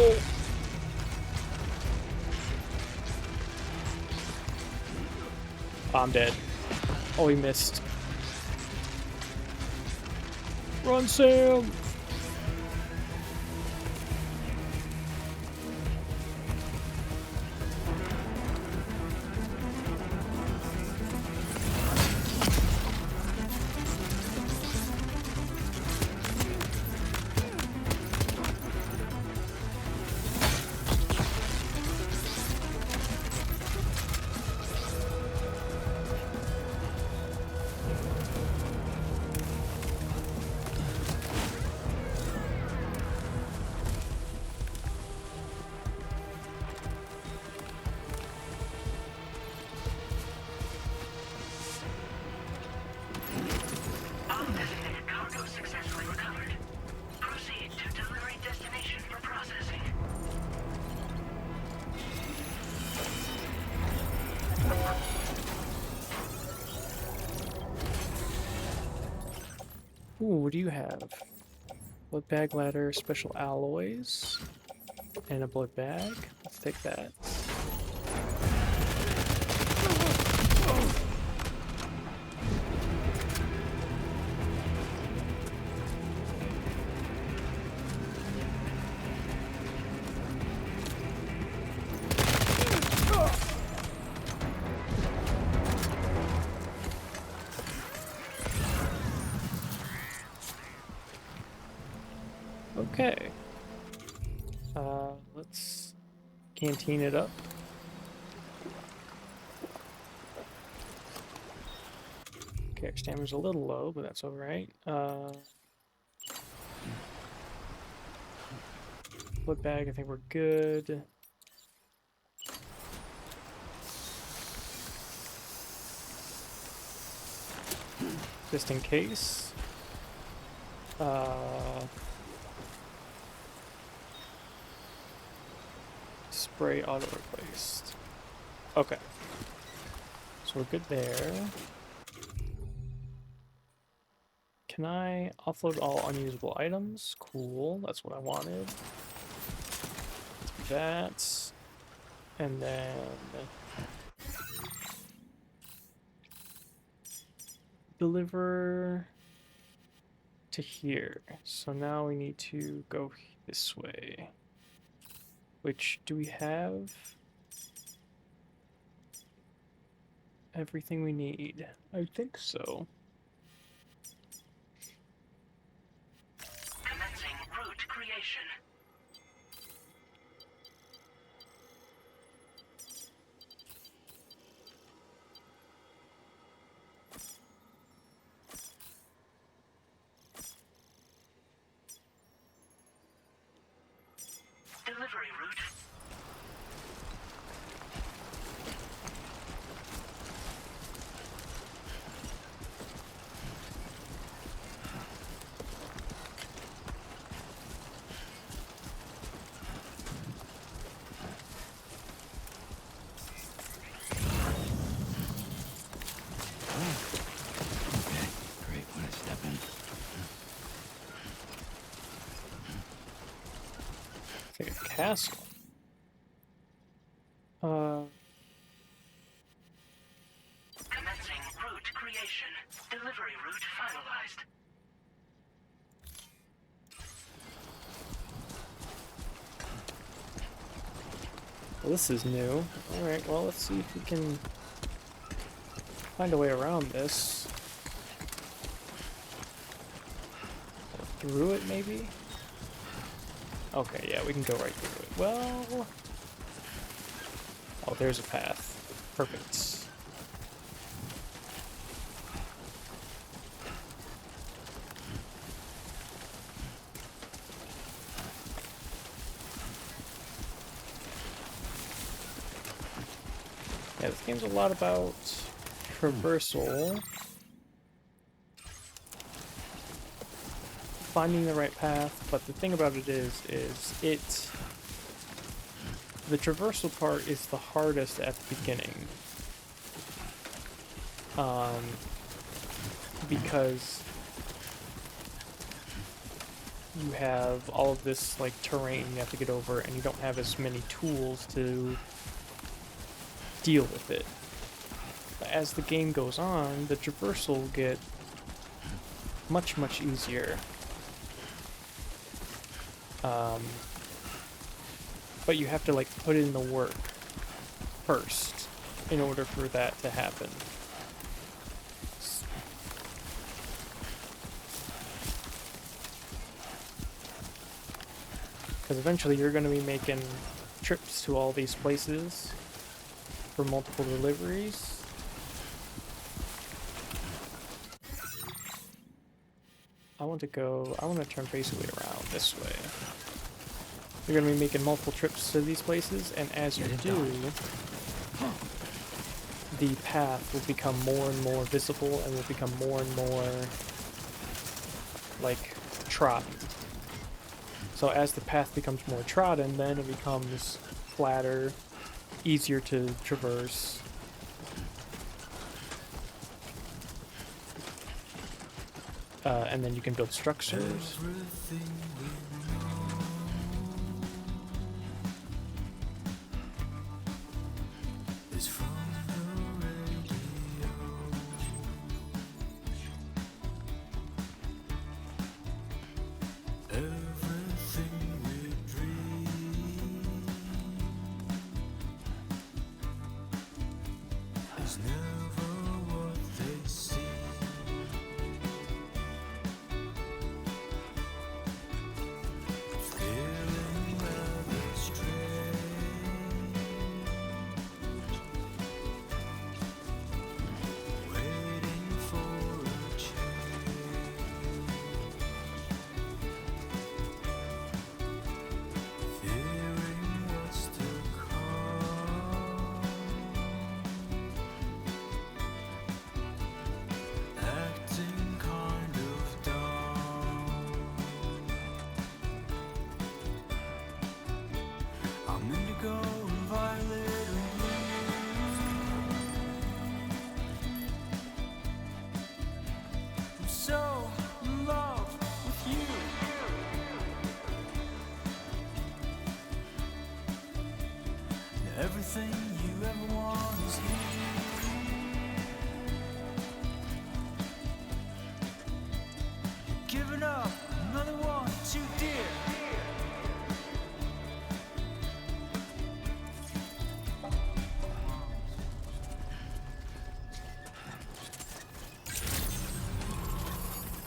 Oh. I'm dead. Oh, he missed. Run, Sam! Ooh, what do you have? Blood bag ladder, special alloys, and a blood bag. Let's take that. Okay. Let's canteen it up. Okay, our stamina's a little low, but that's alright. Blood bag, I think we're good. Just in case. Spray auto replaced. Okay. So we're good there. Can I offload all unusable items? Cool, that's what I wanted. That. And then deliver to here. So now we need to go this way. Which, do we have everything we need? I think so. Commencing route creation. Delivery route. Okay, great. When I step in. It's like a castle. Commencing route creation. Delivery route finalized. Well, this is new. Alright, well, let's see if we can find a way around this. Through it, maybe? Okay, yeah, we can go right through it. Well... Oh, there's a path. Perfect. Yeah, this game's a lot about traversal. Finding the right path, but the thing about it is the traversal part is the hardest at the beginning. Because you have all of this like terrain you have to get over, and you don't have as many tools to deal with it. But as the game goes on, the traversal will get much easier. But you have to like put in the work first in order for that to happen. Because eventually you're going to be making trips to all these places for multiple deliveries. I want to turn basically around this way. You're going to be making multiple trips to these places, and as you do, the path will become more and more visible and will become more and more like trodden. So as the path becomes more trodden, then it becomes flatter, easier to traverse. And then you can build structures. Everything you ever want is here. Giving up another one too dear.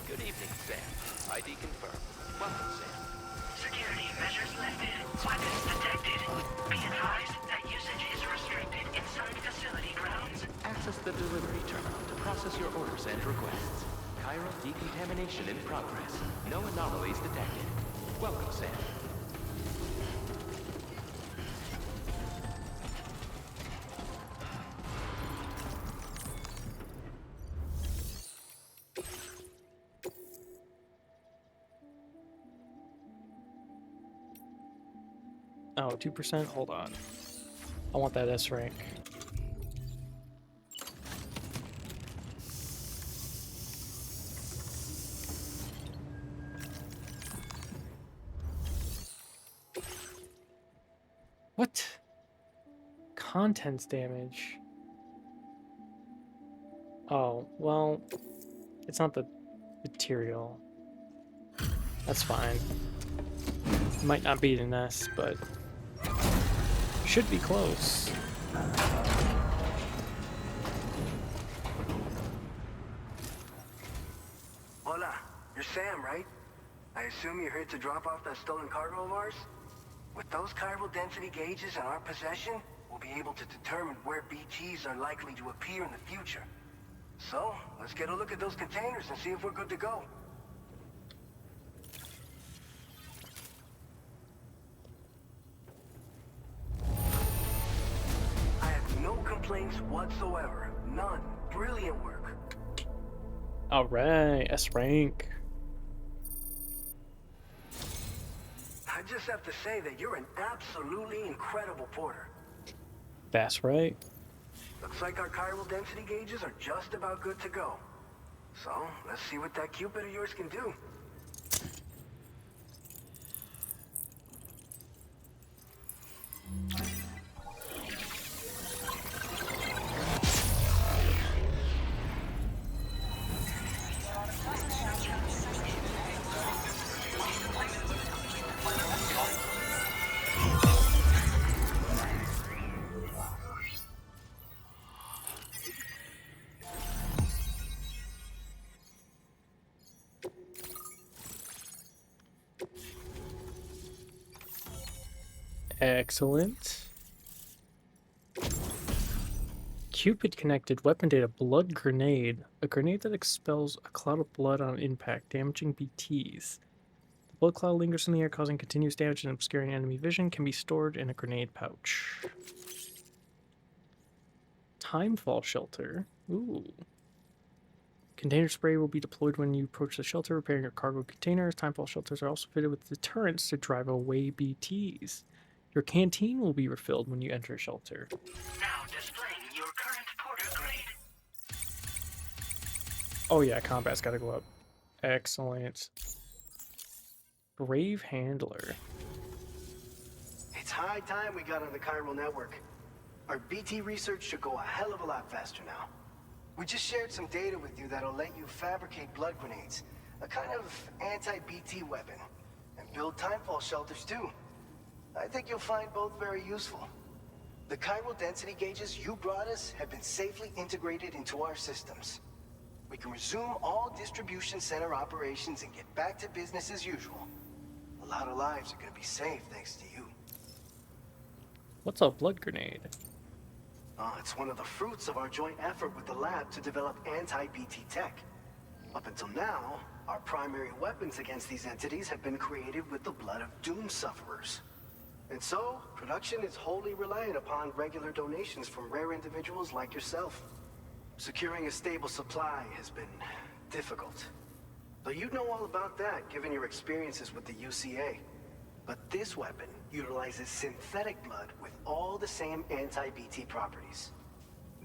Good evening, Sam. ID confirmed. Welcome, Sam. Security measures lifted. Weapons detected. Be advised that usage is restricted inside facility grounds. Access the delivery terminal to process your orders and requests. Chiral decontamination in progress. No anomalies detected. Welcome, Sam. Oh, 2%? Hold on. I want that S rank. What? Contents damage. Oh, well, it's not the material. That's fine. Might not be an S, but should be close. Hola, you're Sam, right? I assume you're here to drop off that stolen cargo of ours? With those chiral density gauges in our possession, we'll be able to determine where BTs are likely to appear in the future. So, let's get a look at those containers and see if we're good to go. I have no complaints whatsoever. None. Brilliant work. Alright, S rank. I just have to say that you're an absolutely incredible porter. That's right. Looks like our chiral density gauges are just about good to go. So, let's see what that Cupid of yours can do. Excellent. Cupid connected weapon data blood grenade. A grenade that expels a cloud of blood on impact, damaging BTs. The blood cloud lingers in the air, causing continuous damage and obscuring enemy vision. Can be stored in a grenade pouch. Timefall shelter. Ooh. Container spray will be deployed when you approach the shelter, repairing your cargo containers. Timefall shelters are also fitted with deterrents to drive away BTs. Your canteen will be refilled when you enter a shelter. Now displaying your current porter grade. Oh yeah, combat's gotta go up. Excellent. Brave Handler. It's high time we got on the chiral network. Our BT research should go a hell of a lot faster now. We just shared some data with you that'll let you fabricate blood grenades, a kind of anti-BT weapon, and build timefall shelters too. I think you'll find both very useful. The chiral density gauges you brought us have been safely integrated into our systems. We can resume all distribution center operations and get back to business as usual. A lot of lives are gonna be saved thanks to you. What's a blood grenade? It's one of the fruits of our joint effort with the lab to develop anti-BT tech. Up until now, our primary weapons against these entities have been created with the blood of doom sufferers. And so, production is wholly reliant upon regular donations from rare individuals like yourself. Securing a stable supply has been difficult. Though you'd know all about that, given your experiences with the UCA. But this weapon utilizes synthetic blood with all the same anti-BT properties.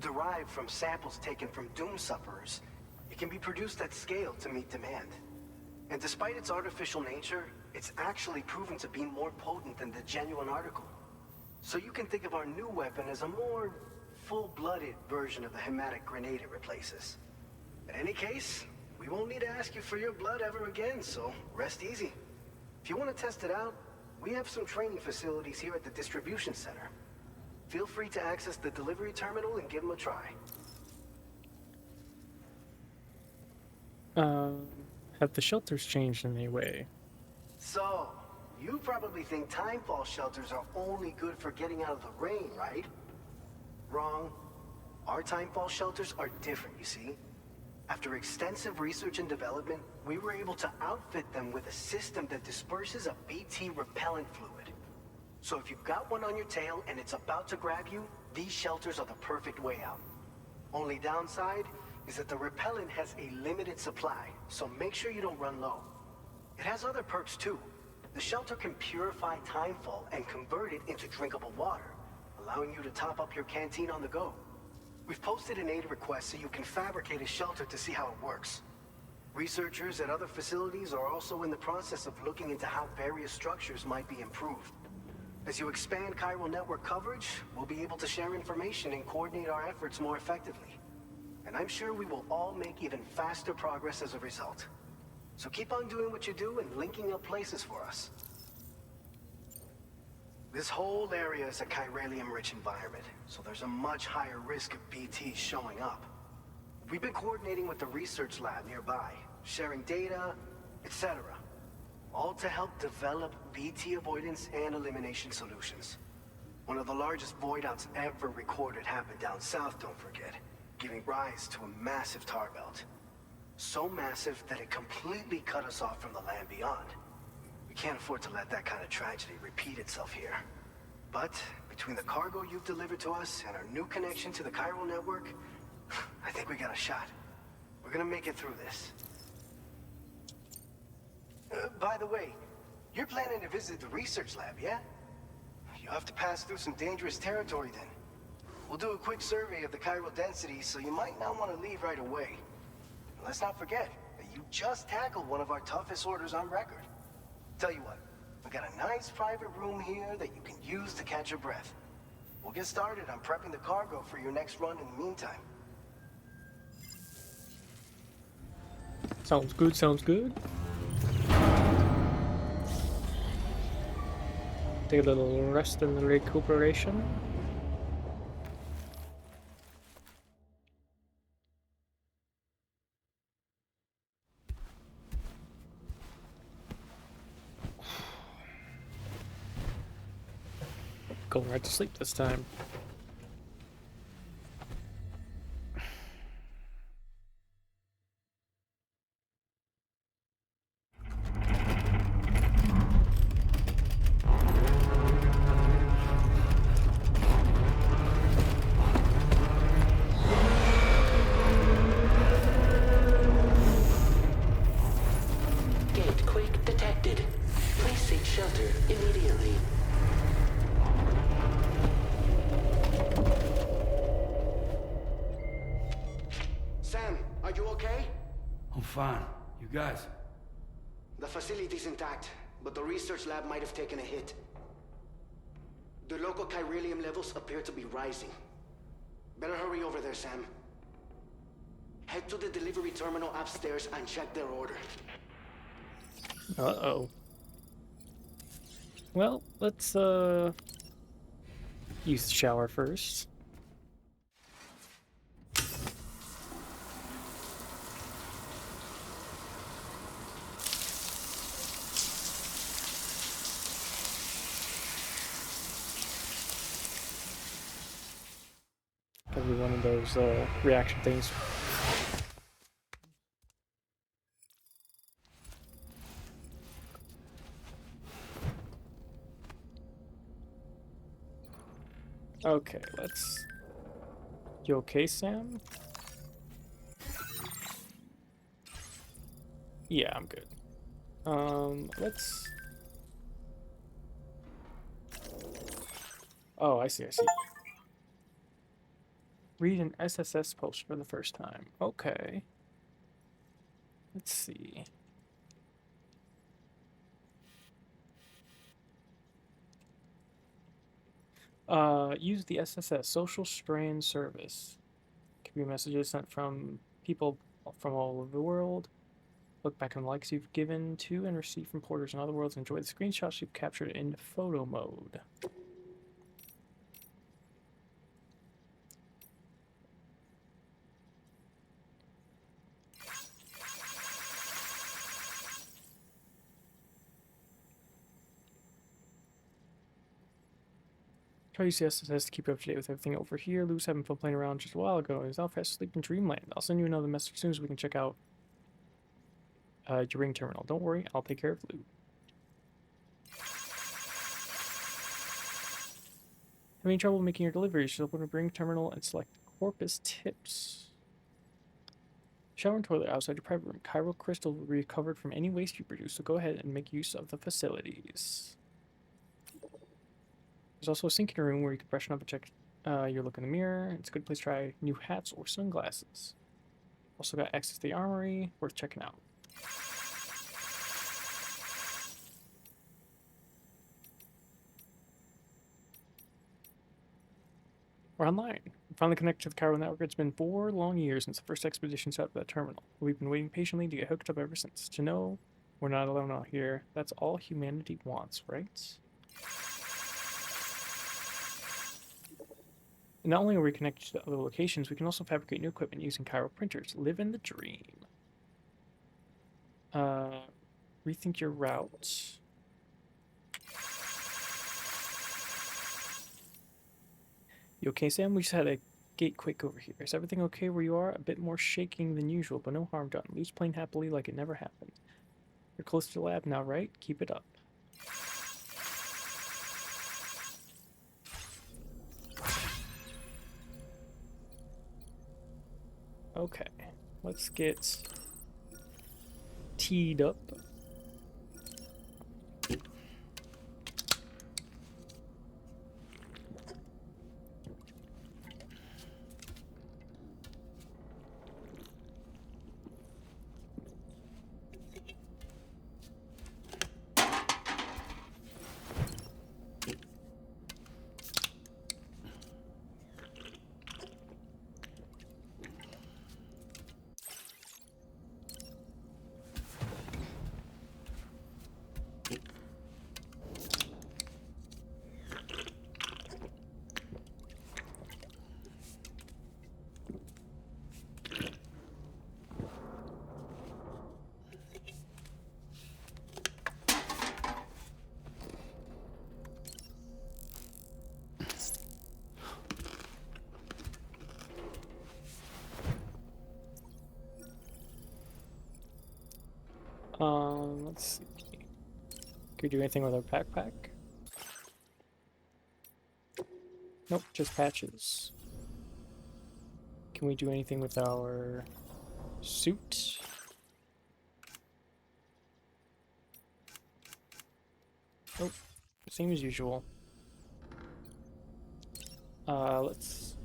Derived from samples taken from doom sufferers, it can be produced at scale to meet demand. And despite its artificial nature, it's actually proven to be more potent than the genuine article. So you can think of our new weapon as a more full-blooded version of the hematic grenade it replaces. In any case, we won't need to ask you for your blood ever again, so rest easy. If you want to test it out, we have some training facilities here at the distribution center. Feel free to access the delivery terminal and give them a try. Have the shelters changed in any way? So, you probably think timefall shelters are only good for getting out of the rain, right? Wrong. Our timefall shelters are different, you see. After extensive research and development, we were able to outfit them with a system that disperses a BT repellent fluid. So if you've got one on your tail and it's about to grab you, these shelters are the perfect way out. Only downside is that the repellent has a limited supply, so make sure you don't run low. It has other perks too. The shelter can purify timefall and convert it into drinkable water, allowing you to top up your canteen on the go. We've posted an aid request so you can fabricate a shelter to see how it works. Researchers at other facilities are also in the process of looking into how various structures might be improved. As you expand chiral network coverage, we'll be able to share information and coordinate our efforts more effectively. And I'm sure we will all make even faster progress as a result. So keep on doing what you do and linking up places for us. This whole area is a chiralium-rich environment, so there's a much higher risk of BTs showing up. We've been coordinating with the research lab nearby, sharing data, etc. All to help develop BT avoidance and elimination solutions. One of the largest void outs ever recorded happened down south, don't forget, giving rise to a massive tar belt. So massive that it completely cut us off from the land beyond. We can't afford to let that kind of tragedy repeat itself here. But between the cargo you've delivered to us and our new connection to the chiral network, I think we got a shot. We're gonna make it through this. By the way, you're planning to visit the research lab, yeah? You'll have to pass through some dangerous territory then. We'll do a quick survey of the chiral density, so you might not want to leave right away. And let's not forget that you just tackled one of our toughest orders on record. Tell you what, we got a nice private room here that you can use to catch your breath. We'll get started on prepping the cargo for your next run in the meantime. Sounds good, sounds good. Take a little rest and recuperation. Going right to sleep this time. Gate quake detected. Please seek shelter immediately. Sam, are you okay? I'm fine. You guys? The facility's intact, but the research lab might have taken a hit. The local chiralium levels appear to be rising. Better hurry over there, Sam. Head to the delivery terminal upstairs and check their order. Uh-oh. Well, let's use the shower first. Gotta be one of those reaction things. Okay, let's... You okay, Sam? Yeah, I'm good. Let's... Oh, I see. Read an SSS post for the first time. Okay. Let's see. Use the SSS Social Strand Service. Could be messages sent from people from all over the world. Look back on the likes you've given to and received from porters in other worlds. Enjoy the screenshots you've captured in photo mode. Try to use the SSS to keep you up to date with everything over here. Lou's having fun playing around just a while ago. He's now fast asleep in Dreamland. I'll send you another message as soon as we can check out your ring terminal. Don't worry, I'll take care of Lou. Having trouble making your deliveries? Just open a ring terminal and select Corpus Tips. Shower and toilet outside your private room. Chiral crystal will be recovered from any waste you produce, so go ahead and make use of the facilities. There's also a sink in your room where you can freshen up and check your look in the mirror. It's a good place to try new hats or sunglasses. Also got access to the armory, worth checking out. We're online. We finally connected to the Chiral network. It's been 4 long years since the first expedition set up that terminal. We've been waiting patiently to get hooked up ever since. To know we're not alone out here, that's all humanity wants, right? Not only are we connected to other locations, we can also fabricate new equipment using chiral printers. Live in the dream. Rethink your route. You okay, Sam? We just had a gate quake over here. Is everything okay where you are? A bit more shaking than usual, but no harm done. Lou's playing happily like it never happened. You're close to the lab now, right? Keep it up. Okay, let's get teed up. Let's see. Can we do anything with our backpack? Nope, just patches. Can we do anything with our suit? Nope, same as usual. Let's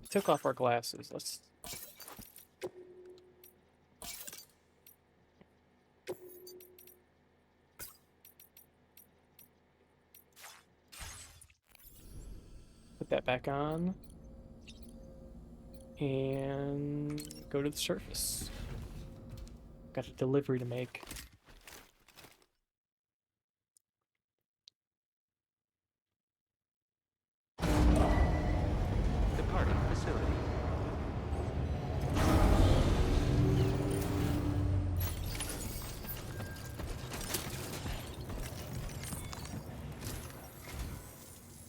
took off our glasses. Let's put that back on and go to the surface. Got a delivery to make. Departing facility.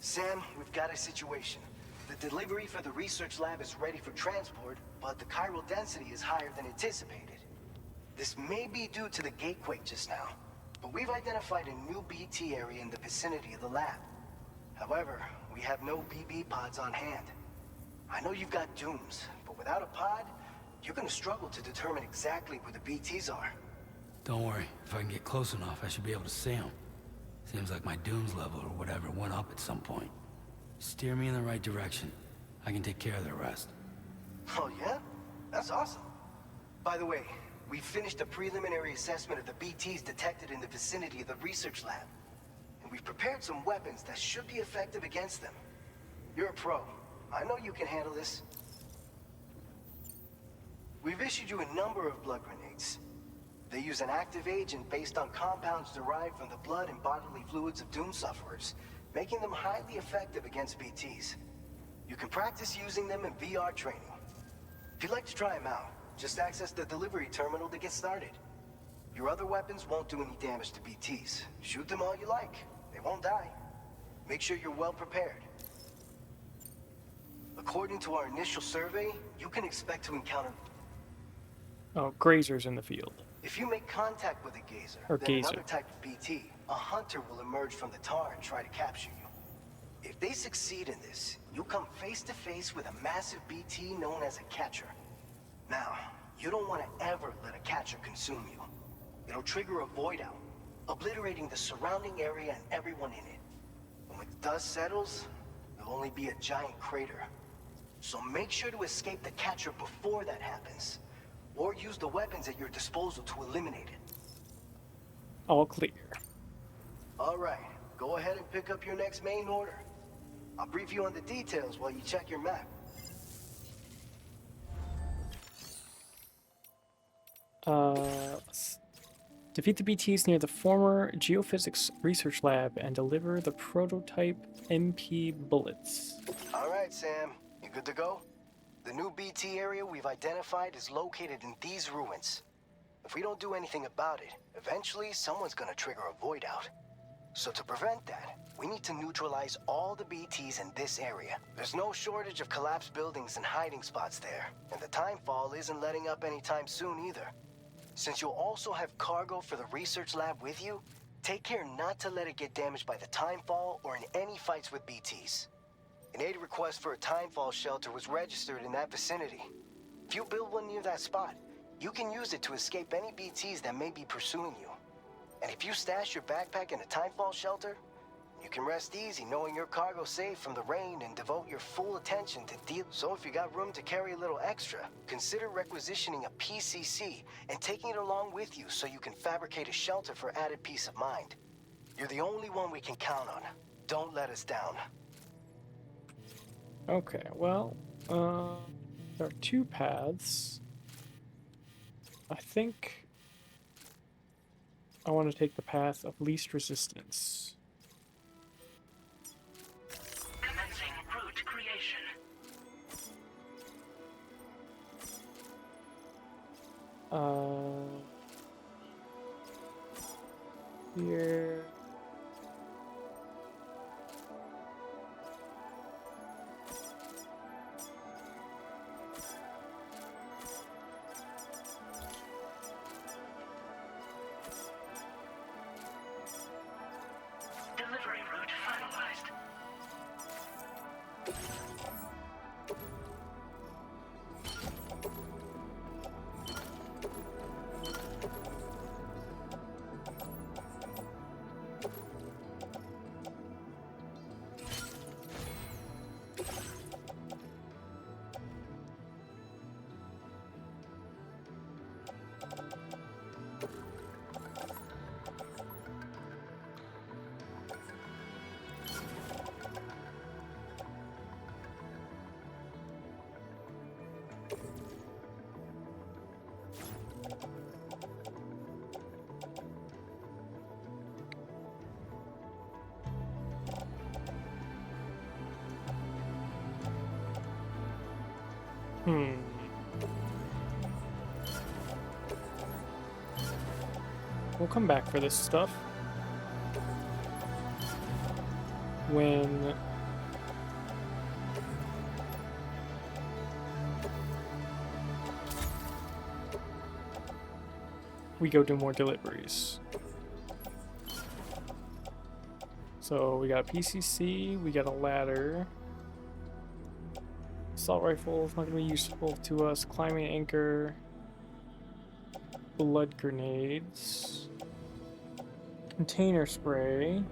Sam, we've got a situation. The delivery for the research lab is ready for transport, but the chiral density is higher than anticipated. This may be due to the gatequake just now, but we've identified a new BT area in the vicinity of the lab. However, we have no BB pods on hand. I know you've got dooms, but without a pod, you're gonna struggle to determine exactly where the BTs are. Don't worry. If I can get close enough, I should be able to see them. Seems like my dooms level or whatever went up at some point. Steer me in the right direction. I can take care of the rest. Oh yeah? That's awesome. By the way, we finished a preliminary assessment of the BTs detected in the vicinity of the research lab. And we've prepared some weapons that should be effective against them. You're a pro. I know you can handle this. We've issued you a number of blood grenades. They use an active agent based on compounds derived from the blood and bodily fluids of Doom sufferers, making them highly effective against BTs. You can practice using them in VR training. If you'd like to try them out, just access the delivery terminal to get started. Your other weapons won't do any damage to BTs. Shoot them all you like. They won't die. Make sure you're well prepared. According to our initial survey, you can expect to encounter... Oh, grazers in the field. If you make contact with a gazer, Or then gazer. another type of BT, a hunter will emerge from the tar and try to capture you. If they succeed in this, you'll come face to face with a massive BT known as a catcher. Now, you don't want to ever let a catcher consume you. It'll trigger a void out, obliterating the surrounding area and everyone in it. And when the dust settles, there'll only be a giant crater. So make sure to escape the catcher before that happens, or use the weapons at your disposal to eliminate it. All clear. All right, go ahead and pick up your next main order. I'll brief you on the details while you check your map. Defeat the BTs near the former Geophysics Research Lab and deliver the prototype MP bullets. All right, Sam, you good to go? The new BT area we've identified is located in these ruins. If we don't do anything about it, eventually someone's gonna trigger a void out. So to prevent that, we need to neutralize all the BTs in this area. There's no shortage of collapsed buildings and hiding spots there, and the timefall isn't letting up anytime soon either. Since you'll also have cargo for the research lab with you, take care not to let it get damaged by the timefall or in any fights with BTs. An aid request for a timefall shelter was registered in that vicinity. If you build one near that spot, you can use it to escape any BTs that may be pursuing you. And if you stash your backpack in a timefall shelter, you can rest easy knowing your cargo's safe from the rain and devote your full attention to deal. So if you got room to carry a little extra, consider requisitioning a PCC and taking it along with you so you can fabricate a shelter for added peace of mind. You're the only one we can count on. Don't let us down. Okay, well, there are two paths. I think I want to take the path of least resistance. Commencing route creation. Here. delivery route finalized. We'll come back for this stuff when we go do more deliveries. So we got a PCC, we got a ladder. Assault rifle is not going to be useful to us. Climbing anchor. Blood grenades. Container spray.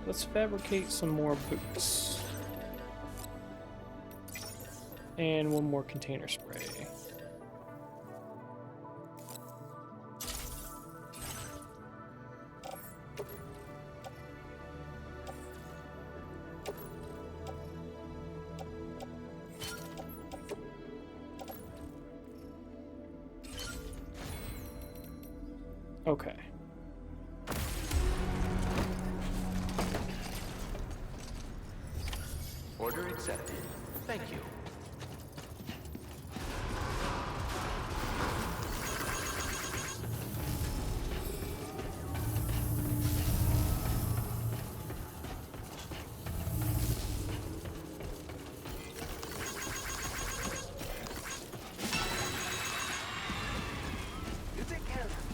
Let's fabricate some more boots. And one more container spray. Okay. Order accepted. Thank you. You take care of them.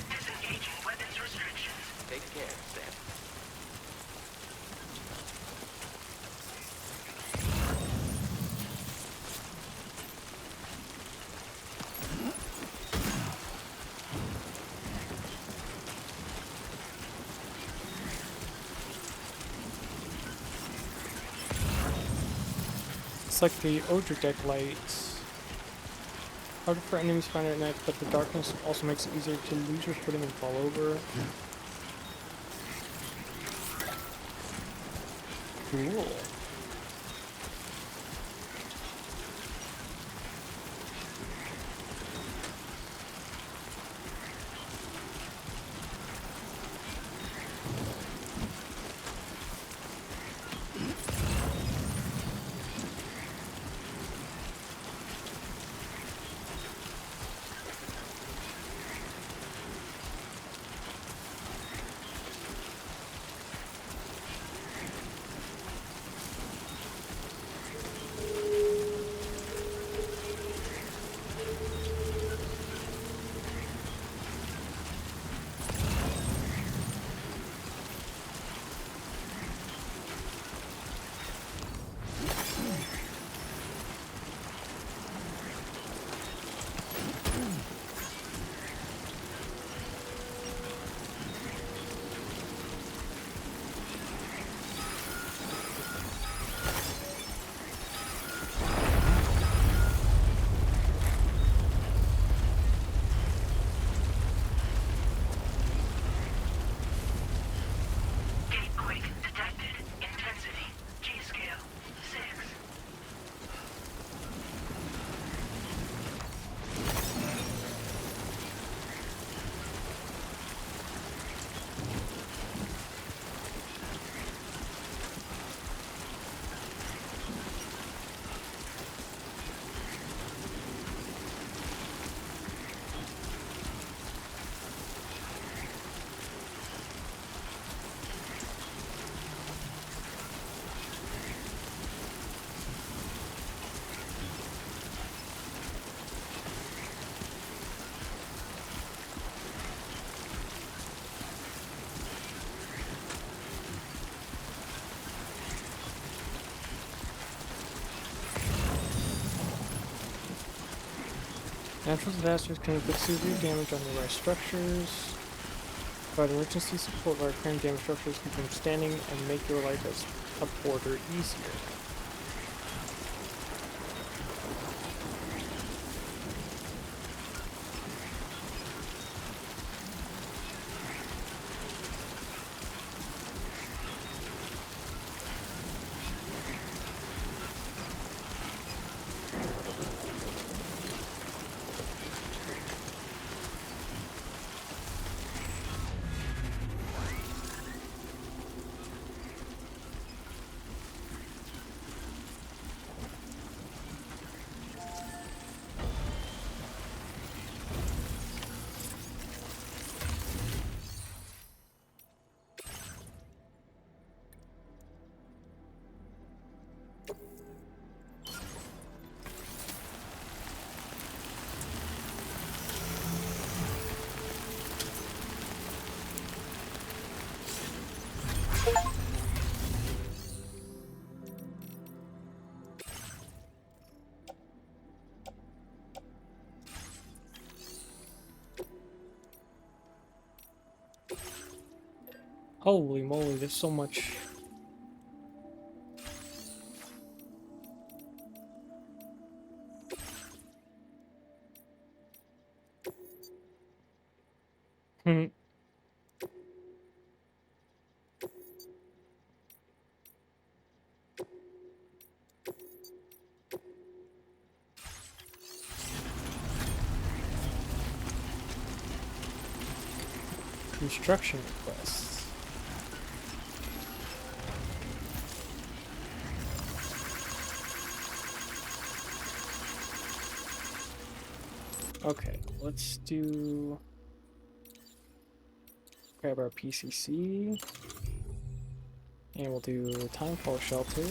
Disengaging weapons restrictions. Take care, Sam. It's like the Odradek lights. Harder for enemies to find at night, but the darkness also makes it easier to lose your footing and fall over. Cool. Natural disasters can inflict severe damage on nearby structures. Provide emergency support while repairing damaged structures, keep them standing, and make your life as a porter easier. Holy moly, there's so much. Hmm. Construction requests. Okay, let's do grab our PCC and we'll do Timefall Shelter.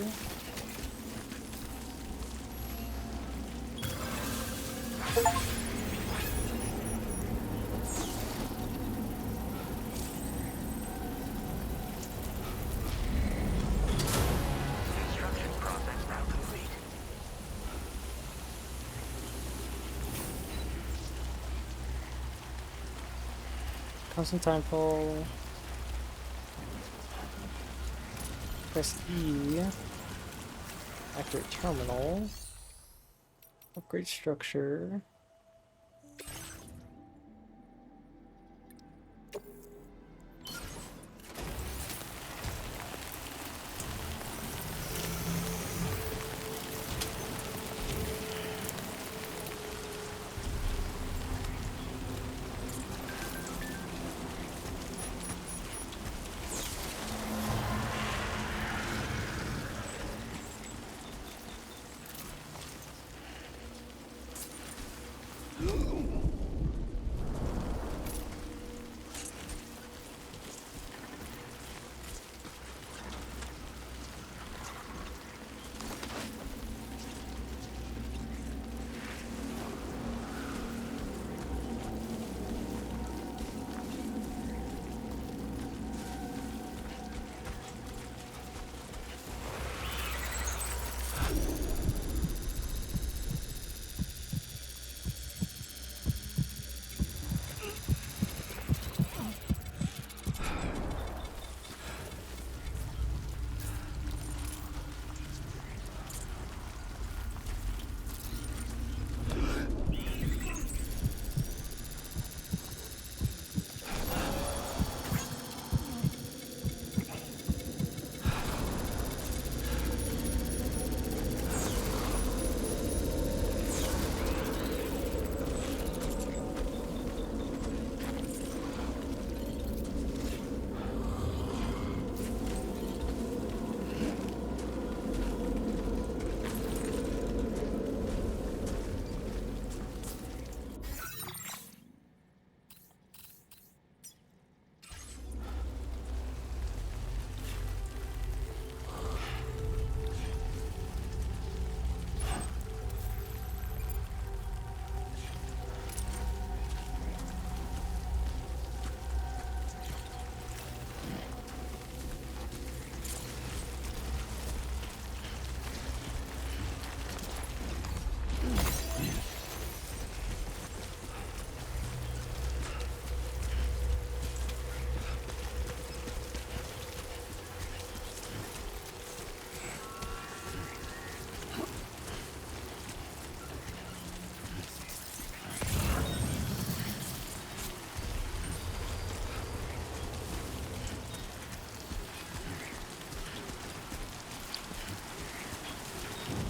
Construction process now complete. Constant Timefall. Press E. Activate terminal. Upgrade structure.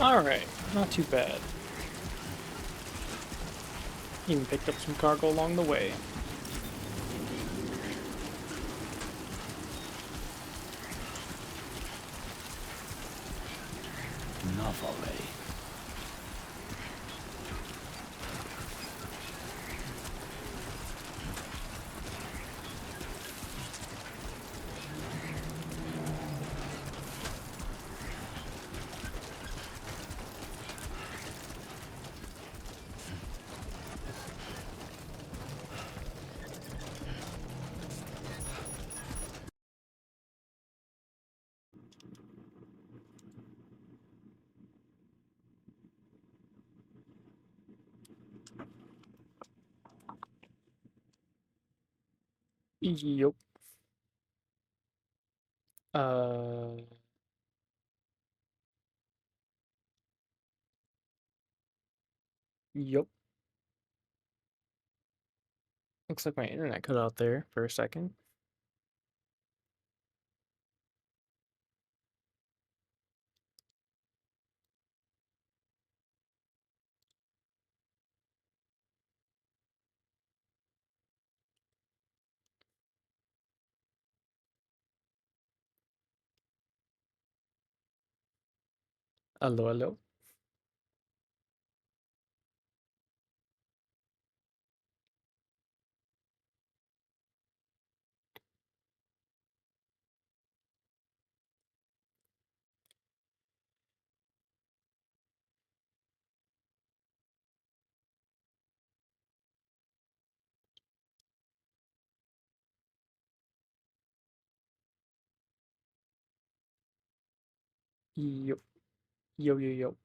Alright, not too bad. Even picked up some cargo along the way. Enough already. Yup. Uh... Yup. Looks like my internet cut out there for a second. Hello, hello. Yup. Yo, yo, yo.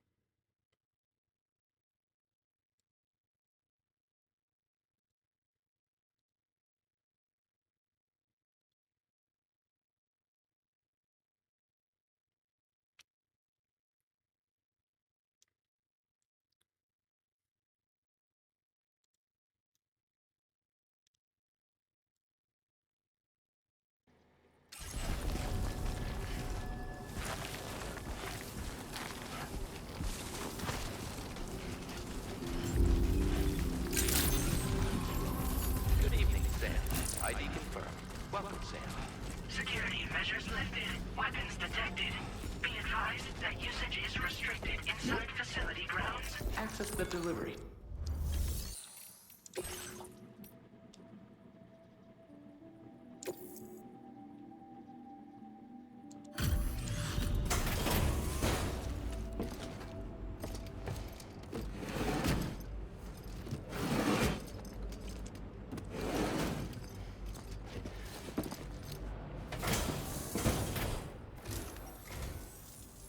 Good evening, Sam. ID confirmed. Welcome, Sam. Security measures lifted. Weapons detected. Be advised that usage is restricted inside facility grounds. Access the delivery.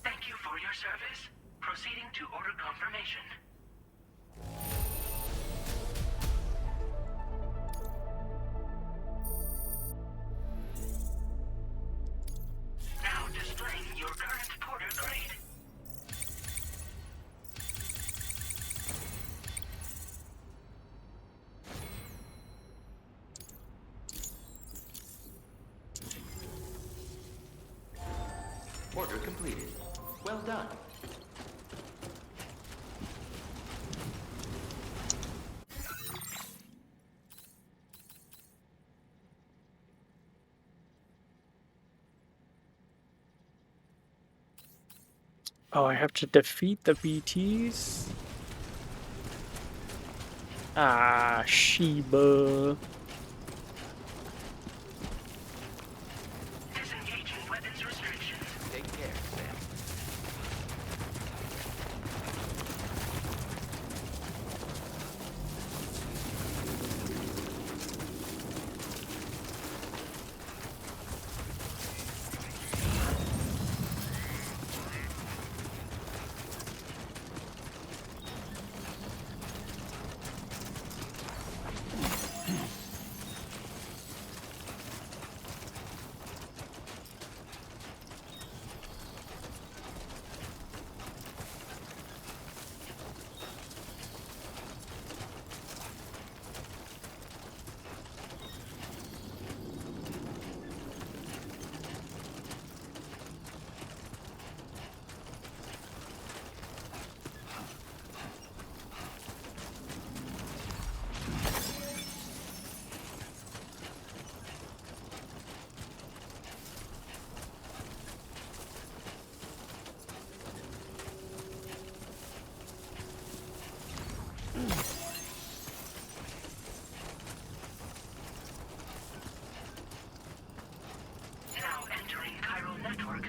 Thank you for your service. Proceeding to order confirmation. Now displaying your current porter grade. Order completed. Well done. Oh, I have to defeat the BTs? Ah, Sheba. Disengaging weapons restrictions. Take care, Sam.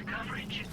coverage.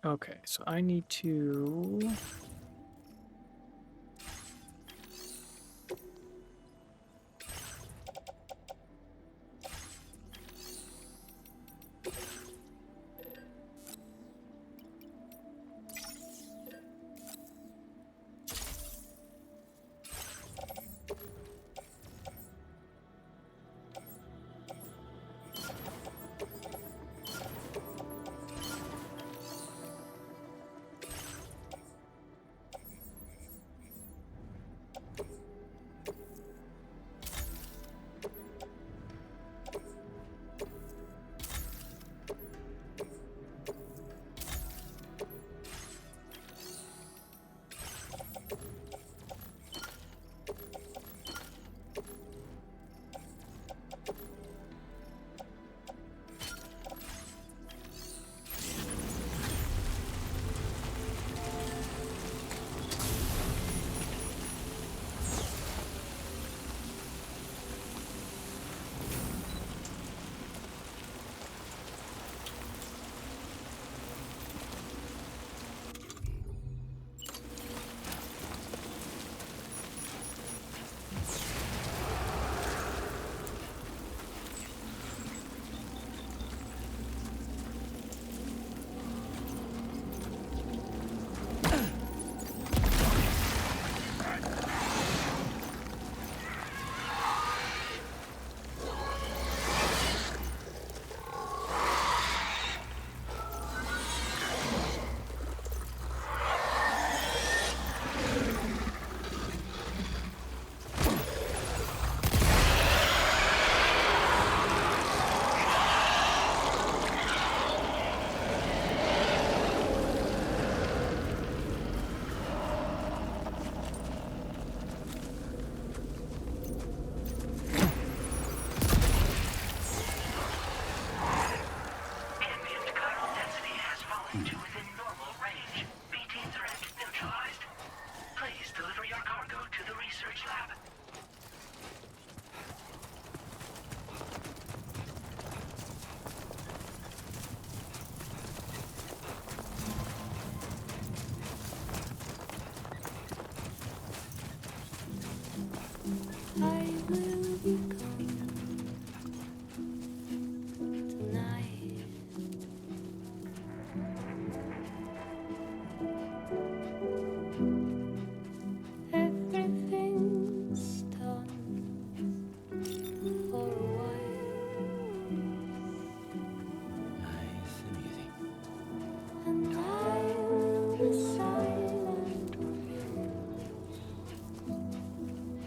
Okay, so I need to...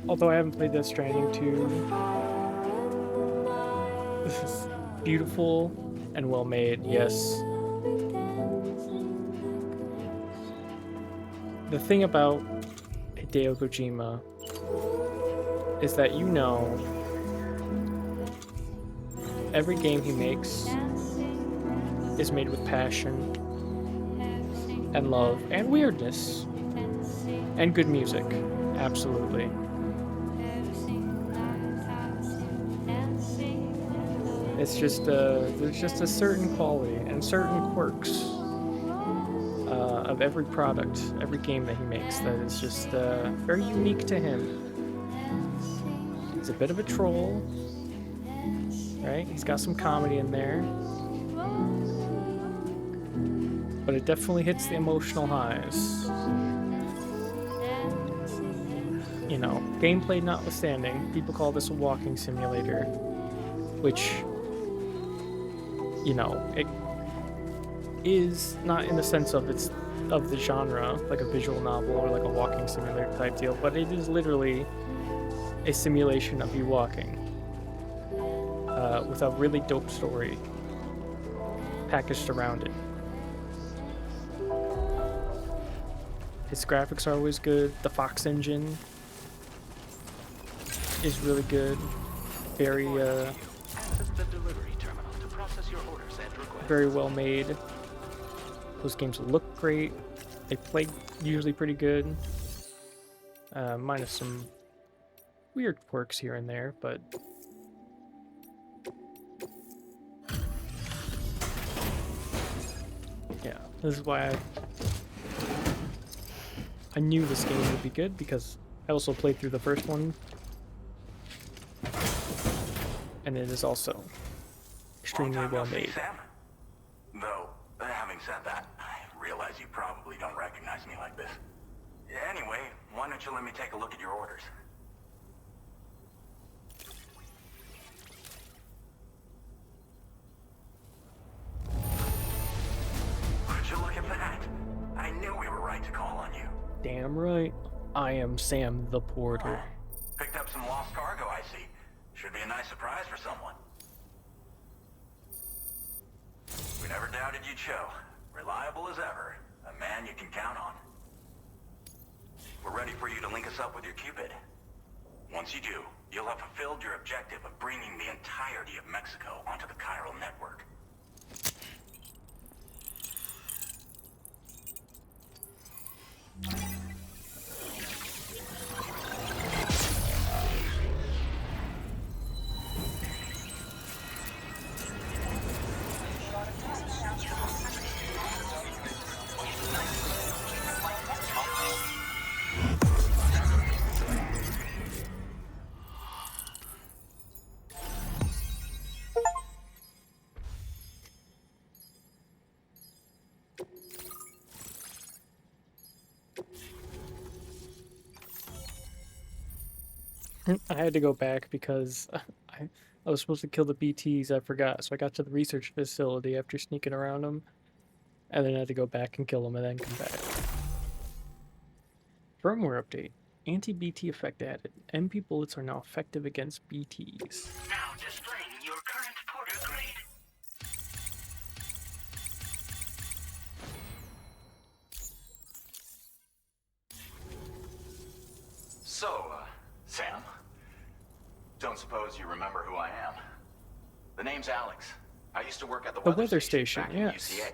Although I haven't played Death Stranding 2, this is beautiful and well made, yes. The thing about Hideo Kojima is that you know every game he makes is made with passion and love and weirdness and good music, absolutely. It's just there's just a certain quality and certain quirks of every product, every game that he makes that is just very unique to him. He's a bit of a troll, right? He's got some comedy in there, but it definitely hits the emotional highs. You know, gameplay notwithstanding, people call this a walking simulator, which, you know, it is not in the sense of the genre, like a visual novel or like a walking simulator type deal, but it is literally a simulation of you walking with a really dope story packaged around it. Its graphics are always good. The Fox engine is really good. Very very well made. Those games look great. They play usually pretty good. Minus some weird quirks here and there, but Yeah, this is why I knew this game would be good, because I also played through the first one, and it is also extremely well made. Sam. Though, having said that, I realize you probably don't recognize me like this. Anyway, why don't you let me take a look at your orders? Would you look at that? I knew we were right to call on you. Damn right, I am Sam the Porter. Picked up some lost cargo, I see. Should be a nice surprise for someone. We never doubted you'd show. Reliable as ever. A man you can count on. We're ready for you to link us up with your Cupid. Once you do, you'll have fulfilled your objective of bringing the entirety of Mexico onto the chiral network. I had to go back because I was supposed to kill the BTs, I forgot, so I got to the research facility after sneaking around them, and then I had to go back and kill them and then come back. Firmware update. Anti-BT effect added. MP bullets are now effective against BTs. Now displaying your current Porter grade. So, Sam, don't suppose you remember who I am? The name's Alex. I used to work at the weather station, back in yes. UCA.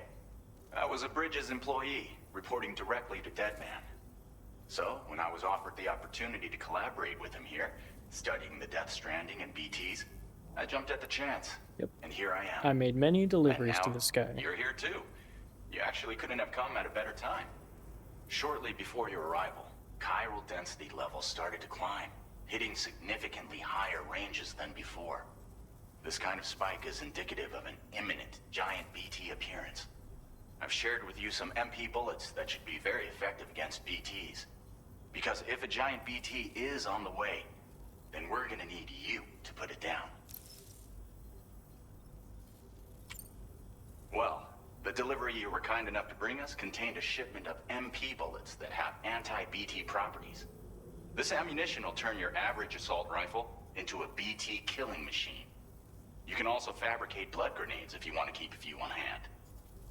I was a Bridges employee, reporting directly to Deadman. So, when I was offered the opportunity to collaborate with him here, studying the Death Stranding and BTs, I jumped at the chance. Yep. And here I am. I made many deliveries And to now, this guy. You're here too. You actually couldn't have come at a better time. Shortly before your arrival, chiral density levels started to climb, hitting significantly higher ranges than before. This kind of spike is indicative of an imminent giant BT appearance. I've shared with you some MP bullets that should be very effective against BTs. Because if a giant BT is on the way, then we're gonna need you to put it down. Well, the delivery you were kind enough to bring us contained a shipment of MP bullets that have anti-BT properties. This ammunition will turn your average assault rifle into a BT killing machine. You can also fabricate blood grenades if you want to keep a few on hand.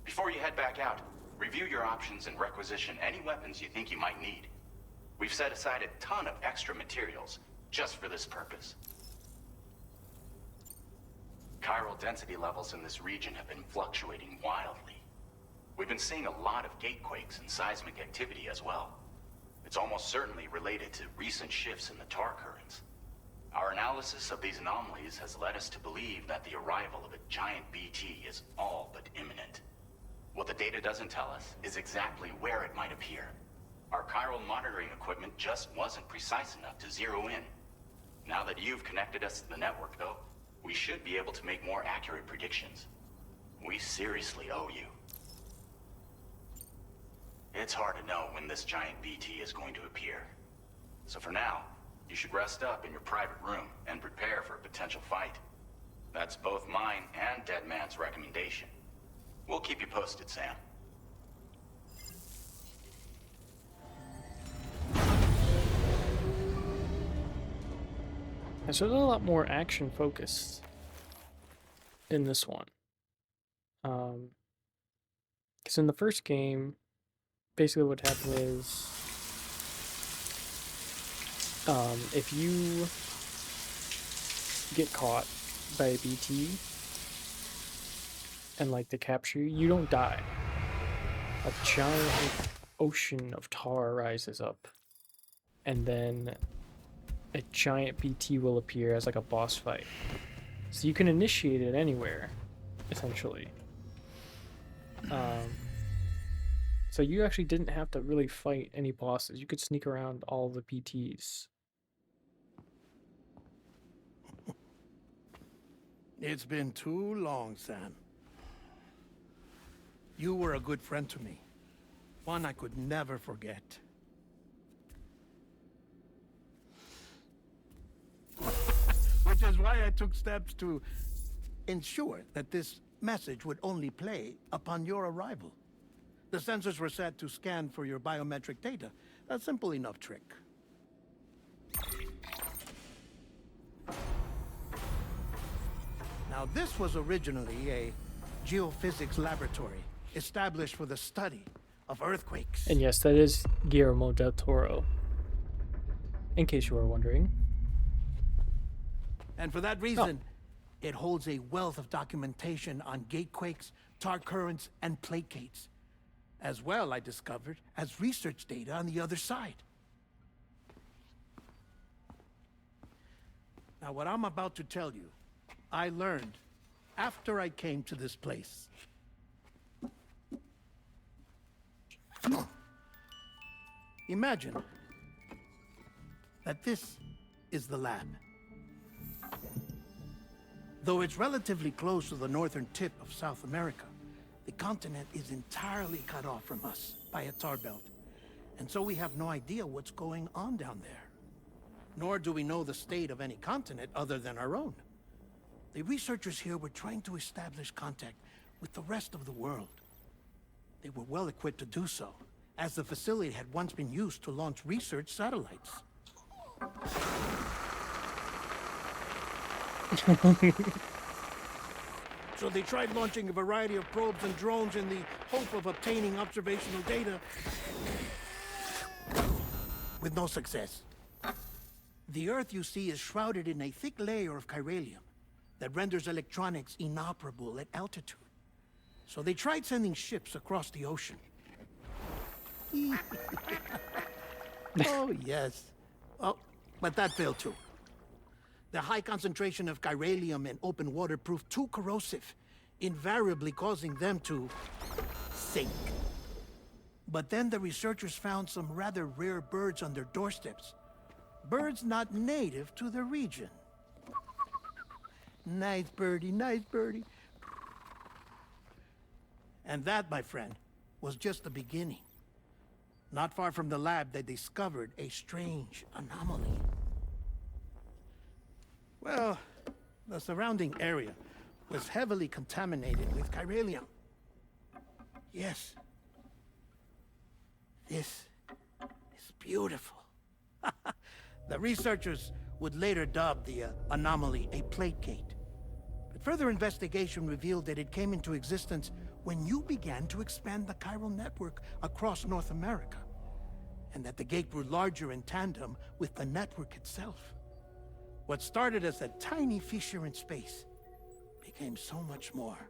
Before you head back out, review your options and requisition any weapons you think you might need. We've set aside a ton of extra materials just for this purpose. Chiral density levels in this region have been fluctuating wildly. We've been seeing a lot of gatequakes and seismic activity as well. It's almost certainly related to recent shifts in the tar currents. Our analysis of these anomalies has led us to believe that the arrival of a giant BT is all but imminent. What the data doesn't tell us is exactly where it might appear. Our chiral monitoring equipment just wasn't precise enough to zero in. Now that you've connected us to the network, though, we should be able to make more accurate predictions. We seriously owe you. It's hard to know when this giant BT is going to appear. So for now, you should rest up in your private room and prepare for a potential fight. That's both mine and Deadman's recommendation. We'll keep you posted, Sam. And so there's a lot more action focused in this one. Because in the first game, basically what happened is, if you get caught by a BT and like they capture you, you don't die. A giant ocean of tar rises up, and then a giant BT will appear as like a boss fight. So you can initiate it anywhere, essentially. So you actually didn't have to really fight any bosses. You could sneak around all the PTs. It's been too long, Sam. You were a good friend to me. One I could never forget. Which is why I took steps to ensure that this message would only play upon your arrival. The sensors were set to scan for your biometric data. A simple enough trick. Now, this was originally a geophysics laboratory established for the study of earthquakes. And yes, that is Guillermo del Toro. In case you were wondering. And for that reason, it holds a wealth of documentation on gatequakes, tar currents, and plate gates. As well, I discovered, as research data on the other side. Now, what I'm about to tell you, I learned after I came to this place. Imagine that this is the lab. Though it's relatively close to the northern tip of South America, the continent is entirely cut off from us by a tar belt. And so we have no idea what's going on down there. Nor do we know the state of any continent other than our own. The researchers here were trying to establish contact with the rest of the world. They were well equipped to do so, as the facility had once been used to launch research satellites. So they tried launching a variety of probes and drones in the hope of obtaining observational data, with no success. The Earth, you see, is shrouded in a thick layer of chiralium that renders electronics inoperable at altitude. So they tried sending ships across the ocean. Oh, yes. Oh, but that failed too. The high concentration of chiralium in open water proved too corrosive, invariably causing them to sink. But then the researchers found some rather rare birds on their doorsteps. Birds not native to the region. Nice birdie, nice birdie. And that, my friend, was just the beginning. Not far from the lab, they discovered a strange anomaly. Well, the surrounding area was heavily contaminated with chiralium. Yes. This is beautiful. The researchers would later dub the anomaly a plate gate. But further investigation revealed that it came into existence when you began to expand the chiral network across North America, and that the gate grew larger in tandem with the network itself. What started as a tiny fissure in space became so much more.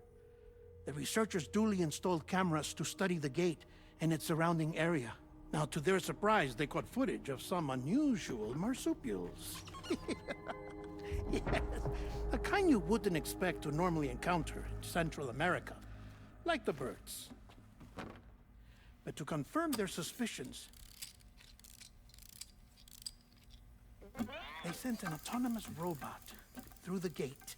The researchers duly installed cameras to study the gate and its surrounding area. Now, to their surprise, they caught footage of some unusual marsupials. Yes, a kind you wouldn't expect to normally encounter in Central America, like the birds. But to confirm their suspicions, they sent an autonomous robot through the gate.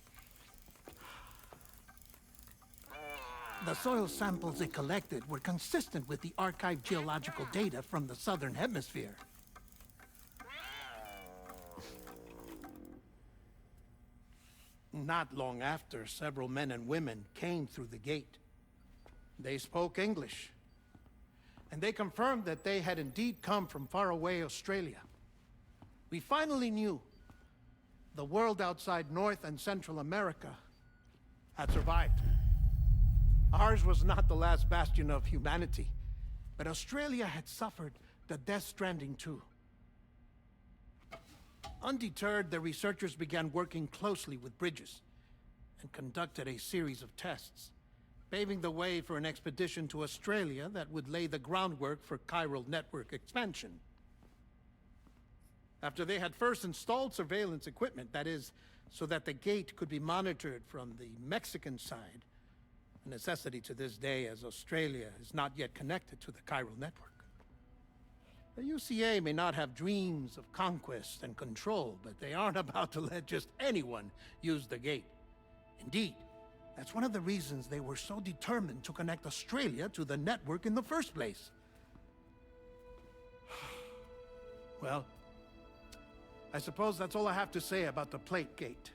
The soil samples it collected were consistent with the archived geological data from the southern hemisphere. Not long after, several men and women came through the gate. They spoke English, and they confirmed that they had indeed come from faraway Australia. We finally knew the world outside North and Central America had survived. Ours was not the last bastion of humanity, but Australia had suffered the Death Stranding too. Undeterred, the researchers began working closely with Bridges and conducted a series of tests, paving the way for an expedition to Australia that would lay the groundwork for chiral network expansion. After they had first installed surveillance equipment, that is, so that the gate could be monitored from the Mexican side, a necessity to this day as Australia is not yet connected to the chiral network. The UCA may not have dreams of conquest and control, but they aren't about to let just anyone use the gate. Indeed, that's one of the reasons they were so determined to connect Australia to the network in the first place. Well, I suppose that's all I have to say about the Plate Gate.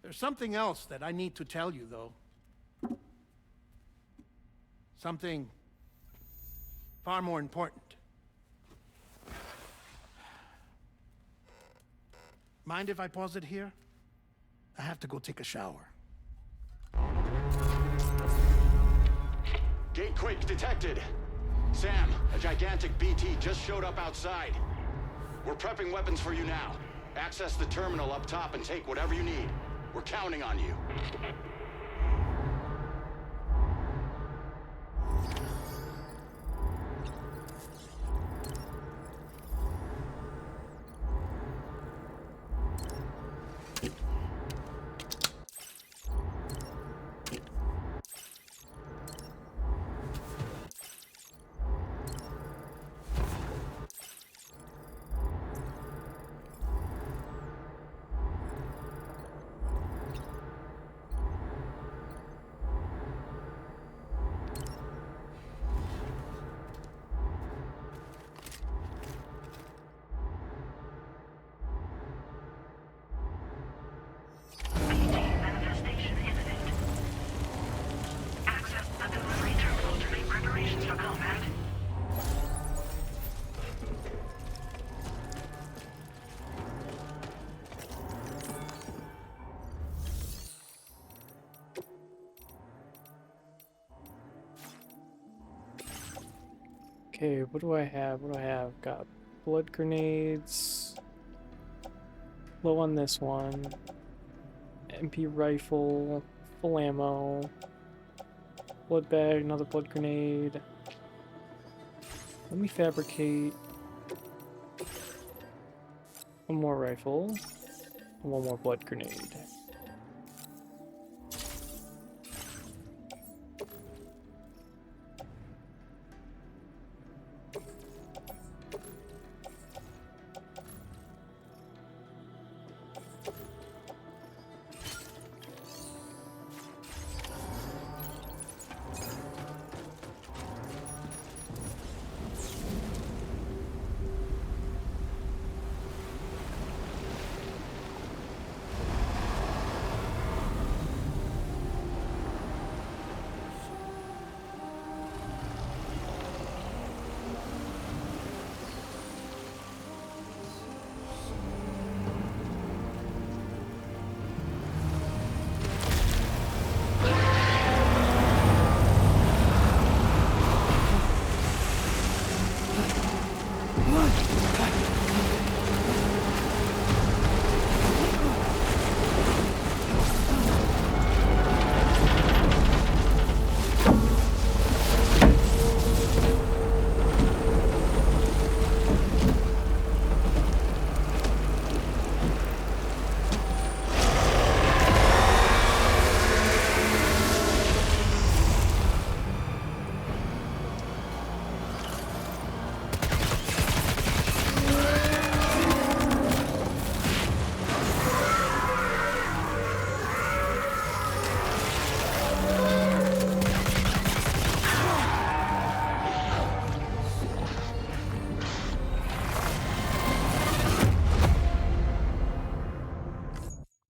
There's something else that I need to tell you, though. Something far more important. Mind if I pause it here? I have to go take a shower. Gatequake detected. Sam, a gigantic BT just showed up outside. We're prepping weapons for you now. Access the terminal up top and take whatever you need. We're counting on you. Manifestation imminent. Access the delivery terminal to make preparations for combat. Okay, what do I have? What do I have? Got blood grenades. Low on this one. MP rifle. Full ammo. Blood bag, another blood grenade. Let me fabricate one more rifle. And one more blood grenade.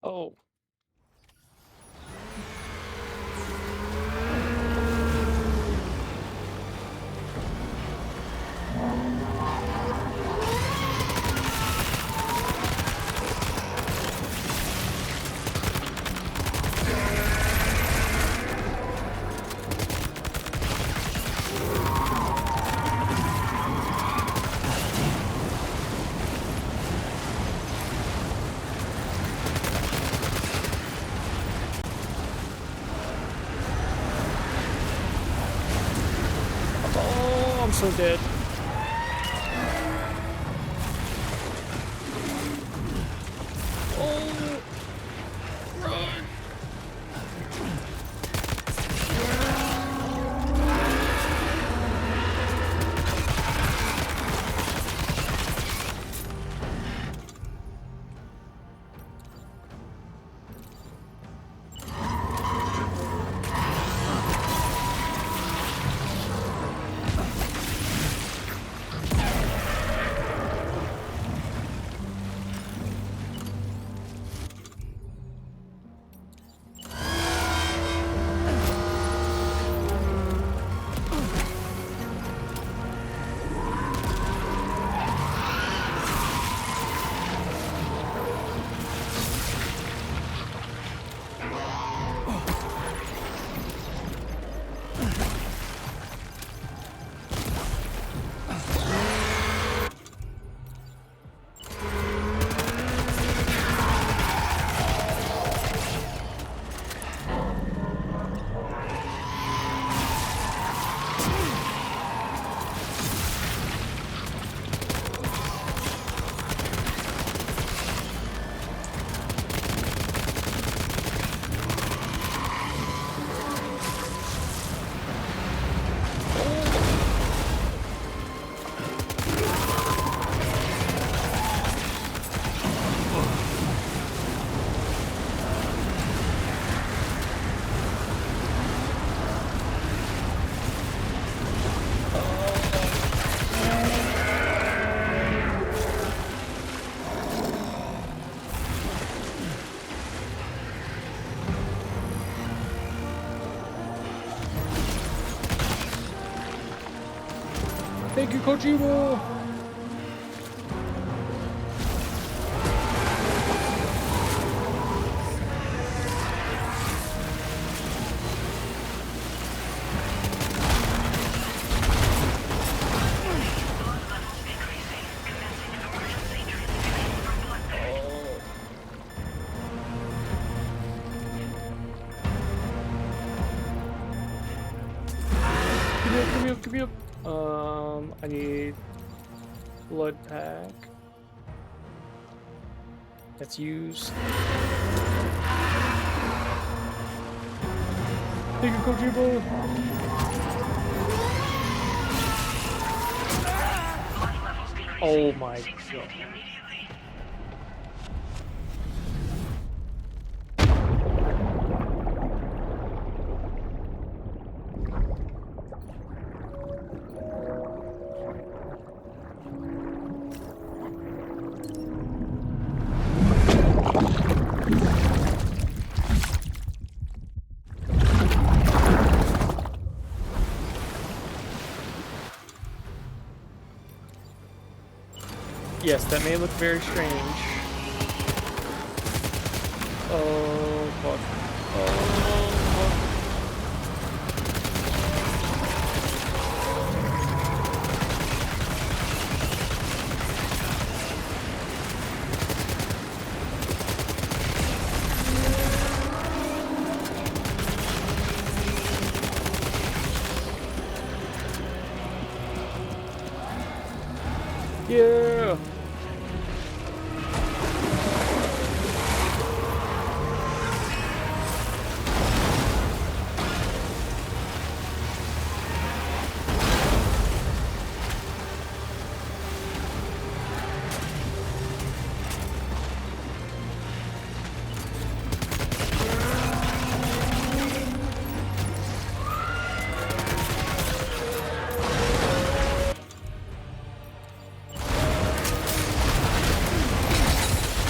Oh. I'm so dead. Oh, run! Thank you, Kojima! Give me up. I need blood pack. That's used. Thank you, Kojima. Oh my god. Yes, that may look very strange. Oh fuck. Oh fuck. Yeah.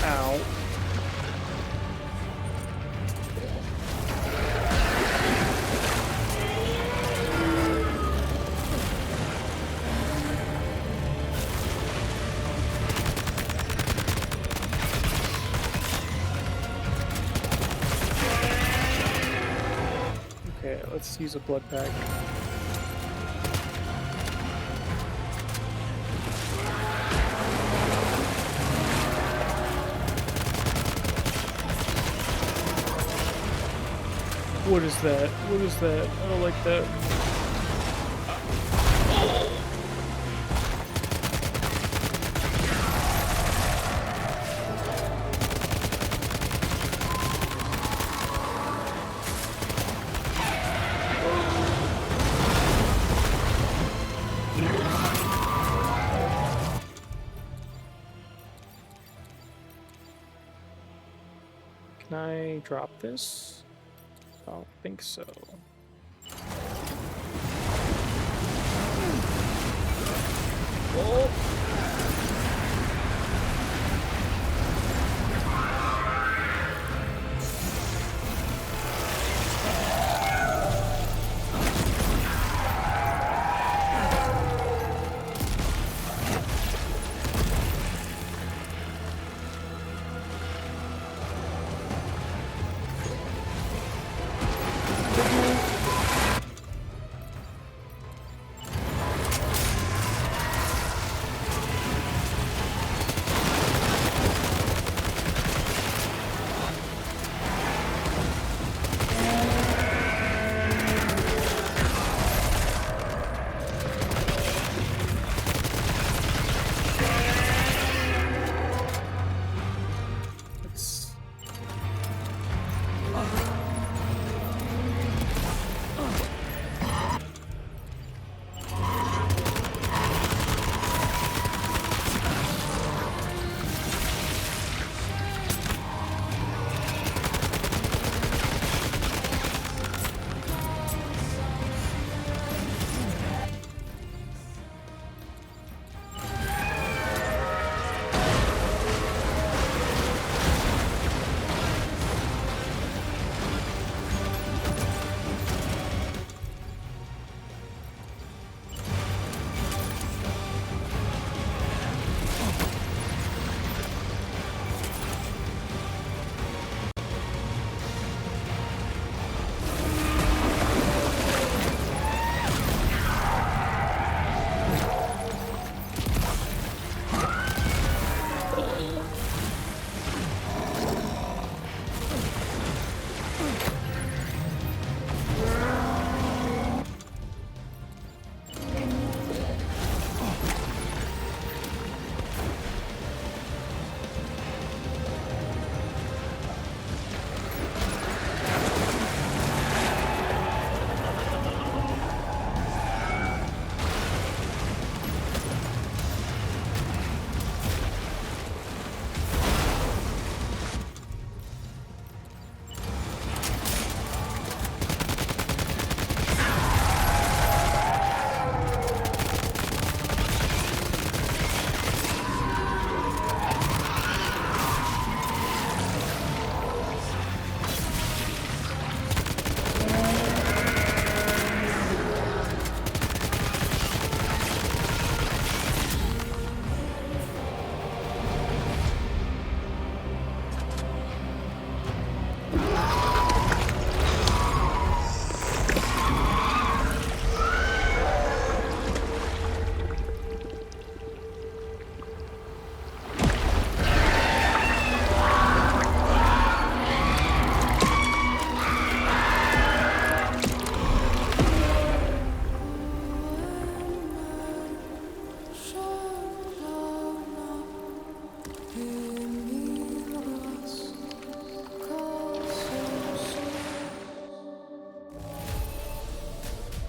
Ow. Okay, let's use a blood pack. What is that? What is that? I don't like that. Can I drop this? I don't think so. Oh.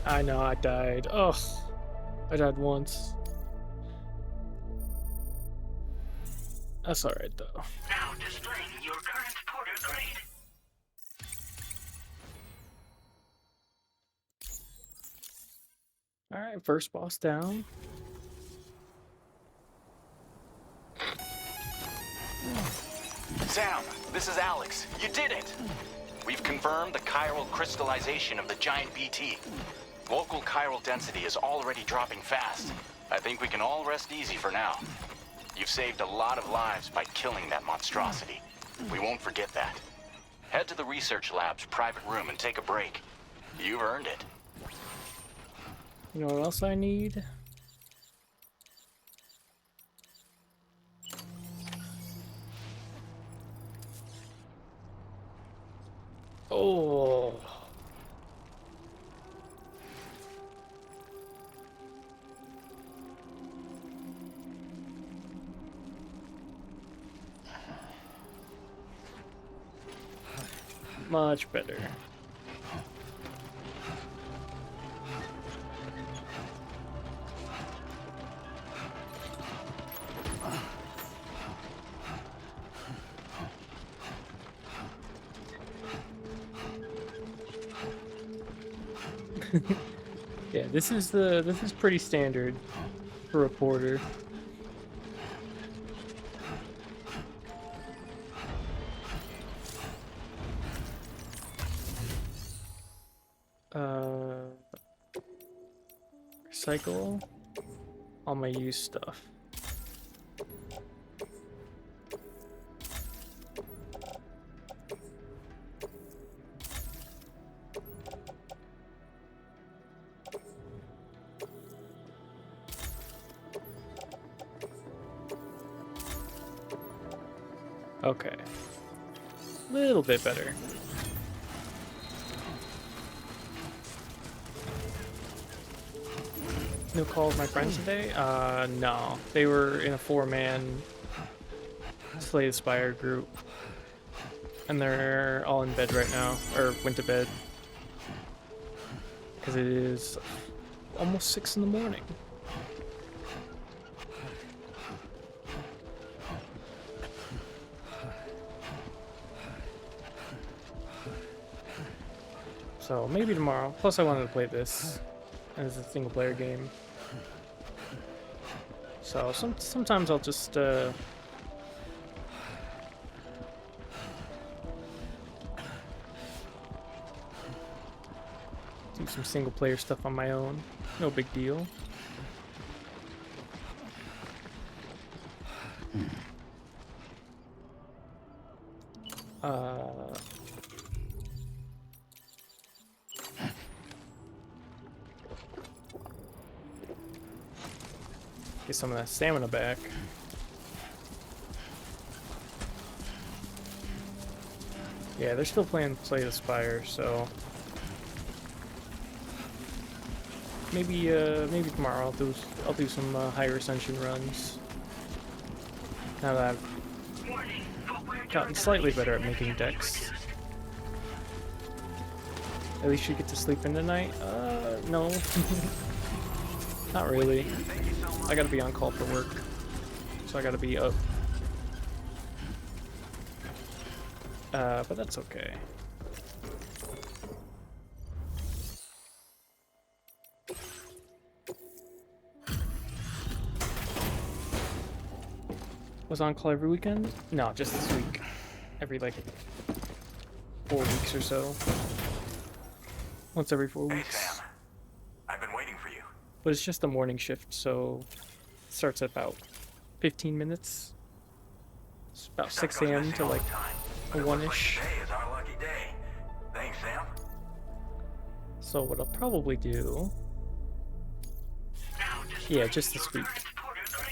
I know, I died. Ugh. I died once. That's alright, though. Now displaying your current porter grade. Alright, first boss down. Sam, this is Alex. You did it! We've confirmed the chiral crystallization of the giant BT. Local chiral density is already dropping fast. I think we can all rest easy for now. You've saved a lot of lives by killing that monstrosity. We won't forget that. Head to the research lab's private room and take a break. You've earned it. You know what else I need? Oh. Much better. Yeah, this is pretty standard for a porter. Recycle all my used stuff. Okay. A little bit better. No call with my friends today? No. They were in a 4-man Slay the Spire group. And they're all in bed right now. Or went to bed. Because it is almost 6 in the morning. So maybe tomorrow. Plus I wanted to play this as a single player game. So sometimes I'll just do some single player stuff on my own. No big deal. Get some of that stamina back. Yeah, they're still playing Slay the Spire, so maybe tomorrow I'll do some higher ascension runs. Now that I've gotten slightly better at making decks. At least you get to sleep in tonight? No. Not really. I gotta be on call for work, so I gotta be up. But that's okay. Was on call every weekend? No, just this week. Every like 4 weeks or so. Once every 4 weeks. Hey Sam, I've been waiting for you. But it's just a morning shift, so it starts at about 15 minutes. It's about 6 a.m. to like 1-ish. Today is our lucky day. Thanks, Sam. So what I'll probably do... Yeah, just this week.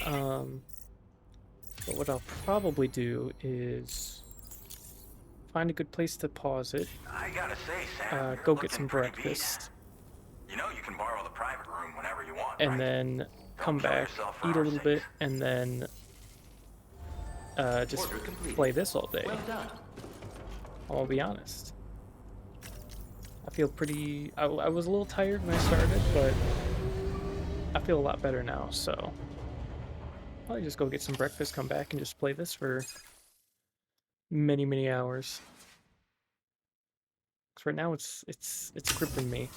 But what I'll probably do is find a good place to pause it. I gotta say, Sam, go get some breakfast. You know you can borrow the private room whenever you want, And right? then come back, eat a little bit, and then just play this all day. Well done. I'll be honest. I feel pretty... I was a little tired when I started, but I feel a lot better now, so... Probably just go get some breakfast, come back, and just play this for many, many hours. Because right now it's gripping me.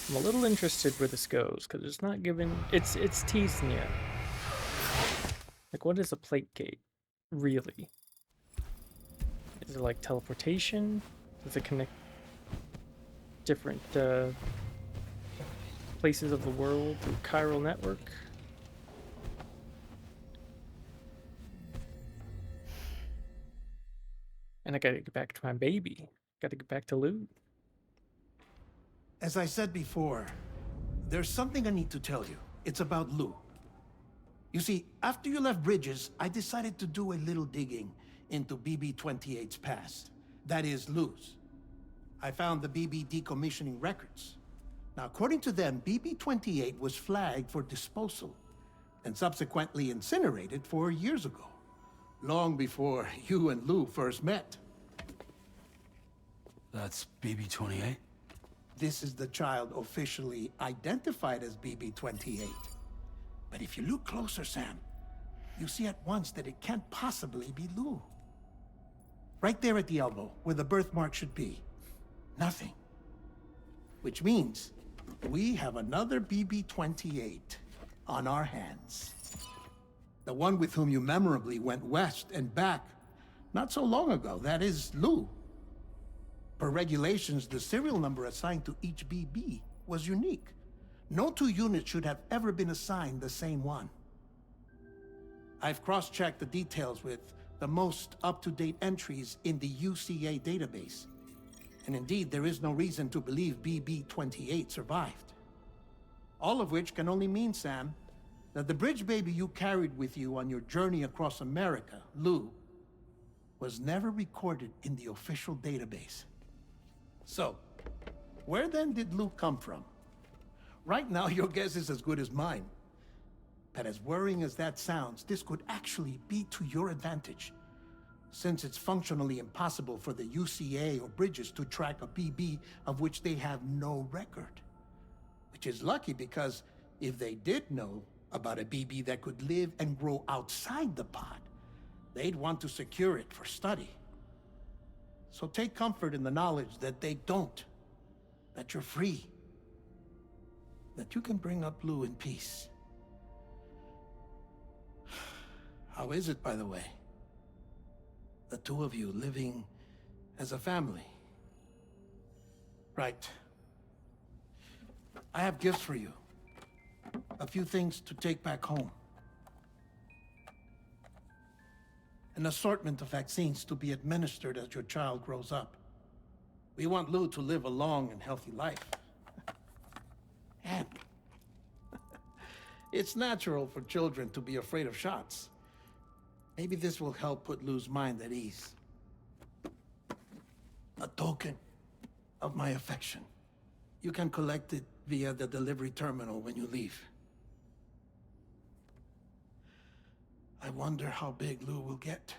I'm a little interested where this goes, because it's not given... It's teasing you. Like, what is a plate gate? Really? Is it like teleportation? Does it connect different places of the world through chiral network? And I gotta get back to my baby. Gotta get back to Lou. As I said before, there's something I need to tell you. It's about Lou. You see, after you left Bridges, I decided to do a little digging into BB-28's past. That is, Lou's. I found the BB decommissioning records. Now, according to them, BB-28 was flagged for disposal and subsequently incinerated 4 years ago, long before you and Lou first met. That's BB-28? This is the child officially identified as BB-28. But if you look closer, Sam, you see at once that it can't possibly be Lou. Right there at the elbow, where the birthmark should be. Nothing. Which means we have another BB-28 on our hands. The one with whom you memorably went west and back not so long ago, that is Lou. Per regulations, the serial number assigned to each BB was unique. No two units should have ever been assigned the same one. I've cross-checked the details with the most up-to-date entries in the UCA database. And indeed, there is no reason to believe BB-28 survived. All of which can only mean, Sam, that the bridge baby you carried with you on your journey across America, Lou, was never recorded in the official database. So, where then did Lou come from? Right now, your guess is as good as mine. But as worrying as that sounds, this could actually be to your advantage, since it's functionally impossible for the UCA or Bridges to track a BB of which they have no record. Which is lucky, because if they did know about a BB that could live and grow outside the pod, they'd want to secure it for study. So take comfort in the knowledge that they don't, that you're free, that you can bring up Lou in peace. How is it, by the way? The two of you living as a family. Right. I have gifts for you. A few things to take back home. An assortment of vaccines to be administered as your child grows up. We want Lou to live a long and healthy life. And it's natural for children to be afraid of shots. Maybe this will help put Lou's mind at ease. A token of my affection. You can collect it via the delivery terminal when you leave. I wonder how big Lou will get.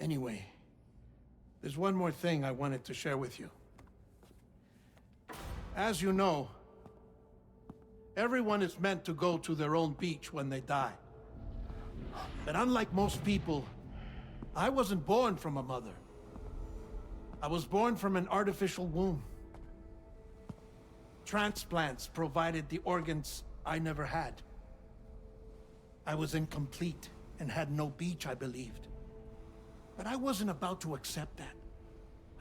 Anyway, there's one more thing I wanted to share with you. As you know, everyone is meant to go to their own beach when they die. But unlike most people, I wasn't born from a mother. I was born from an artificial womb. Transplants provided the organs I never had. I was incomplete and had no beach, I believed. But I wasn't about to accept that.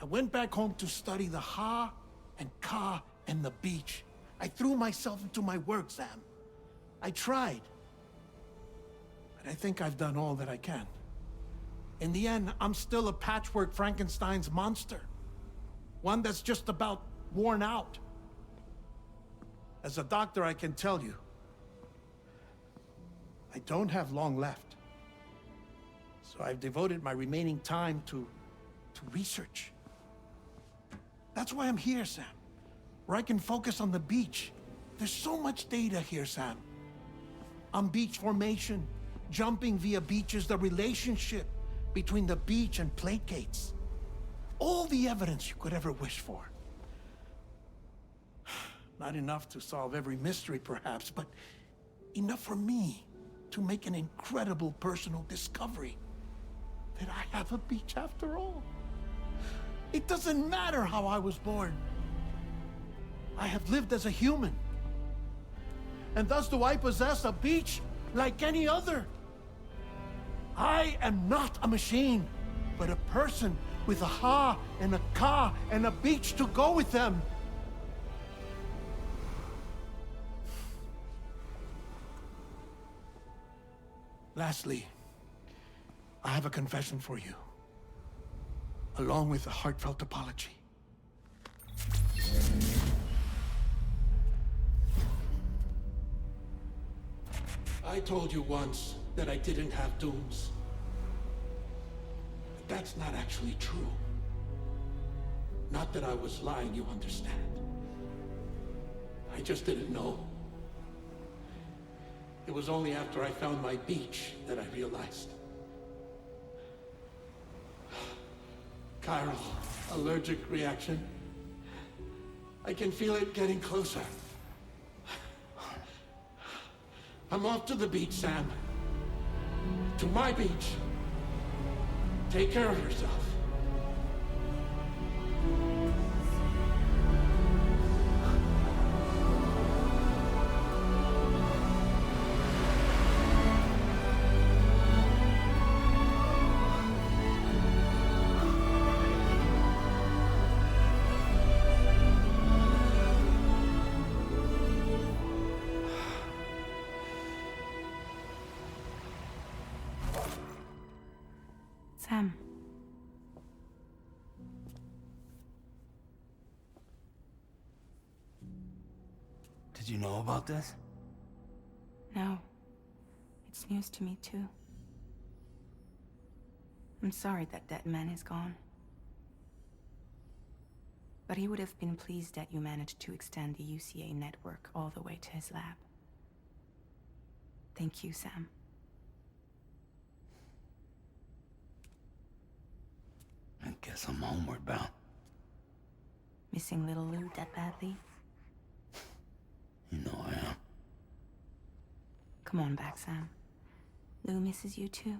I went back home to study the Ha and Ka and the beach. I threw myself into my work, Sam. I tried. But I think I've done all that I can. In the end, I'm still a patchwork Frankenstein's monster. One that's just about worn out. As a doctor, I can tell you, I don't have long left. So I've devoted my remaining time to research. That's why I'm here, Sam. Where I can focus on the beach, There's so much data here, Sam. On beach formation, jumping via beaches, the relationship between the beach and plate gates. All the evidence you could ever wish for. Not enough to solve every mystery, perhaps, but enough for me to make an incredible personal discovery. That I have a beach after all. It doesn't matter how I was born. I have lived as a human. And thus do I possess a beach like any other. I am not a machine, but a person with a ha and a ka and a beach to go with them. Lastly, I have a confession for you, along with a heartfelt apology. I told you once that I didn't have dooms. But that's not actually true. Not that I was lying, you understand. I just didn't know. It was only after I found my beach that I realized. Chiral allergic reaction. I can feel it getting closer. I'm off to the beach, Sam. To my beach. Take care of yourself. Sam. Did you know about this? No. It's news to me, too. I'm sorry that that man is gone. But he would have been pleased that you managed to extend the UCA network all the way to his lab. Thank you, Sam. I guess I'm homeward bound. Missing little Lou that badly? You know I am. Come on back, Sam. Lou misses you too.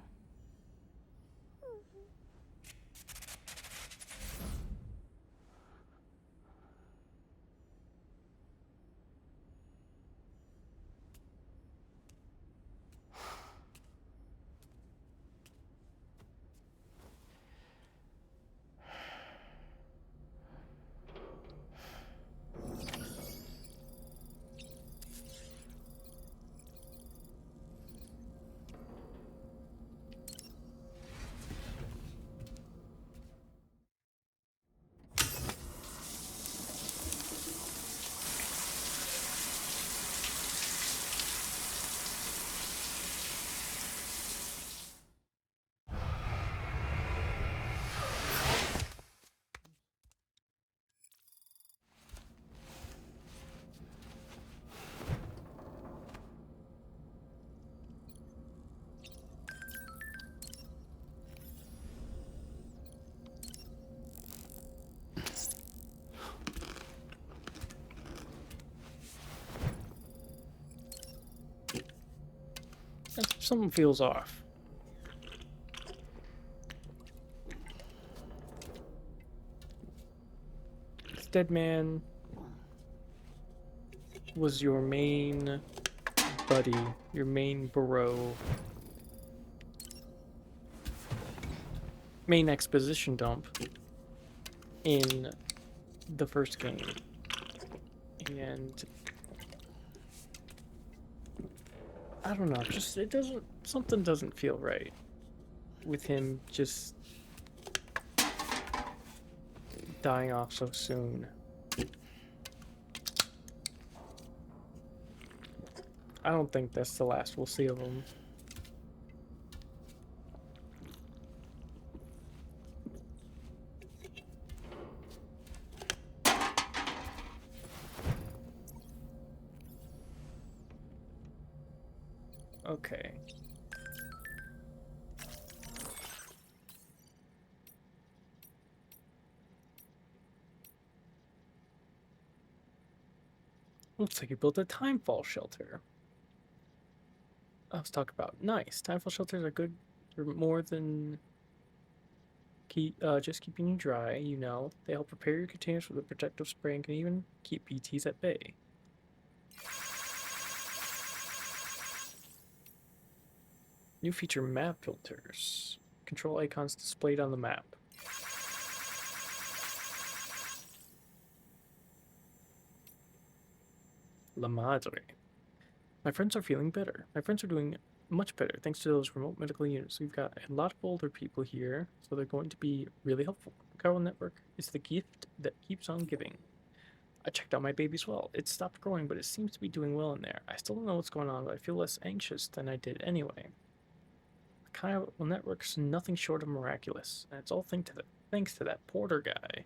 Something feels off. This dead man was your main buddy, your main bro, main exposition dump in the first game. And I don't know, just something doesn't feel right with him just dying off so soon. I don't think that's the last we'll see of him. Okay. Looks like you built a timefall shelter. Let's talk about nice. Timefall shelters are good for more than just keeping you dry. You know, they help prepare your containers with a protective spray and can even keep BTs at bay. New feature: map filters. Control icons displayed on the map. La madre. My friends are feeling better. My friends are doing much better thanks to those remote medical units. We've got a lot of older people here, so they're going to be really helpful. The Chiral Network is the gift that keeps on giving. I checked out my baby's well. It stopped growing, but it seems to be doing well in there. I still don't know what's going on, but I feel less anxious than I did anyway. The Chiral Network's nothing short of miraculous, and it's all thanks to that Porter guy.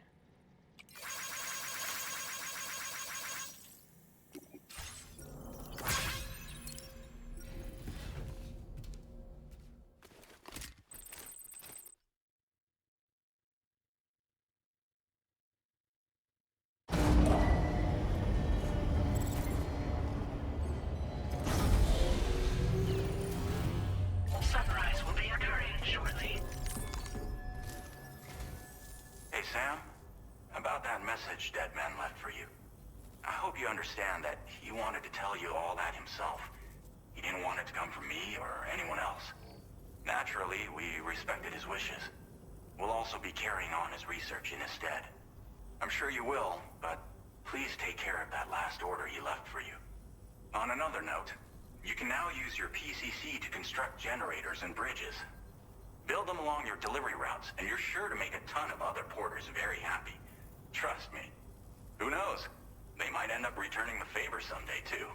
Sunrise will be occurring shortly. Hey, Sam. About that message Deadman left for you. I hope you understand that he wanted to tell you all that himself. He didn't want it to come from me or anyone else. Naturally, we respected his wishes. We'll also be carrying on his research in his stead. I'm sure you will, but please take care of that last order he left for you. On another note, you can now use your PCC to construct generators and bridges. Build them along your delivery routes, and you're sure to make a ton of other porters very happy. Trust me. Who knows? They might end up returning the favor someday, too.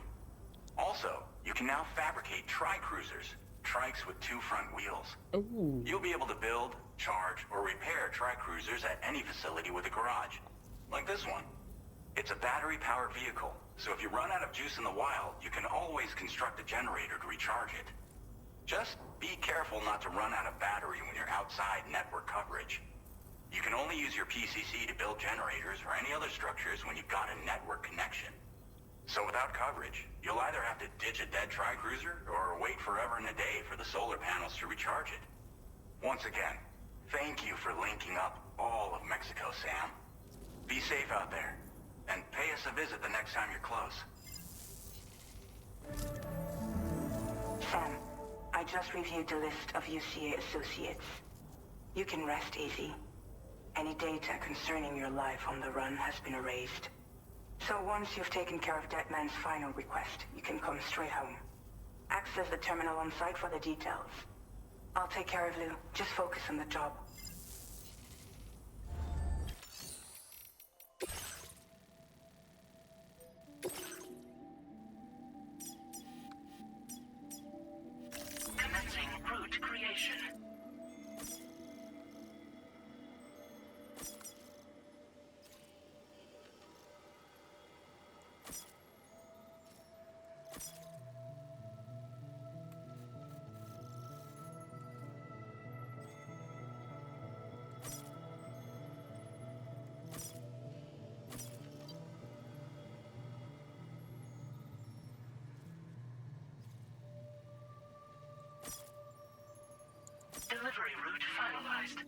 Also, you can now fabricate tri-cruisers, trikes with 2 front wheels. Ooh. You'll be able to build, charge, or repair tri-cruisers at any facility with a garage. Like this one. It's a battery-powered vehicle, so if you run out of juice in the wild, you can always construct a generator to recharge it. Just be careful not to run out of battery when you're outside network coverage. You can only use your PCC to build generators or any other structures when you've got a network connection. So without coverage, you'll either have to ditch a dead tri-cruiser or wait forever and a day for the solar panels to recharge it. Once again, thank you for linking up all of Mexico, Sam. Be safe out there, and pay us a visit the next time you're close. Sam, I just reviewed the list of UCA associates. You can rest easy. Any data concerning your life on the run has been erased. So once you've taken care of Deadman's final request, you can come straight home. Access the terminal on site for the details. I'll take care of Lou. Just focus on the job. Commencing route creation. Delivery route finalized.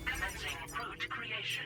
Commencing route creation.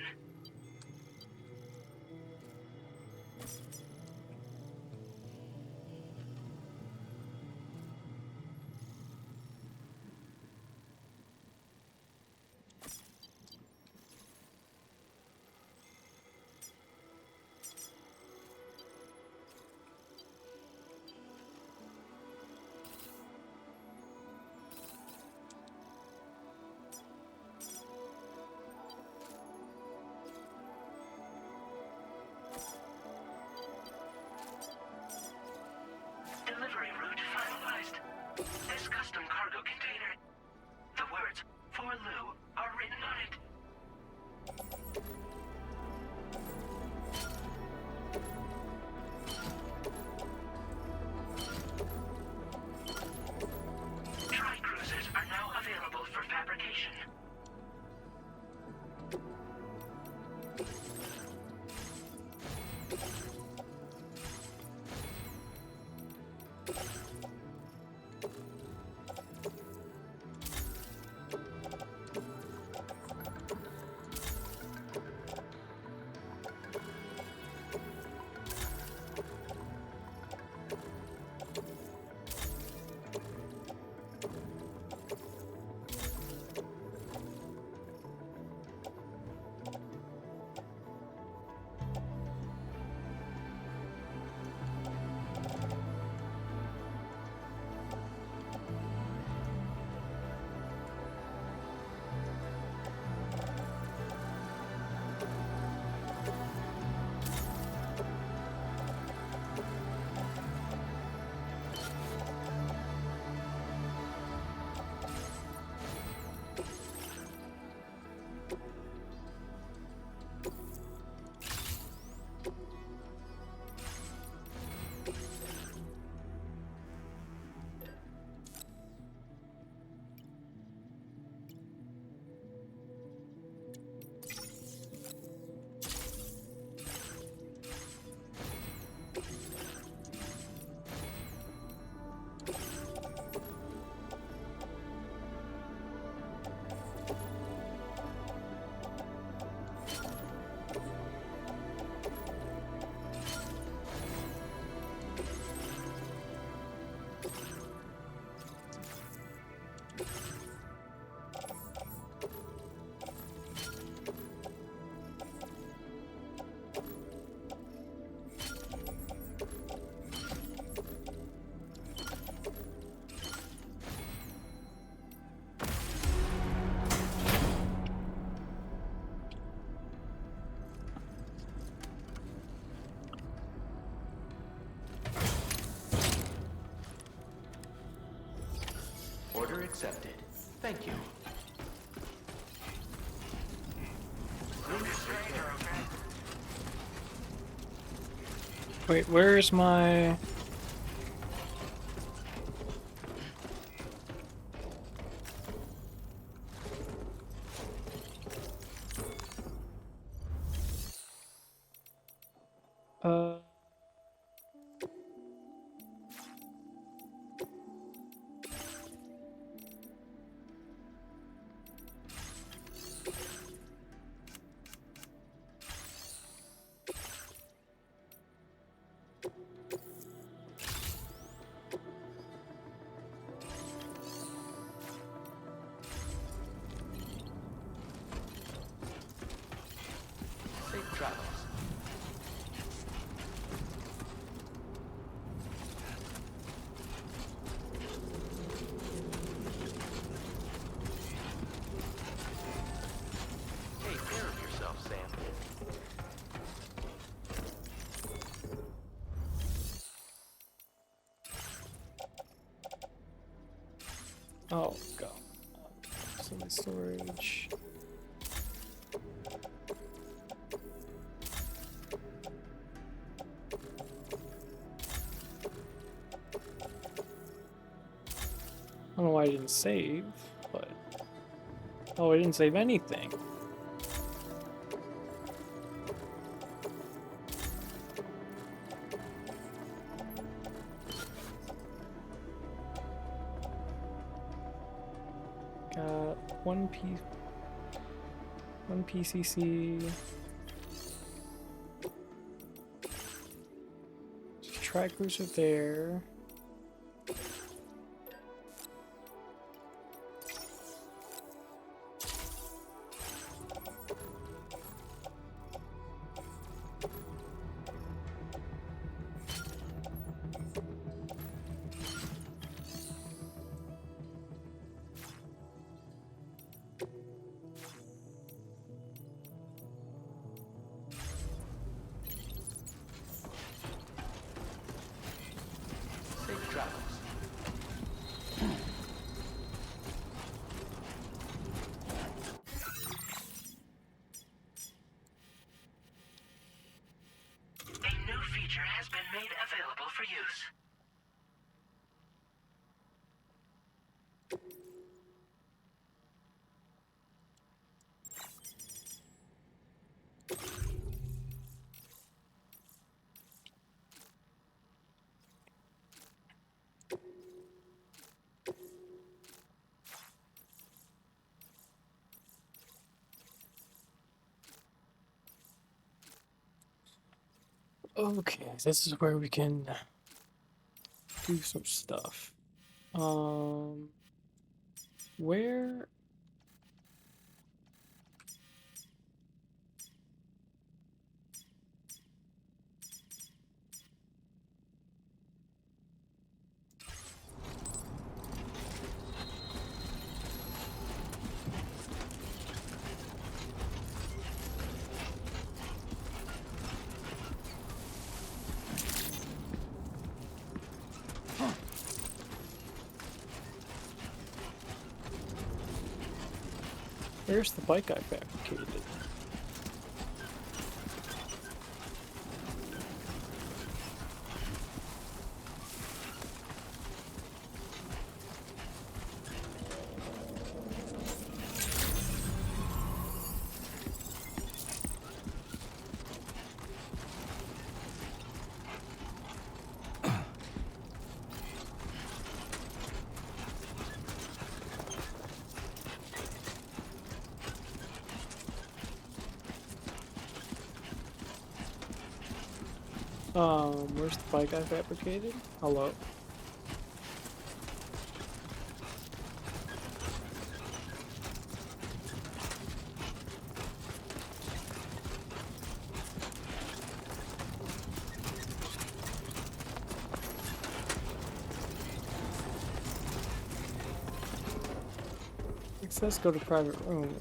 accepted. Thank you. Wait, where's my... Safe travels. Take care of yourself, Sam. Oh, God. So the storage. I don't know why I didn't save, but... Oh, I didn't save anything. Got one PCC. Tri-cruiser there. Safe travels. A new feature has been made available for use. Okay, this is where we can do some stuff. Where... Where's the bike I fabricated? Where's the bike I fabricated? Hello? It says go to private room.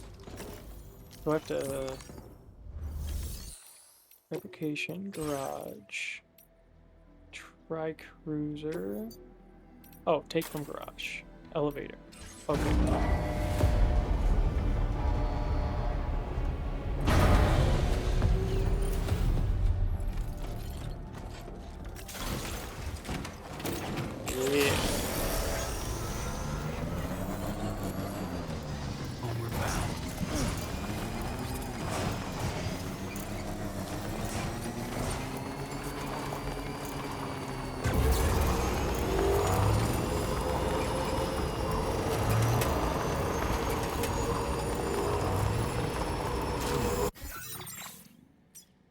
Do I have to... Fabrication, garage, tri-cruiser. Oh, take from garage, elevator. Okay. Yeah. Homeward bound.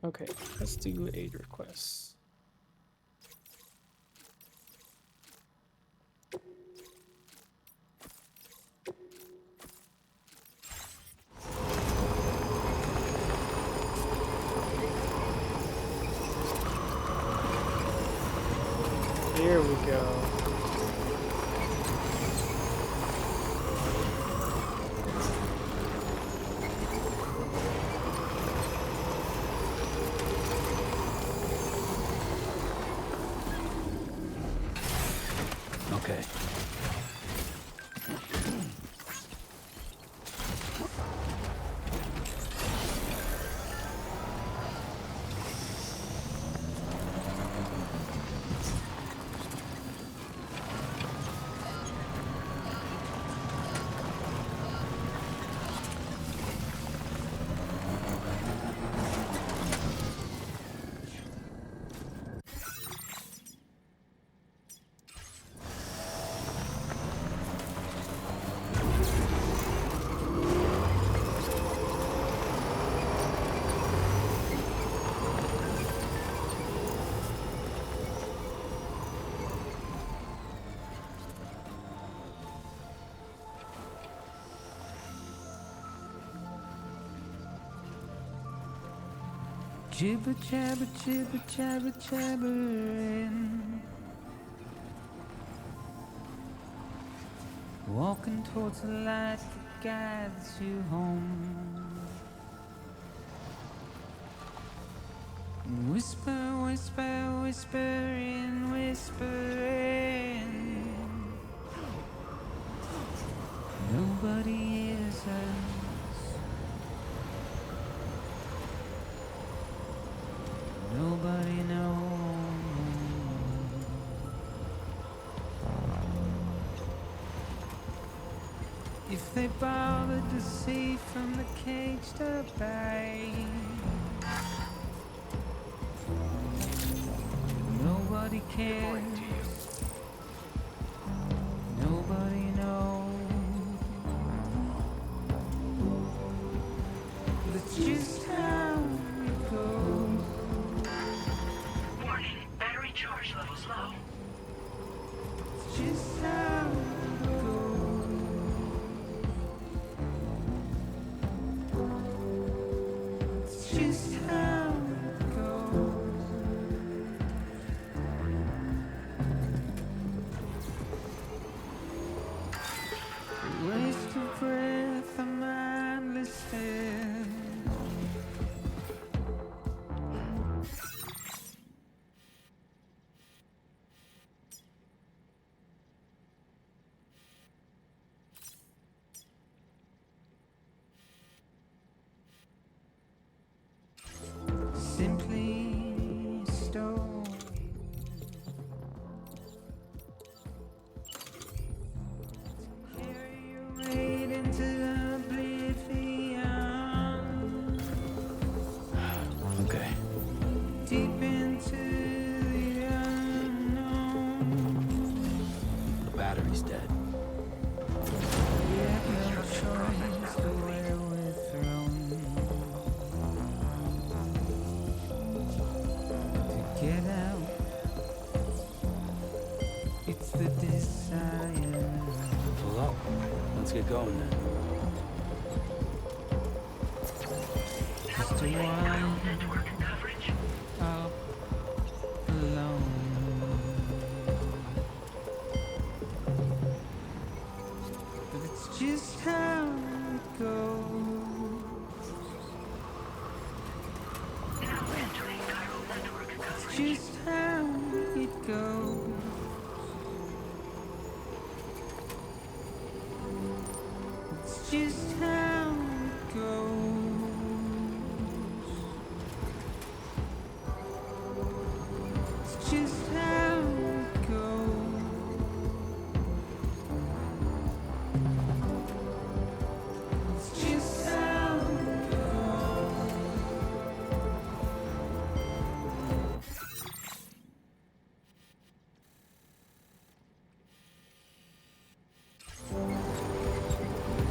Okay, let's do aid requests. Here we go. Okay. Jibber jabber jibber jabber jabbering, walking towards the light that guides you home. And whisper, whisper, whispering, whispering. Nobody hears us. Nobody knows. If they bother to see from the caged up eye, nobody cares. Nobody knows. That's just how it goes. Warning, battery charge levels low. It's just how it goes. It's just how it goes. A waste of breath, a mindless stare. Simply stone. Carry your weight into oblivion. Okay. Deep into the unknown. The battery's dead. You have no choice to where we're thrown. To get out, it's the desire. Pull up. Let's get going then. Just to wind Network coverage. up alone. But it's just how it goes. Now entering chiral network It's coverage. just how it goes. just how it goes. It's just how it goes.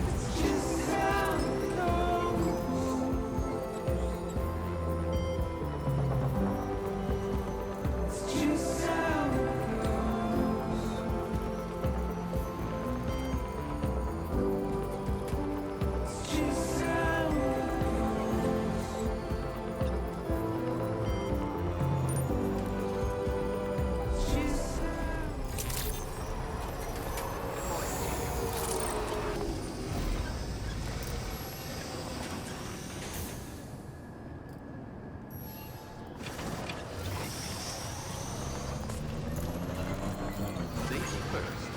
It's just how it goes. It's just how it goes. It's just how it goes. It's just Safety first.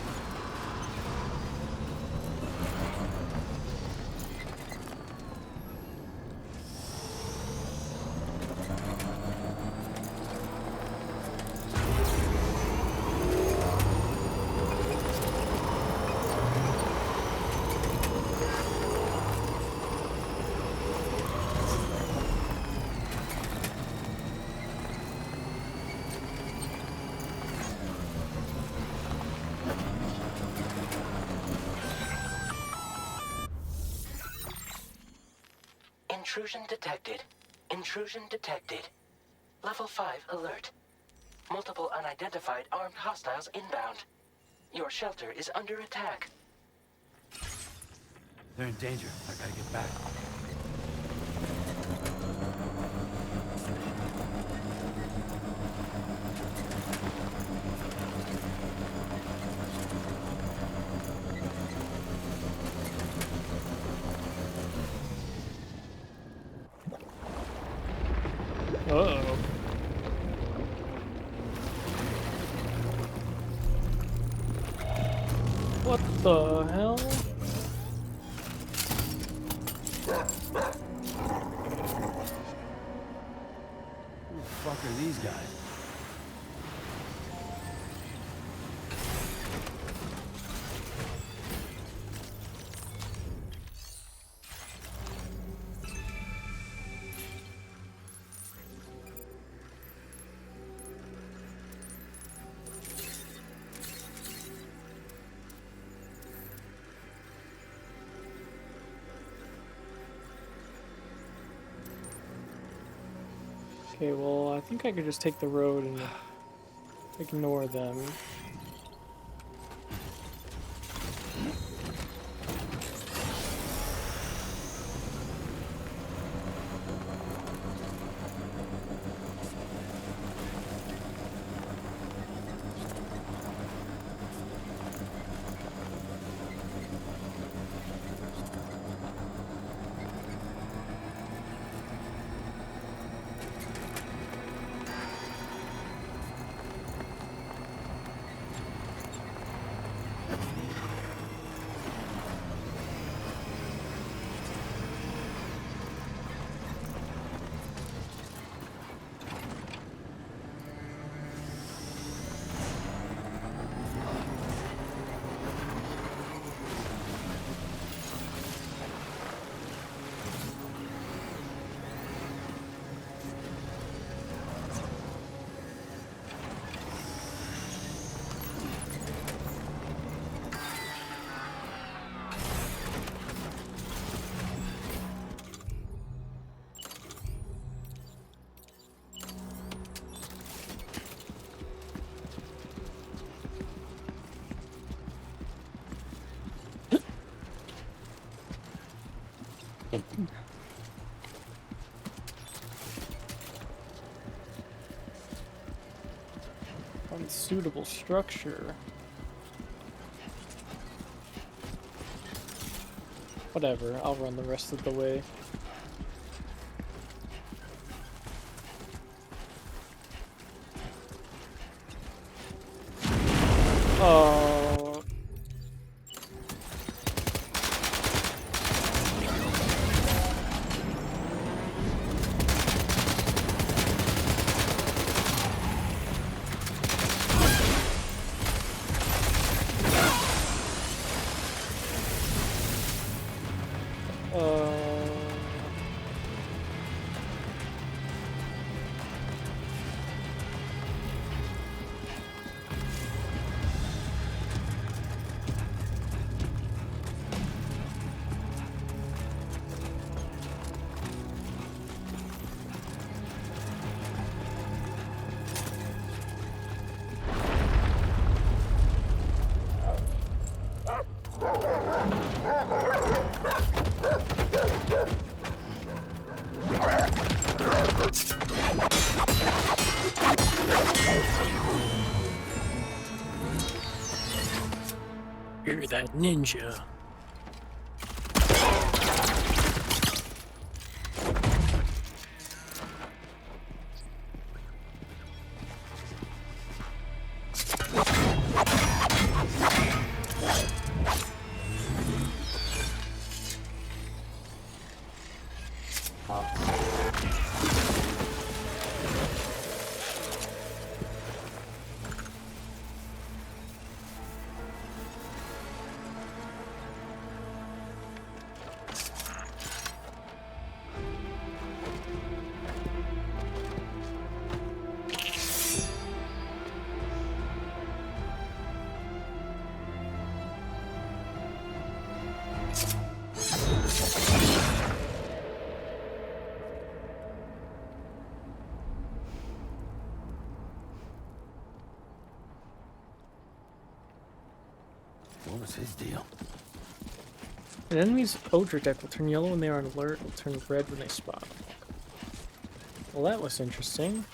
Intrusion detected. Intrusion detected. Level 5 alert. Multiple unidentified armed hostiles inbound. Your shelter is under attack. They're in danger. I gotta get back. Uh-oh. What the hell? Who the fuck are these guys? Okay, well, I think I could just take the road and ignore them. Unsuitable structure. Whatever, I'll run the rest of the way. Oh. You're that ninja. What was his deal? An enemy's Odra deck will turn yellow when they are on alert, will turn red when they spot. Well, that was interesting.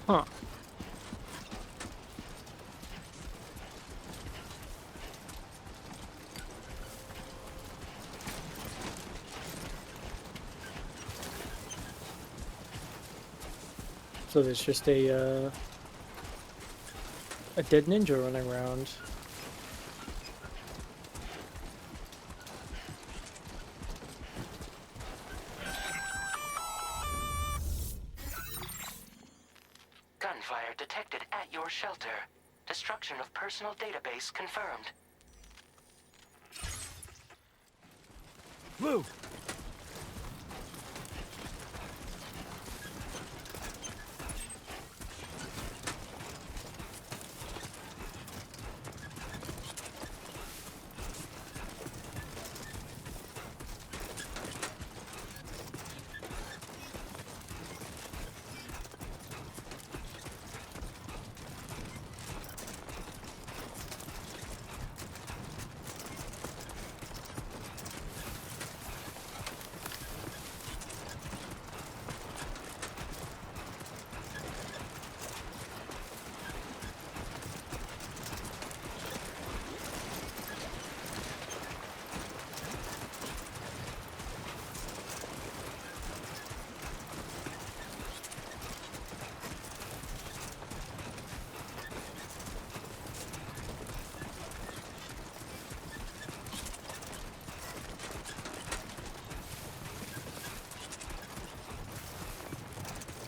Huh. So there's just a dead ninja running around. Gunfire detected at your shelter. Destruction of personal database confirmed. Blue!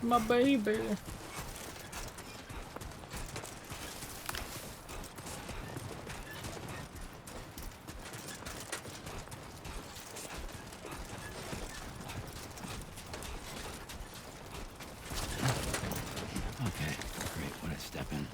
My baby. Okay, great. When I step in.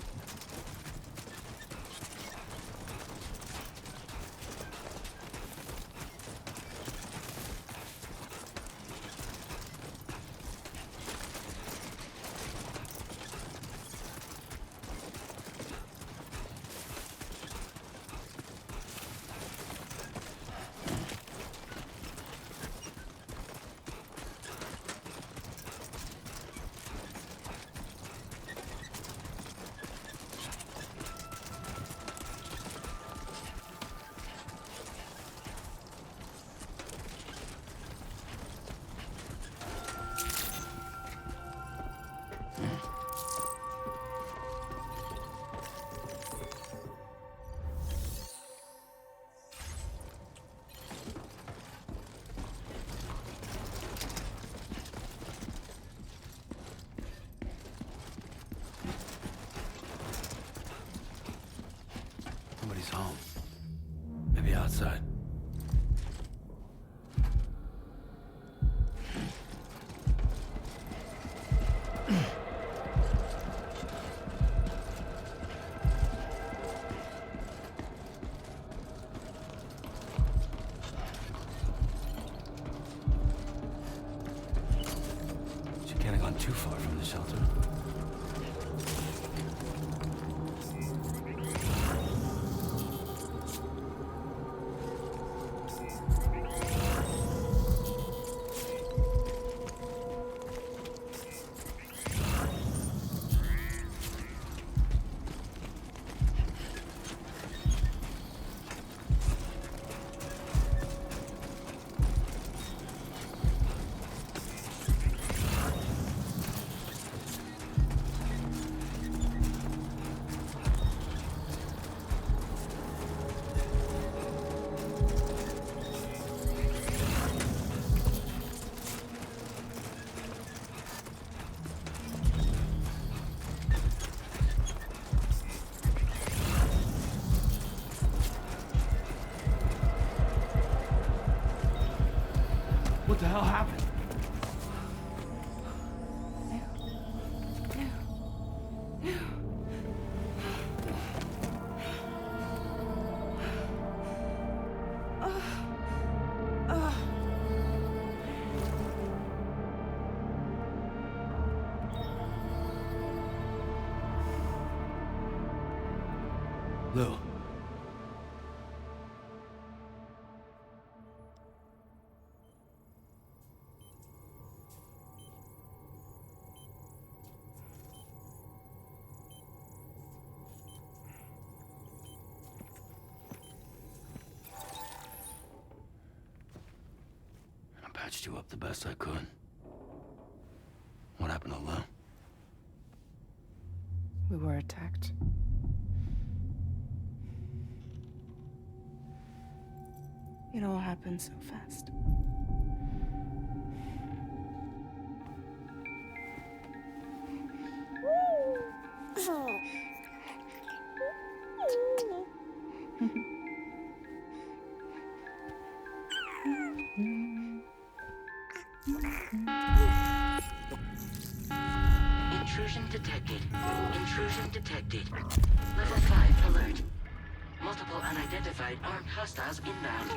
Nobody's home. Maybe outside. for the shelter. What the hell happened? Lou. I patched you up the best I could. What happened to Lou? We were attacked. It all happened so fast. Intrusion detected. Intrusion detected. Level 5 alert. Multiple unidentified armed hostiles inbound.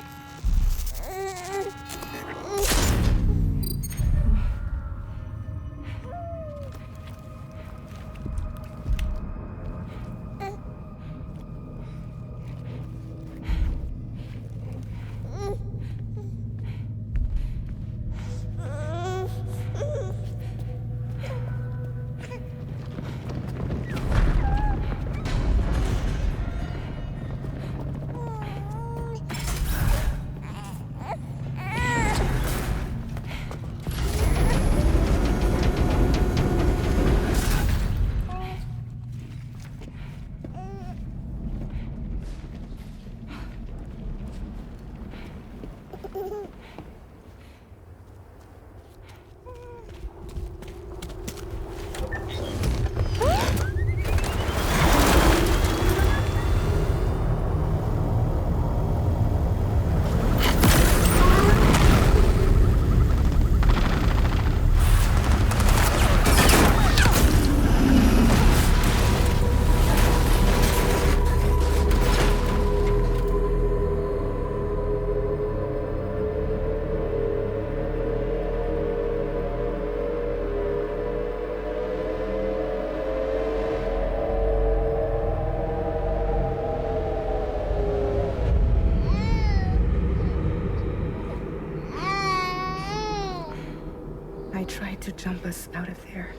I tried to jump us out of there.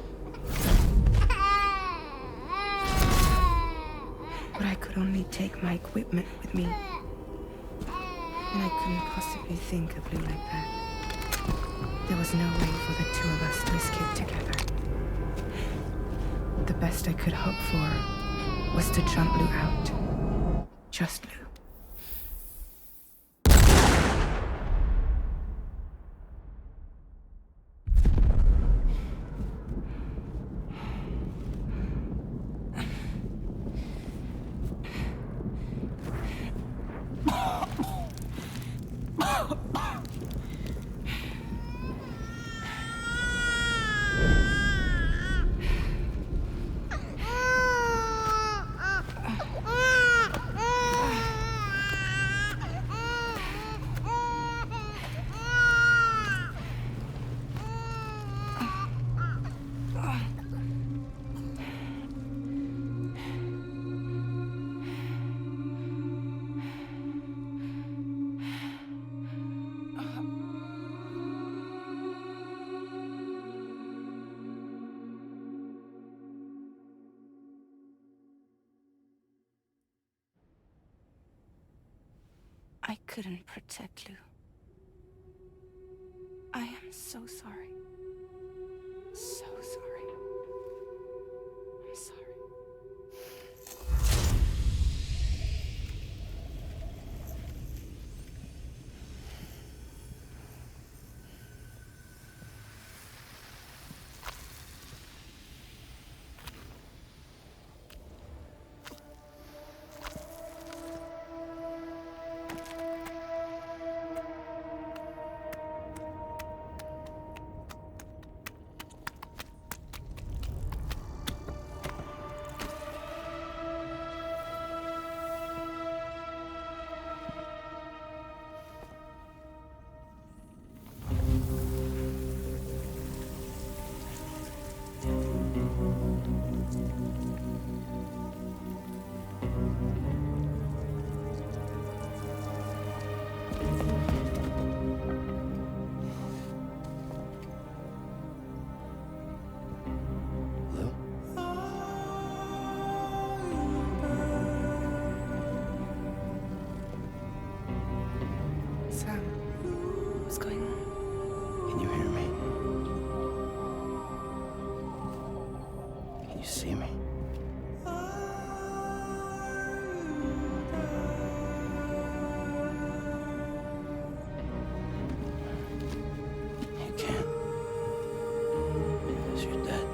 But I could only take my equipment with me. And I couldn't possibly think of Lou like that. There was no way for the two of us to escape together. The best I could hope for was to jump Lou out. Just Lou. couldn't protect Lou. I am so sorry. So sorry. I'm sorry. Sam, what's going on? Can you hear me? Can you see me? You can't. Because you're dead.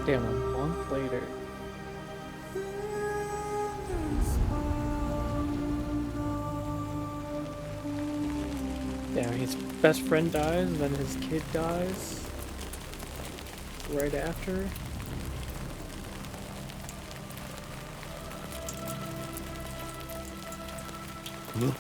Damn, a month later. Yeah, his best friend dies, and then his kid dies right after. Lou?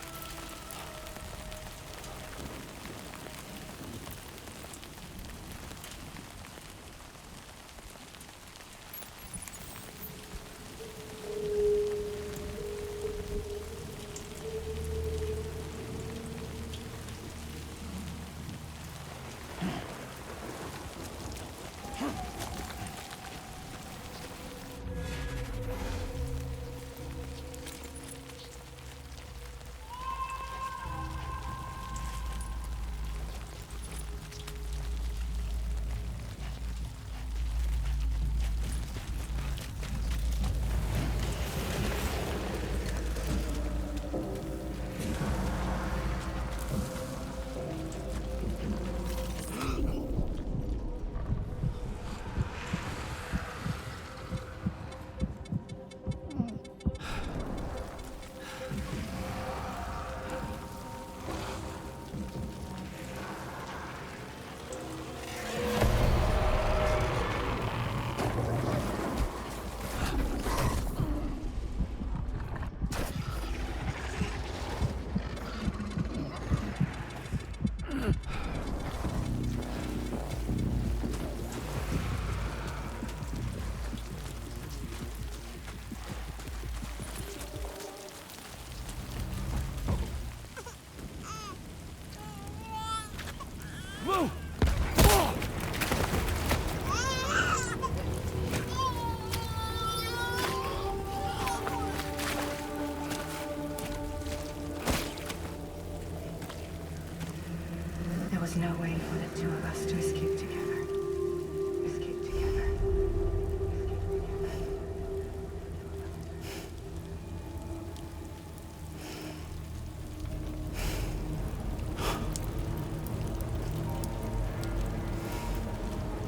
Lou! There was no way for the two of us to escape together. Escape together.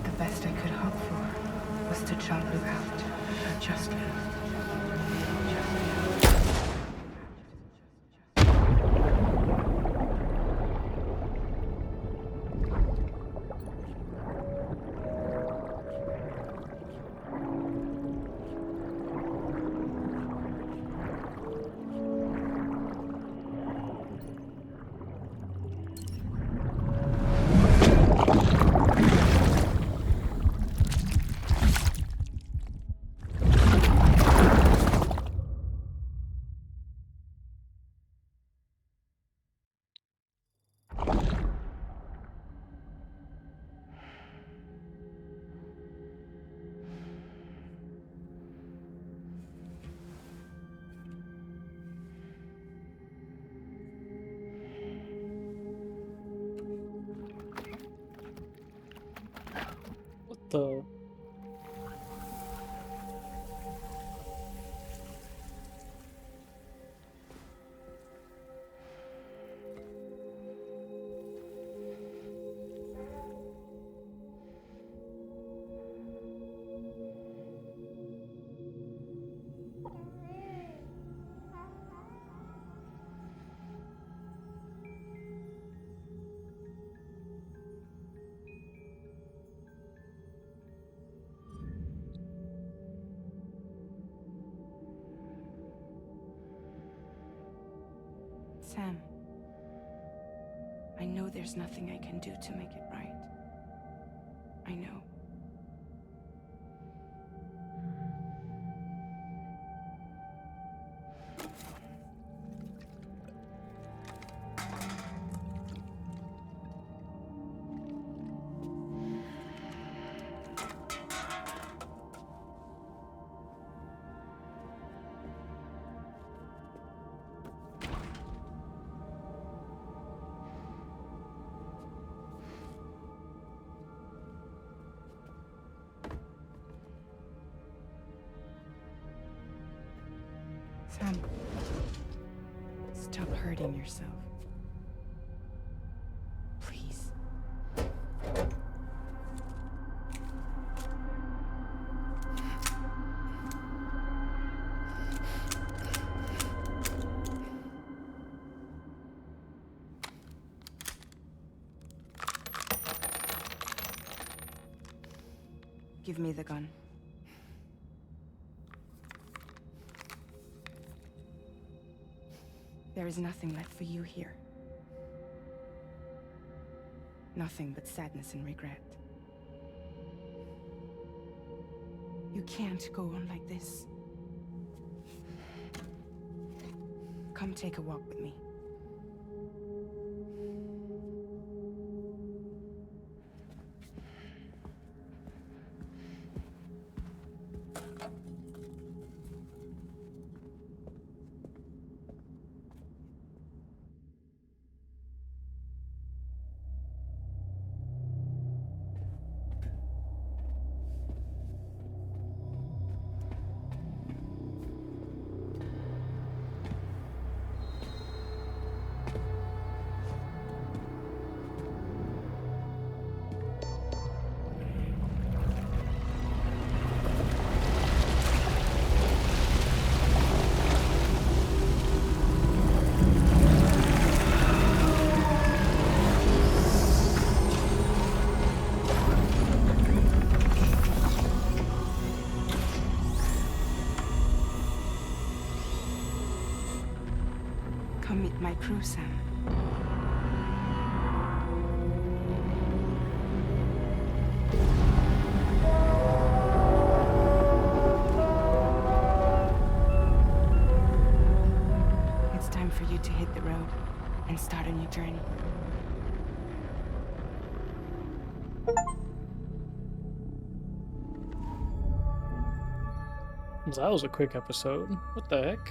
The best I could hope for was to jump Lou out. Just Lou. Sam, I know there's nothing I can do to make it right. I know. Sam, stop hurting yourself. Please. Give me the gun. There is nothing left for you here. Nothing but sadness and regret. You can't go on like this. Come take a walk with me. Come meet my crew, Sam. It's time for you to hit the road and start a new journey. That was a quick episode. What the heck?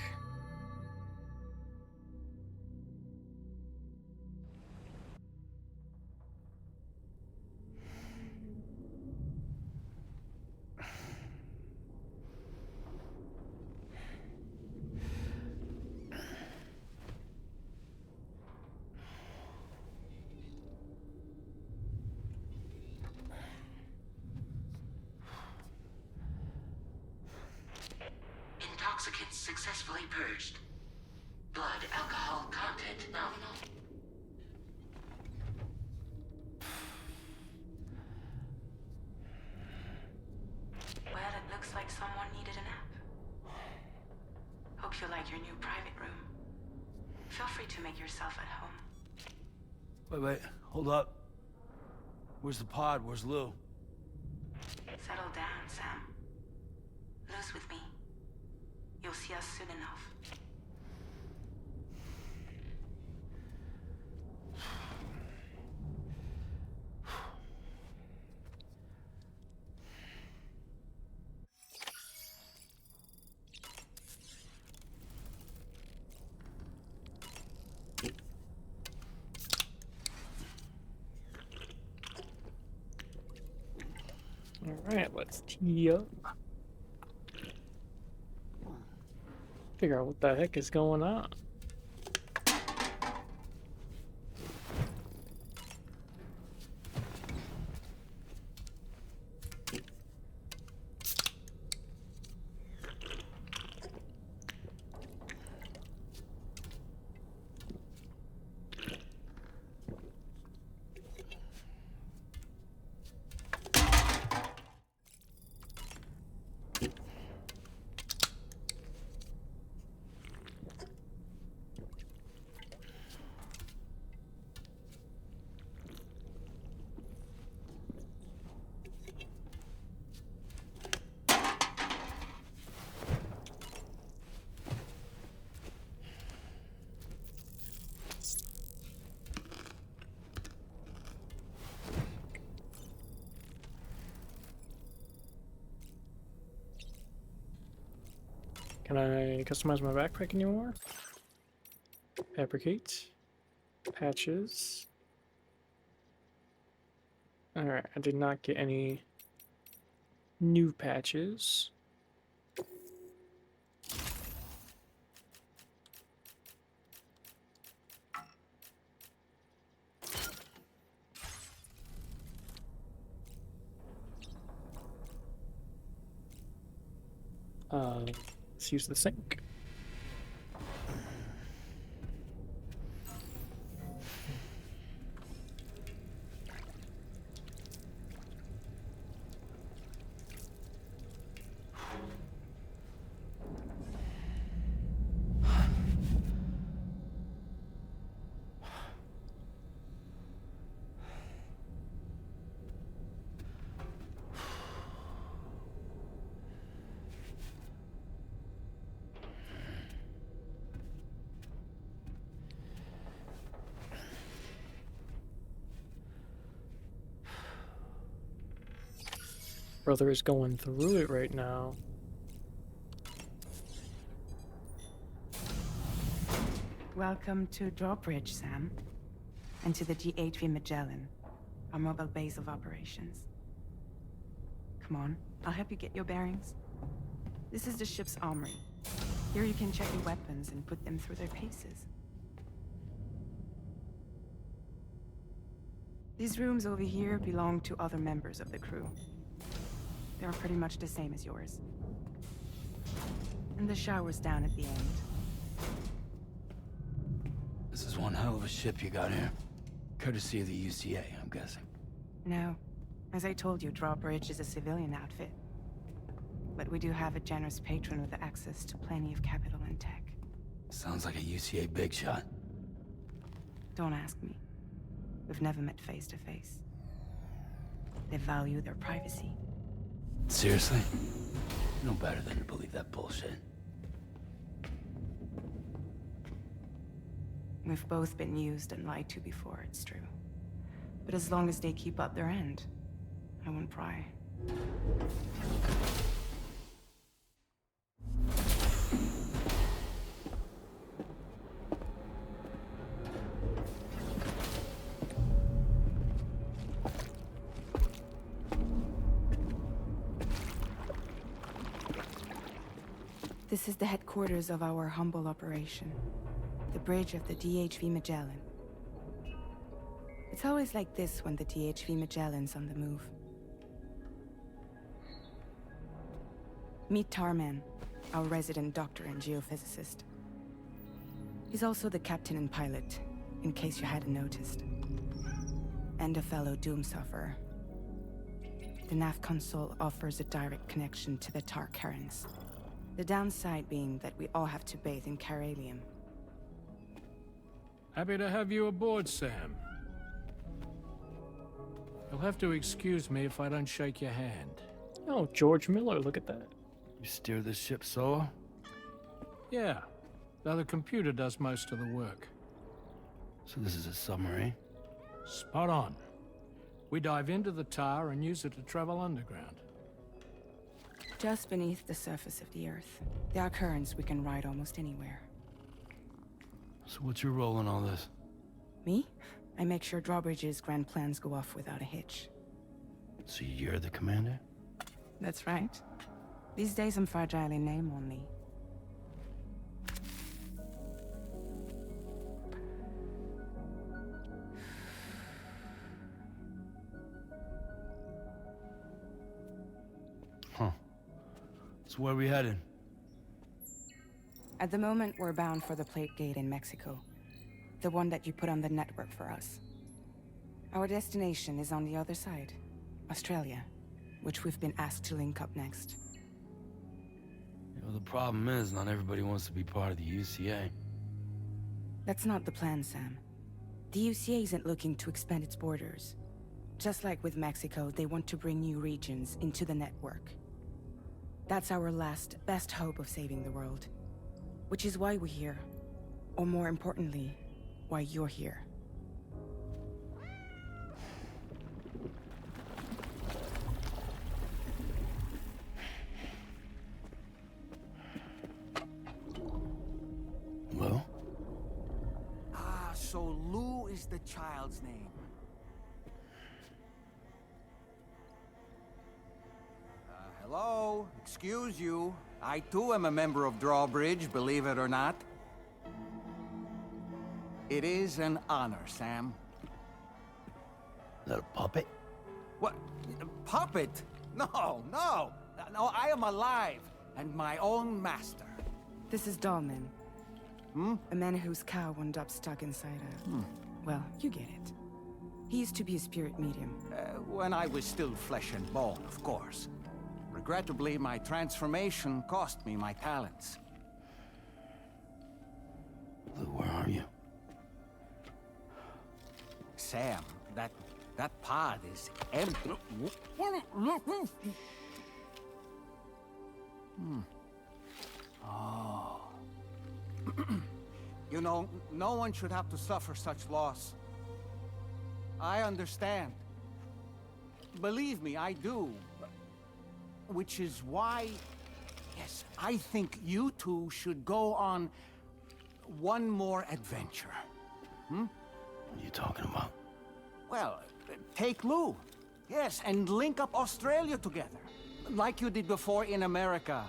Intoxicants successfully purged. Blood alcohol content nominal. Well, it looks like someone needed a nap. Hope you like your new private room. Feel free to make yourself at home. Wait, hold up. Where's the pod? Where's Lou? Settle down, Sam. Lou's with me. You'll see us soon enough. Alright, let's tee up. Figure out what the heck is going on. Can I customize my backpack anymore? Fabricate. Patches. Alright, I did not get any new patches. Let's use the sink. Brother is going through it right now. Welcome to Drawbridge, Sam. And to the DHV Magellan, our mobile base of operations. Come on, I'll help you get your bearings. This is the ship's armory. Here you can check your weapons and put them through their paces. These rooms over here belong to other members of the crew. They're pretty much the same as yours. And the shower's down at the end. This is one hell of a ship you got here. Courtesy of the UCA, I'm guessing. No. As I told you, Drawbridge is a civilian outfit. But we do have a generous patron with access to plenty of capital and tech. Sounds like a UCA big shot. Don't ask me. We've never met face to face. They value their privacy. Seriously? No better than to believe that bullshit. We've both been used and lied to before, it's true. But as long as they keep up their end, I won't pry. This is the headquarters of our humble operation. The bridge of the DHV Magellan. It's always like this when the DHV Magellan's on the move. Meet Tarman, our resident doctor and geophysicist. He's also the captain and pilot, in case you hadn't noticed. And a fellow Doomsufferer. The nav console offers a direct connection to the Tar currents. The downside being that we all have to bathe in Caralium. Happy to have you aboard, Sam. You'll have to excuse me if I don't shake your hand. Oh, George Miller, look at that. You steer this ship solo? Yeah, though the computer does most of the work. So this is a submarine? Spot on. We dive into the Tar and use it to travel underground. Just beneath the surface of the Earth, there are currents we can ride almost anywhere. So what's your role in all this? Me? I make sure Drawbridge's grand plans go off without a hitch. So you're the commander? That's right. These days I'm fragile in name only. Huh. So where are we headed? At the moment, we're bound for the Plate Gate in Mexico. The one that you put on the network for us. Our destination is on the other side, Australia, which we've been asked to link up next. You know, the problem is, not everybody wants to be part of the UCA. That's not the plan, Sam. The UCA isn't looking to expand its borders. Just like with Mexico, they want to bring new regions into the network. That's our last, best hope of saving the world. Which is why we're here. Or more importantly, why you're here. is the child's name? Hello? Excuse you. I too am a member of Drawbridge, believe it or not. It is an honor, Sam. Is that a puppet? What? A puppet? No, no! No, I am alive, and my own master. This is Dahlman. A man whose cow wound up stuck inside a... Well, you get it. He used to be a spirit medium. When I was still flesh and bone, of course. Regrettably, my transformation cost me my talents. Lou, where are you? Sam, that pod is empty. Oh. You know, no one should have to suffer such loss. I understand. Believe me, I do. Which is why, yes, I think you two should go on one more adventure. What are you talking about? Well, take Lou. Yes, and link up Australia together. Like you did before in America.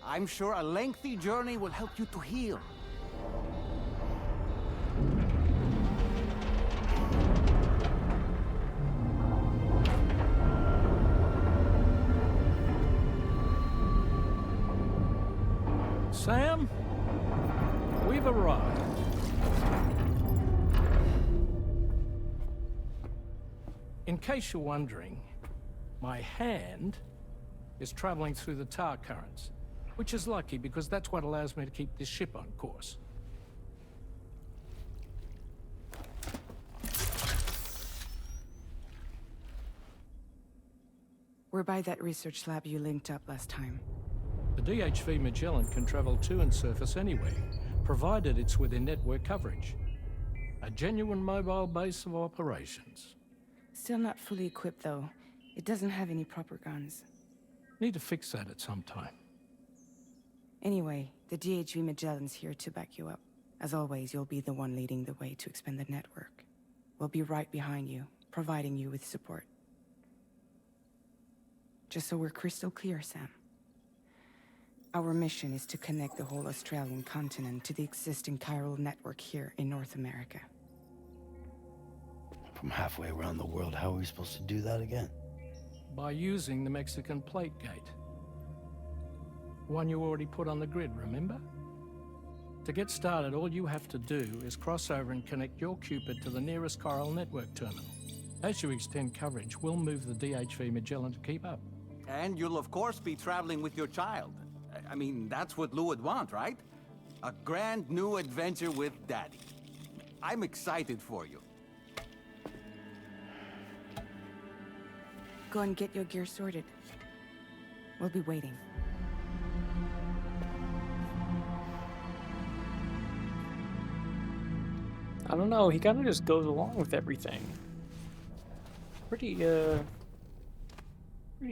I'm sure a lengthy journey will help you to heal. Sam, we've arrived. In case you're wondering, my hand is traveling through the tar currents, which is lucky because that's what allows me to keep this ship on course. We're by that research lab you linked up last time. The DHV Magellan can travel to and surface anywhere, provided it's within network coverage. A genuine mobile base of operations. Still not fully equipped, though. It doesn't have any proper guns. Need to fix that at some time. Anyway, the DHV Magellan's here to back you up. As always, you'll be the one leading the way to expand the network. We'll be right behind you, providing you with support. Just so we're crystal clear, Sam. Our mission is to connect the whole Australian continent to the existing chiral network here in North America. From halfway around the world, how are we supposed to do that again? By using the Mexican plate gate. One you already put on the grid, remember? To get started, all you have to do is cross over and connect your Cupid to the nearest chiral network terminal. As you extend coverage, we'll move the DHV Magellan to keep up. And you'll of course be traveling with your child. I mean, that's what Lou would want, right? A grand new adventure with Daddy. I'm excited for you. Go and get your gear sorted. We'll be waiting. I don't know, he kind of just goes along with everything. Pretty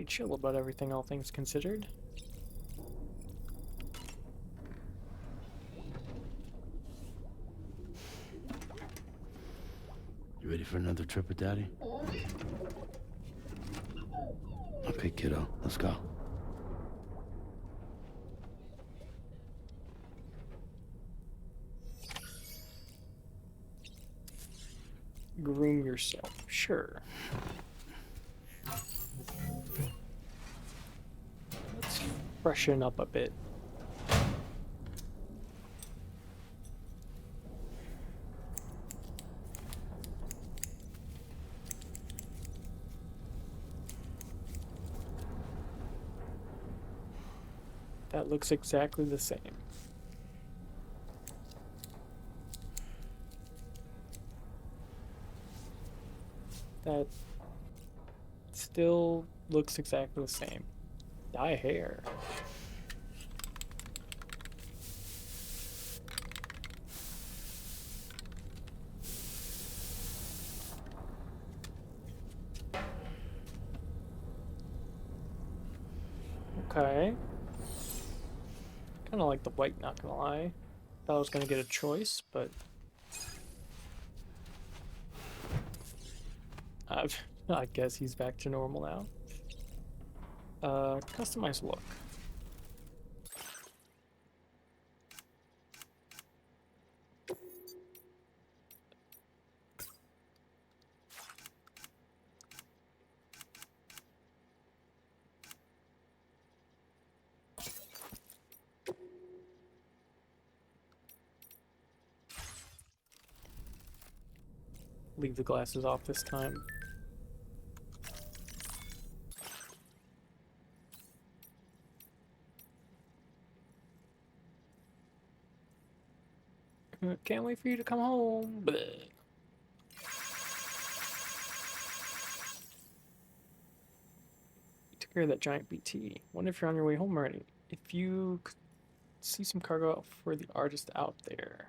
chill about everything, all things considered. You ready for another trip with Daddy? Okay, kiddo, let's go. Groom yourself, sure. Let's freshen up a bit. That looks exactly the same. That still looks exactly the same. Dye hair. Okay. Kind of like the white, not gonna lie. Thought I was gonna get a choice, but I guess he's back to normal now. Customize look. Leave the glasses off this time. Can't wait for you to come home. Bleh. Took care of that giant BT. Wonder if you're on your way home already. If you could see some cargo for the artist out there.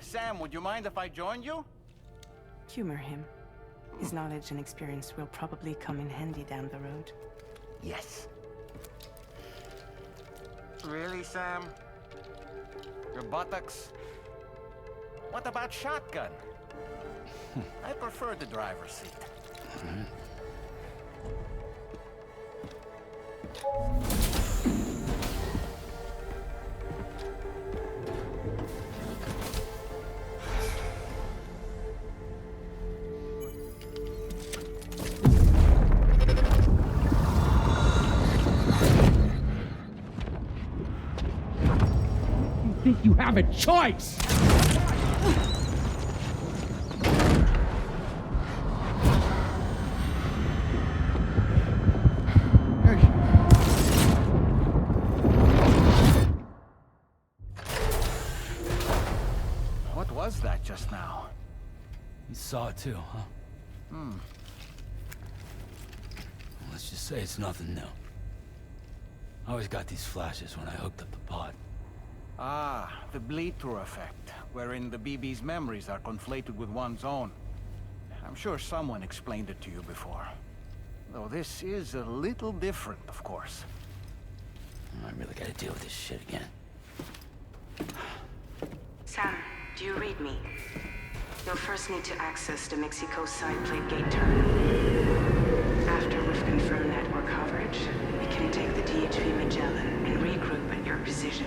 Sam, would you mind if I joined you? Humor him. His knowledge and experience will probably come in handy down the road. Yes. Really, Sam? Your buttocks? What about shotgun? I prefer the driver's seat. Think you have a choice? What was that just now? You saw it too, huh? Hmm. Let's just say it's nothing new. I always got these flashes when I hooked up the pod. Ah, the bleed-through effect, wherein the BB's memories are conflated with one's own. I'm sure someone explained it to you before. Though this is a little different, of course. I really gotta deal with this shit again. Sam, do you read me? You'll first need to access the Mexico side plate gate terminal. After we've confirmed network coverage, we can take the DHV Magellan and regroup at your position.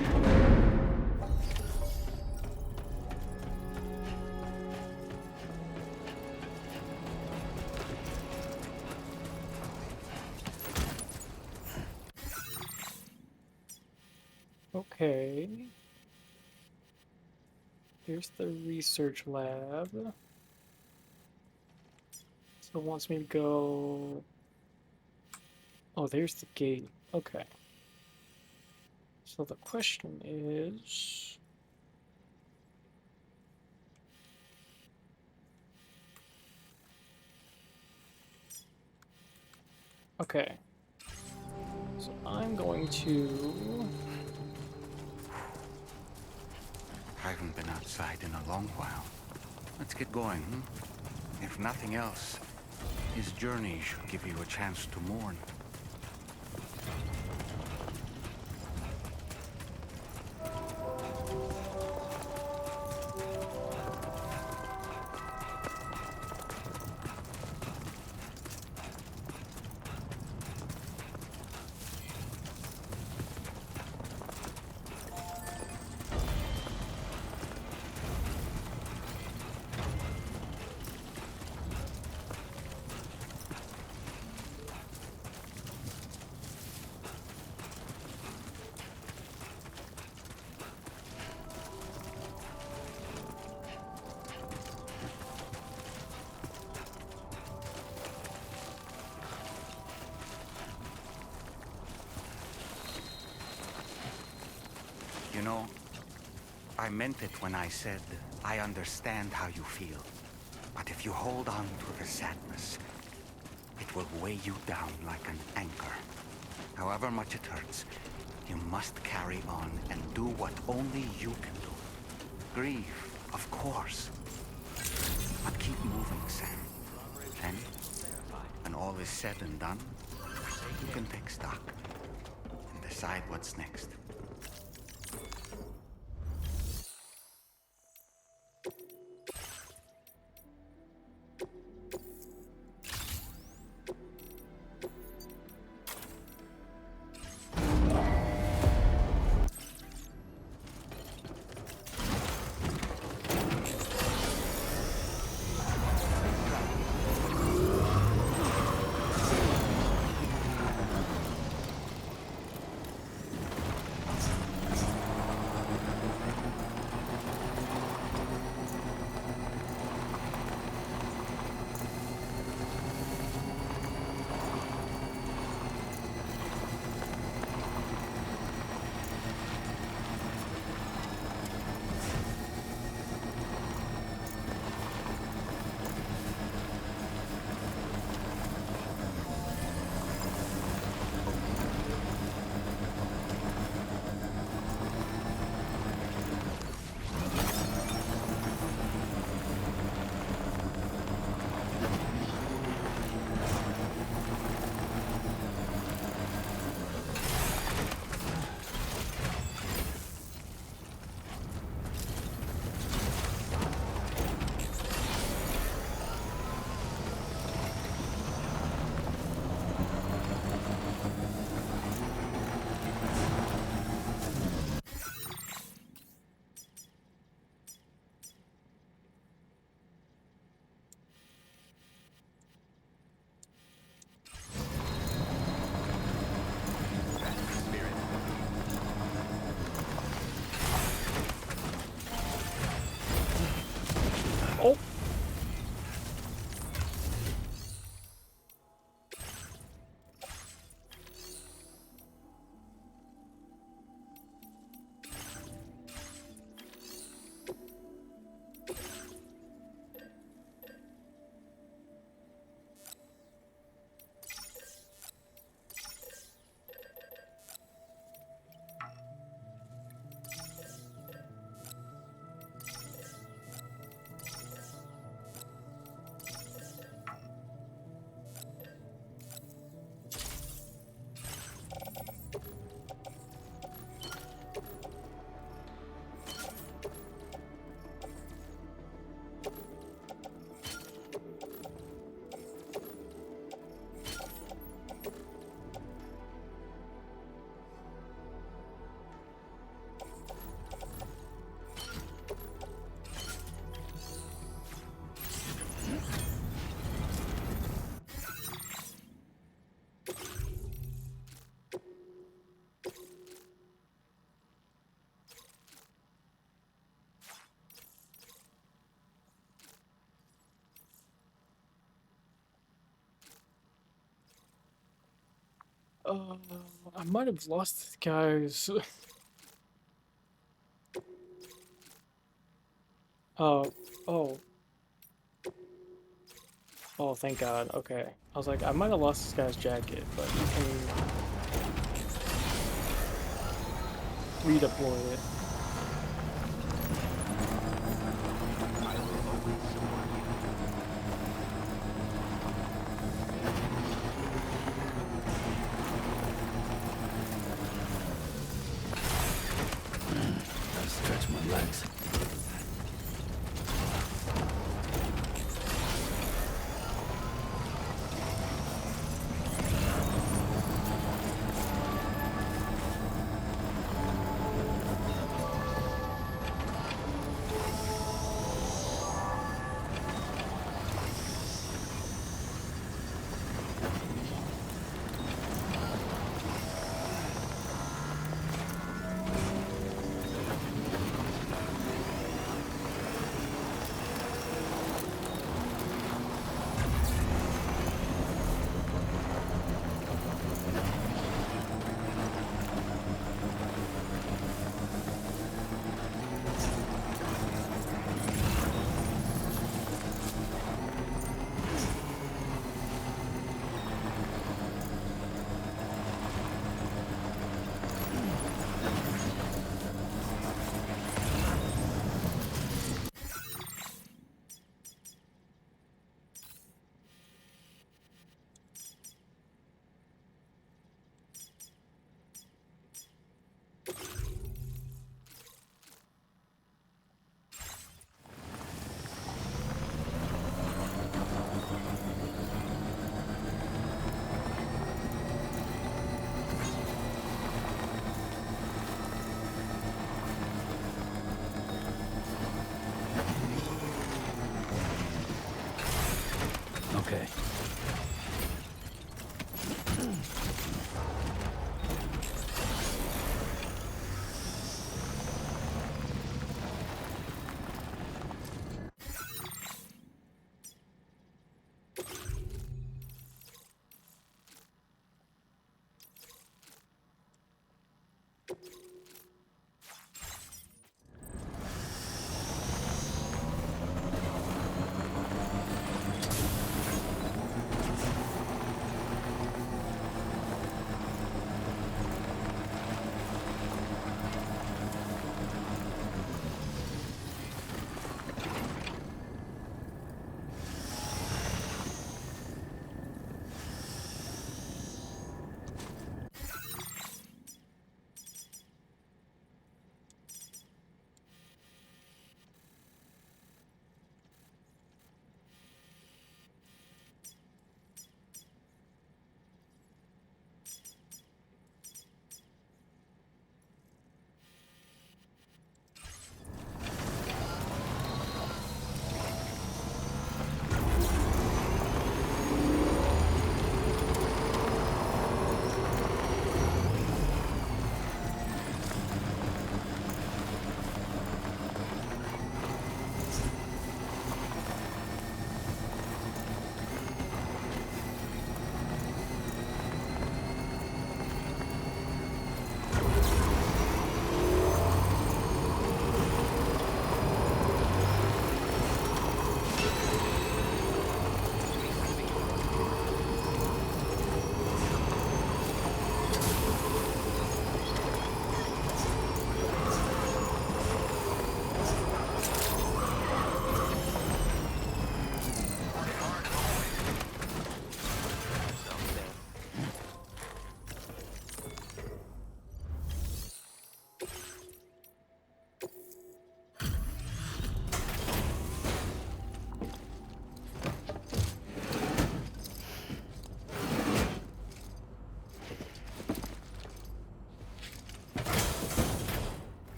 Okay. Here's the research lab. So it wants me to go... Oh, there's the gate. Okay. So the question is... Okay. So I'm going to... I haven't been outside in a long while. Let's get going, hmm? If nothing else, his journey should give you a chance to mourn. know, I meant it when I said I understand how you feel. But if you hold on to the sadness, it will weigh you down like an anchor. However much it hurts, you must carry on and do what only you can do. Grieve, of course. But keep moving, Sam. Then, when all is said and done, you can take stock and decide what's next. I might have lost guys. Oh, oh. Oh, thank God. Okay. I was like, I might have lost this guy's jacket, but you can redeploy it. Stretch my legs.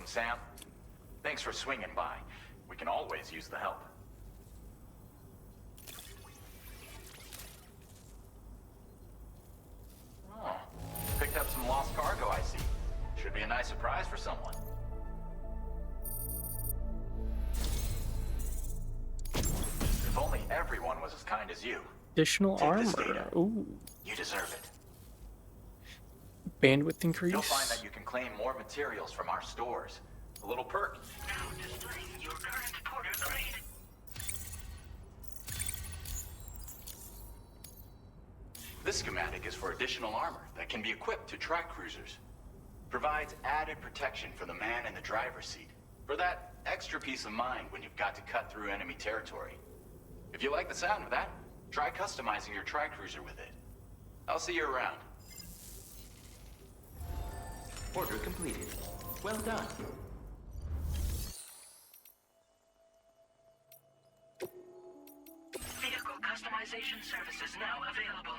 Sam. Thanks for swinging by. We can always use the help. Oh, picked up some lost cargo, I see. Should be a nice surprise for someone. If only everyone was as kind as you. Additional Take this armor. data. Ooh. You deserve it. Bandwidth increase. You'll find that you can claim more materials from our stores. A little perk. Now displaying your current porter grade. This schematic is for additional armor that can be equipped to track cruisers. Provides added protection for the man in the driver's seat. For that extra peace of mind when you've got to cut through enemy territory. If you like the sound of that, try customizing your tri-cruiser with it. I'll see you around. Order completed. Well done. Vehicle customization services now available.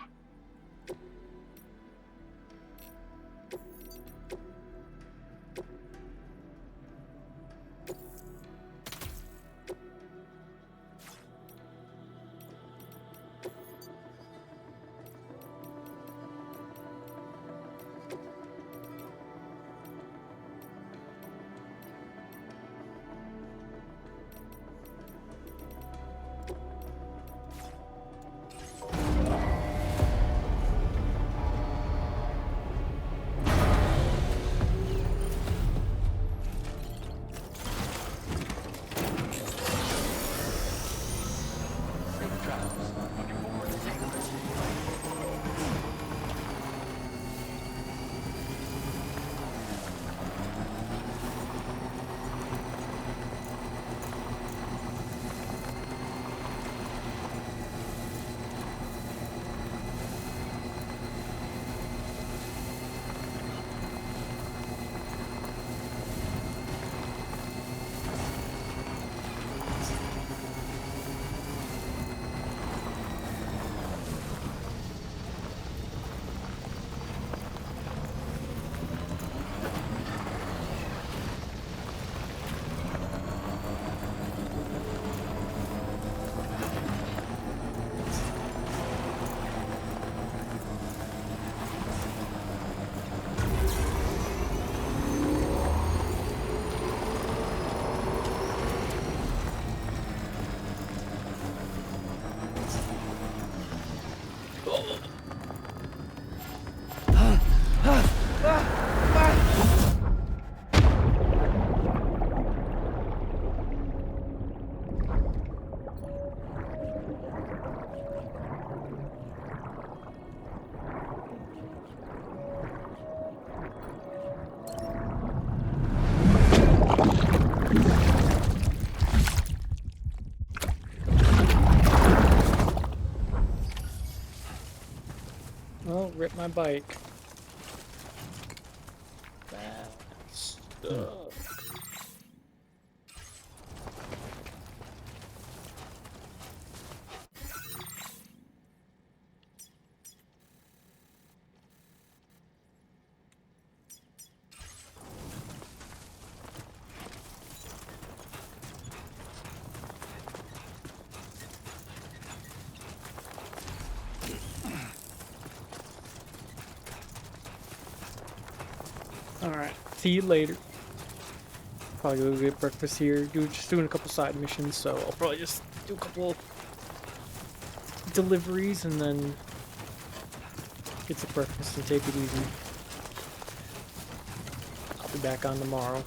Oh, rip my bike. Bad stuff. Alright, see you later. Probably go get breakfast here. Just doing a couple side missions, so I'll probably just do a couple deliveries and then get some breakfast and take it easy. I'll be back on tomorrow.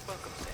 Welcome, Sam.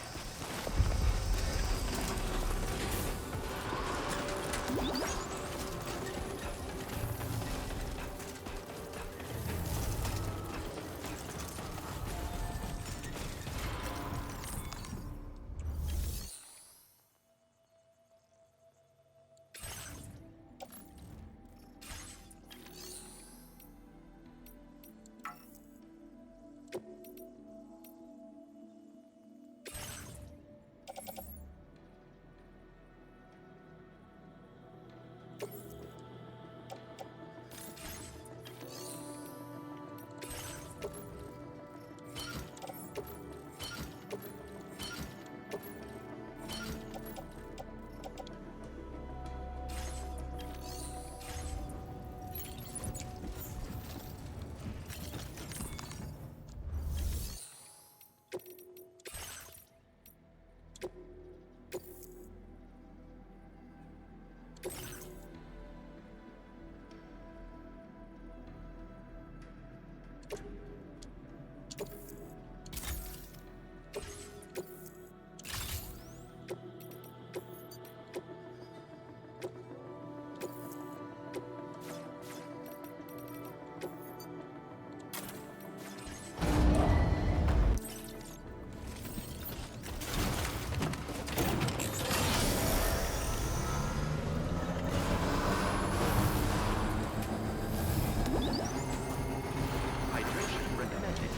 Hydration recommended.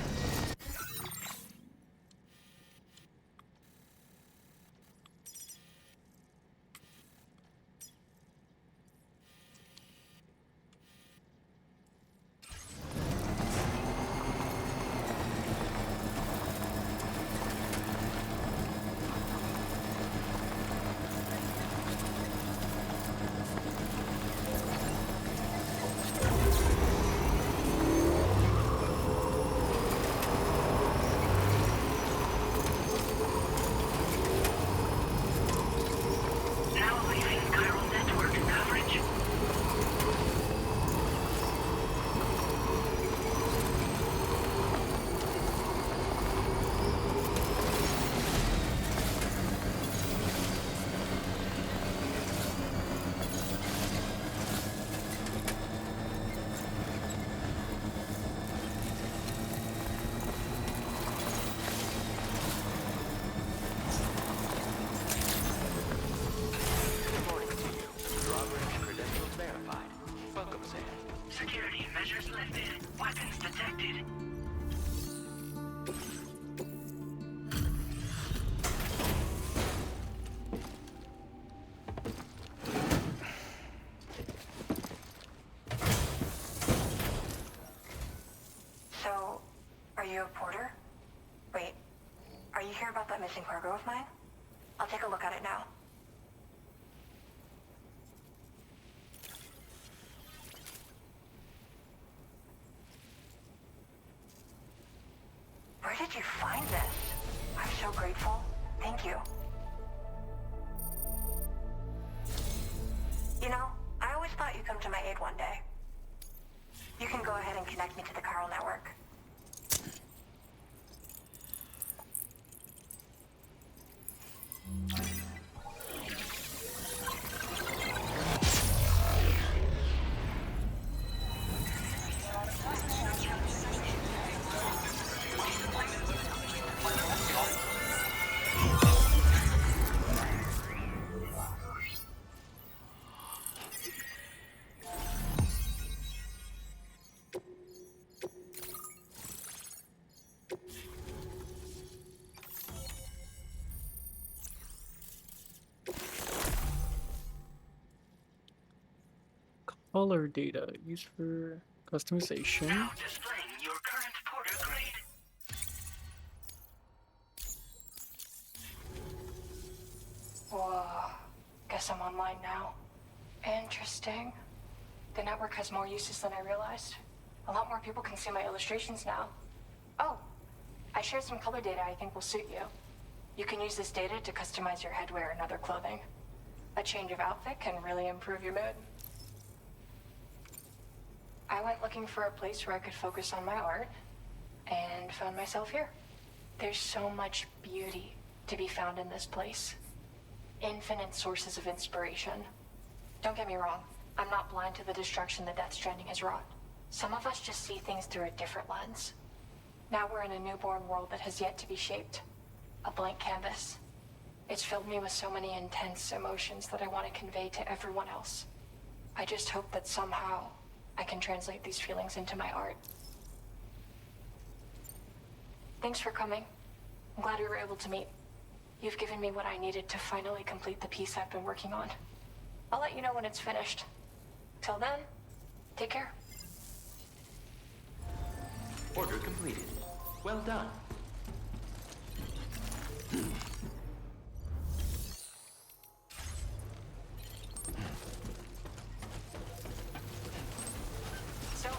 Now leaving chiral network coverage. Good morning to you. Drawbridge credentials verified. Welcome, Sam. Security measures lifted. Weapons detected. So, are you a porter? Wait, are you here about that missing cargo of mine? I'll take a look at it now. Where did you find this? I'm so grateful. Thank you. You know, I always thought you'd come to my aid one day. You can go ahead and connect me to the chiral network. Color data used for customization. Now displaying your current porter grade. Whoa. Guess I'm online now. Interesting. The network has more uses than I realized. A lot more people can see my illustrations now. Oh, I shared some color data I think will suit you. You can use this data to customize your headwear and other clothing. A change of outfit can really improve your mood. I went looking for a place where I could focus on my art, and found myself here. There's so much beauty to be found in this place. Infinite sources of inspiration. Don't get me wrong, I'm not blind to the destruction that Death Stranding has wrought. Some of us just see things through a different lens. Now we're in a newborn world that has yet to be shaped. A blank canvas. It's filled me with so many intense emotions that I want to convey to everyone else. I just hope that somehow I can translate these feelings into my art. Thanks for coming. I'm glad we were able to meet. You've given me what I needed to finally complete the piece I've been working on. I'll let you know when it's finished. Till then, take care. Order completed. Well done. So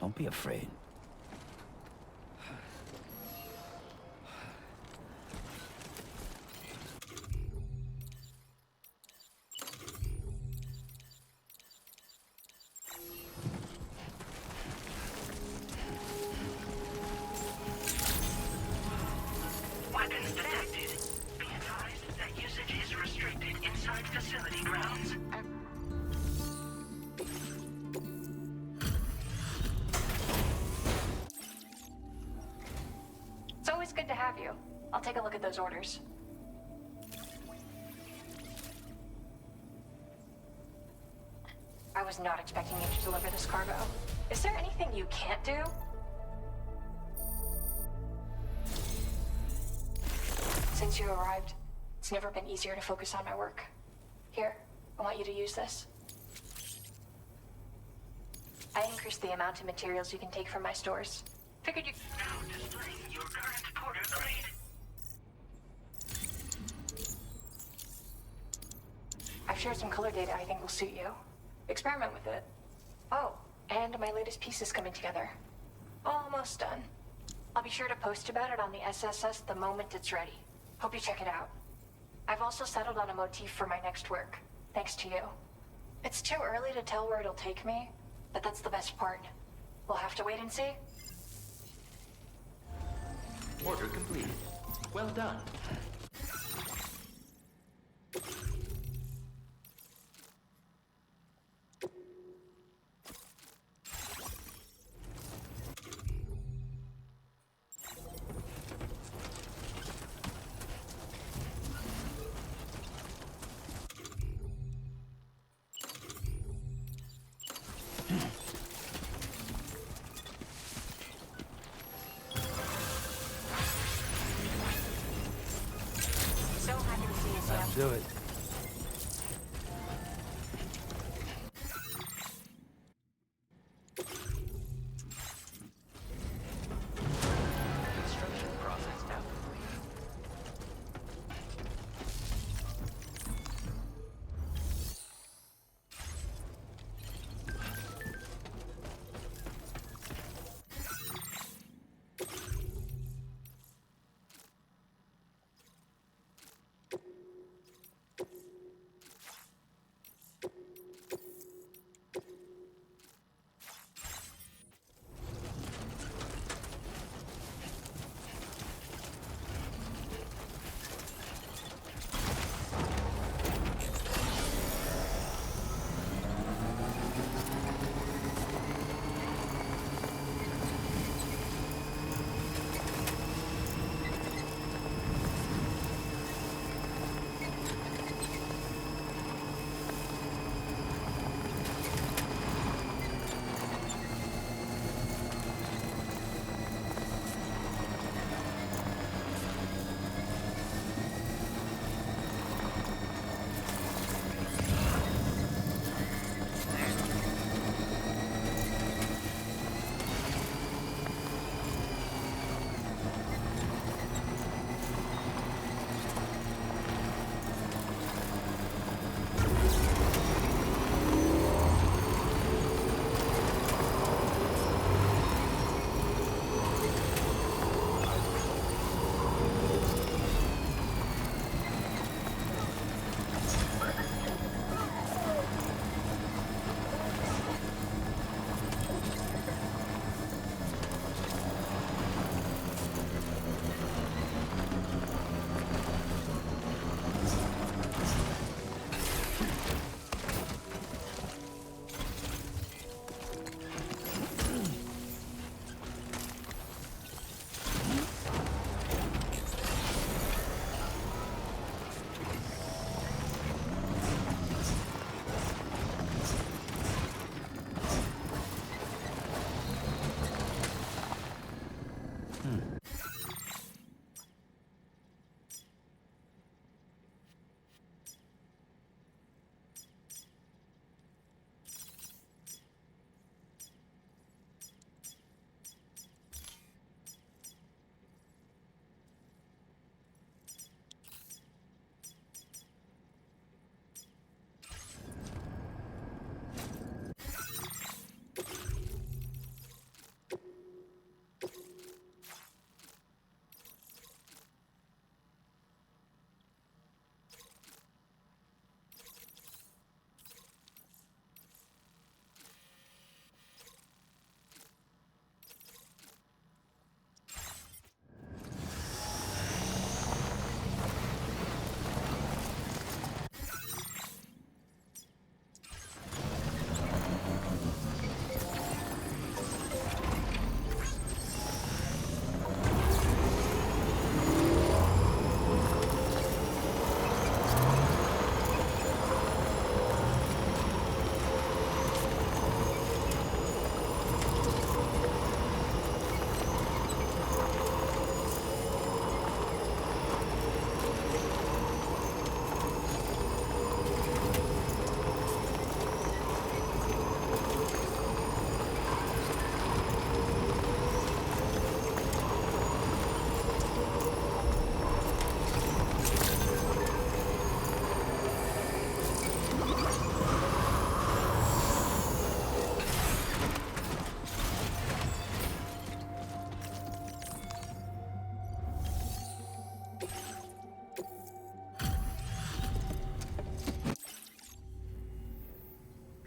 Don't be afraid. Weapons detected. Be advised that usage is restricted inside facility grounds. It's always good to have you. I'll take a look at those orders. I was not expecting you to deliver this cargo. Is there anything you can't do? Since you arrived, it's never been easier to focus on my work. Here, I want you to use this. I increased the amount of materials you can take from my stores. Figured you... Now displaying your current porter grade. I've shared some color data I think will suit you. Experiment with it. Oh, and my latest piece is coming together. Almost done. I'll be sure to post about it on the SSS the moment it's ready. Hope you check it out. I've also settled on a motif for my next work, thanks to you. It's too early to tell where it'll take me, but that's the best part. We'll have to wait and see. Order completed. Well done. So happy to see you, Sam. Let's do it. Construction process now complete.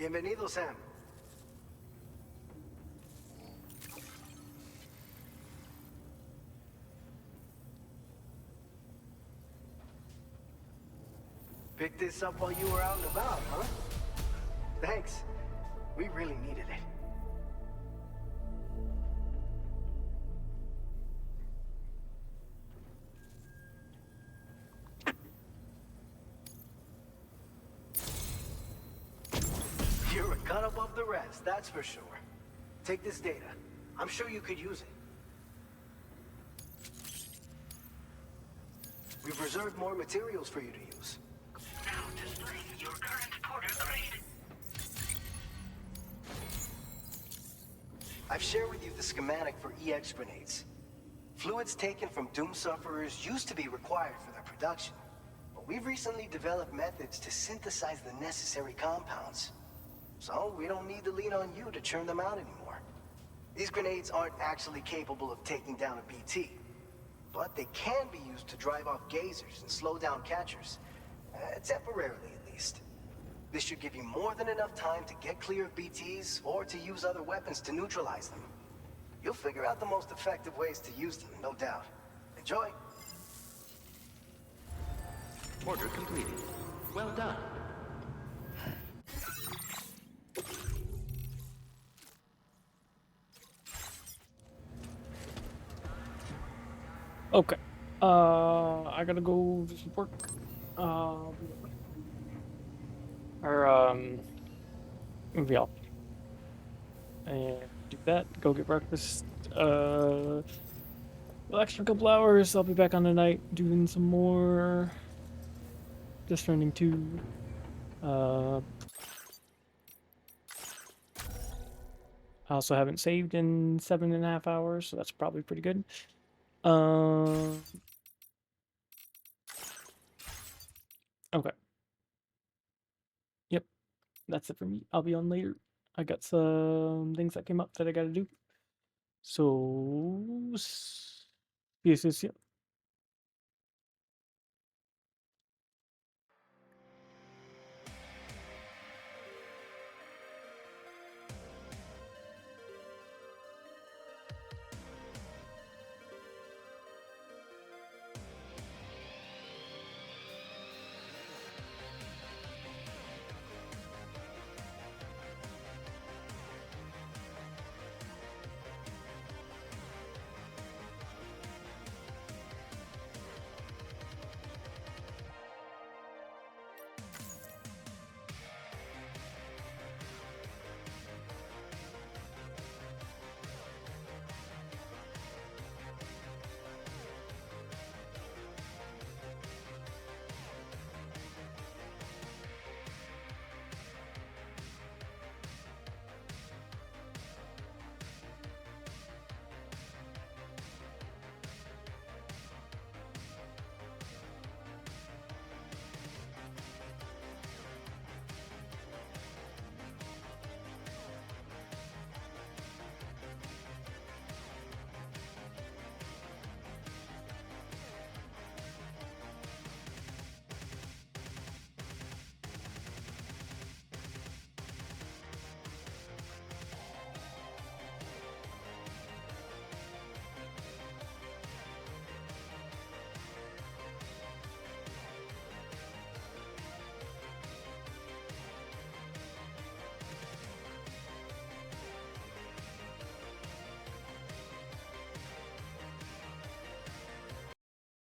Bienvenido, Sam. Picked this up while you were out and about, huh? Thanks. We really needed it. You're a cut above the rest, that's for sure. Take this data. I'm sure you could use it. We've reserved more materials for you to use. Now display your current porter grade. I've shared with you the schematic for EX grenades. Fluids taken from Doom sufferers used to be required for their production, but we've recently developed methods to synthesize the necessary compounds. So we don't need to lean on you to churn them out anymore. These grenades aren't actually capable of taking down a BT, but they can be used to drive off gazers and slow down catchers. Temporarily, at least. This should give you more than enough time to get clear of BTs or to use other weapons to neutralize them. You'll figure out the most effective ways to use them, no doubt. Enjoy. Order completed. Well done. Okay. I gotta go do some work. Maybe I'll and do that. Go get breakfast. Relax for a couple hours. I'll be back on tonight doing some more. Death Stranding 2. I also haven't saved in 7.5 hours, so that's probably pretty good. Okay. Yep, that's it for me. I'll be on later. I got some things that came up that I gotta do. So, see you soon.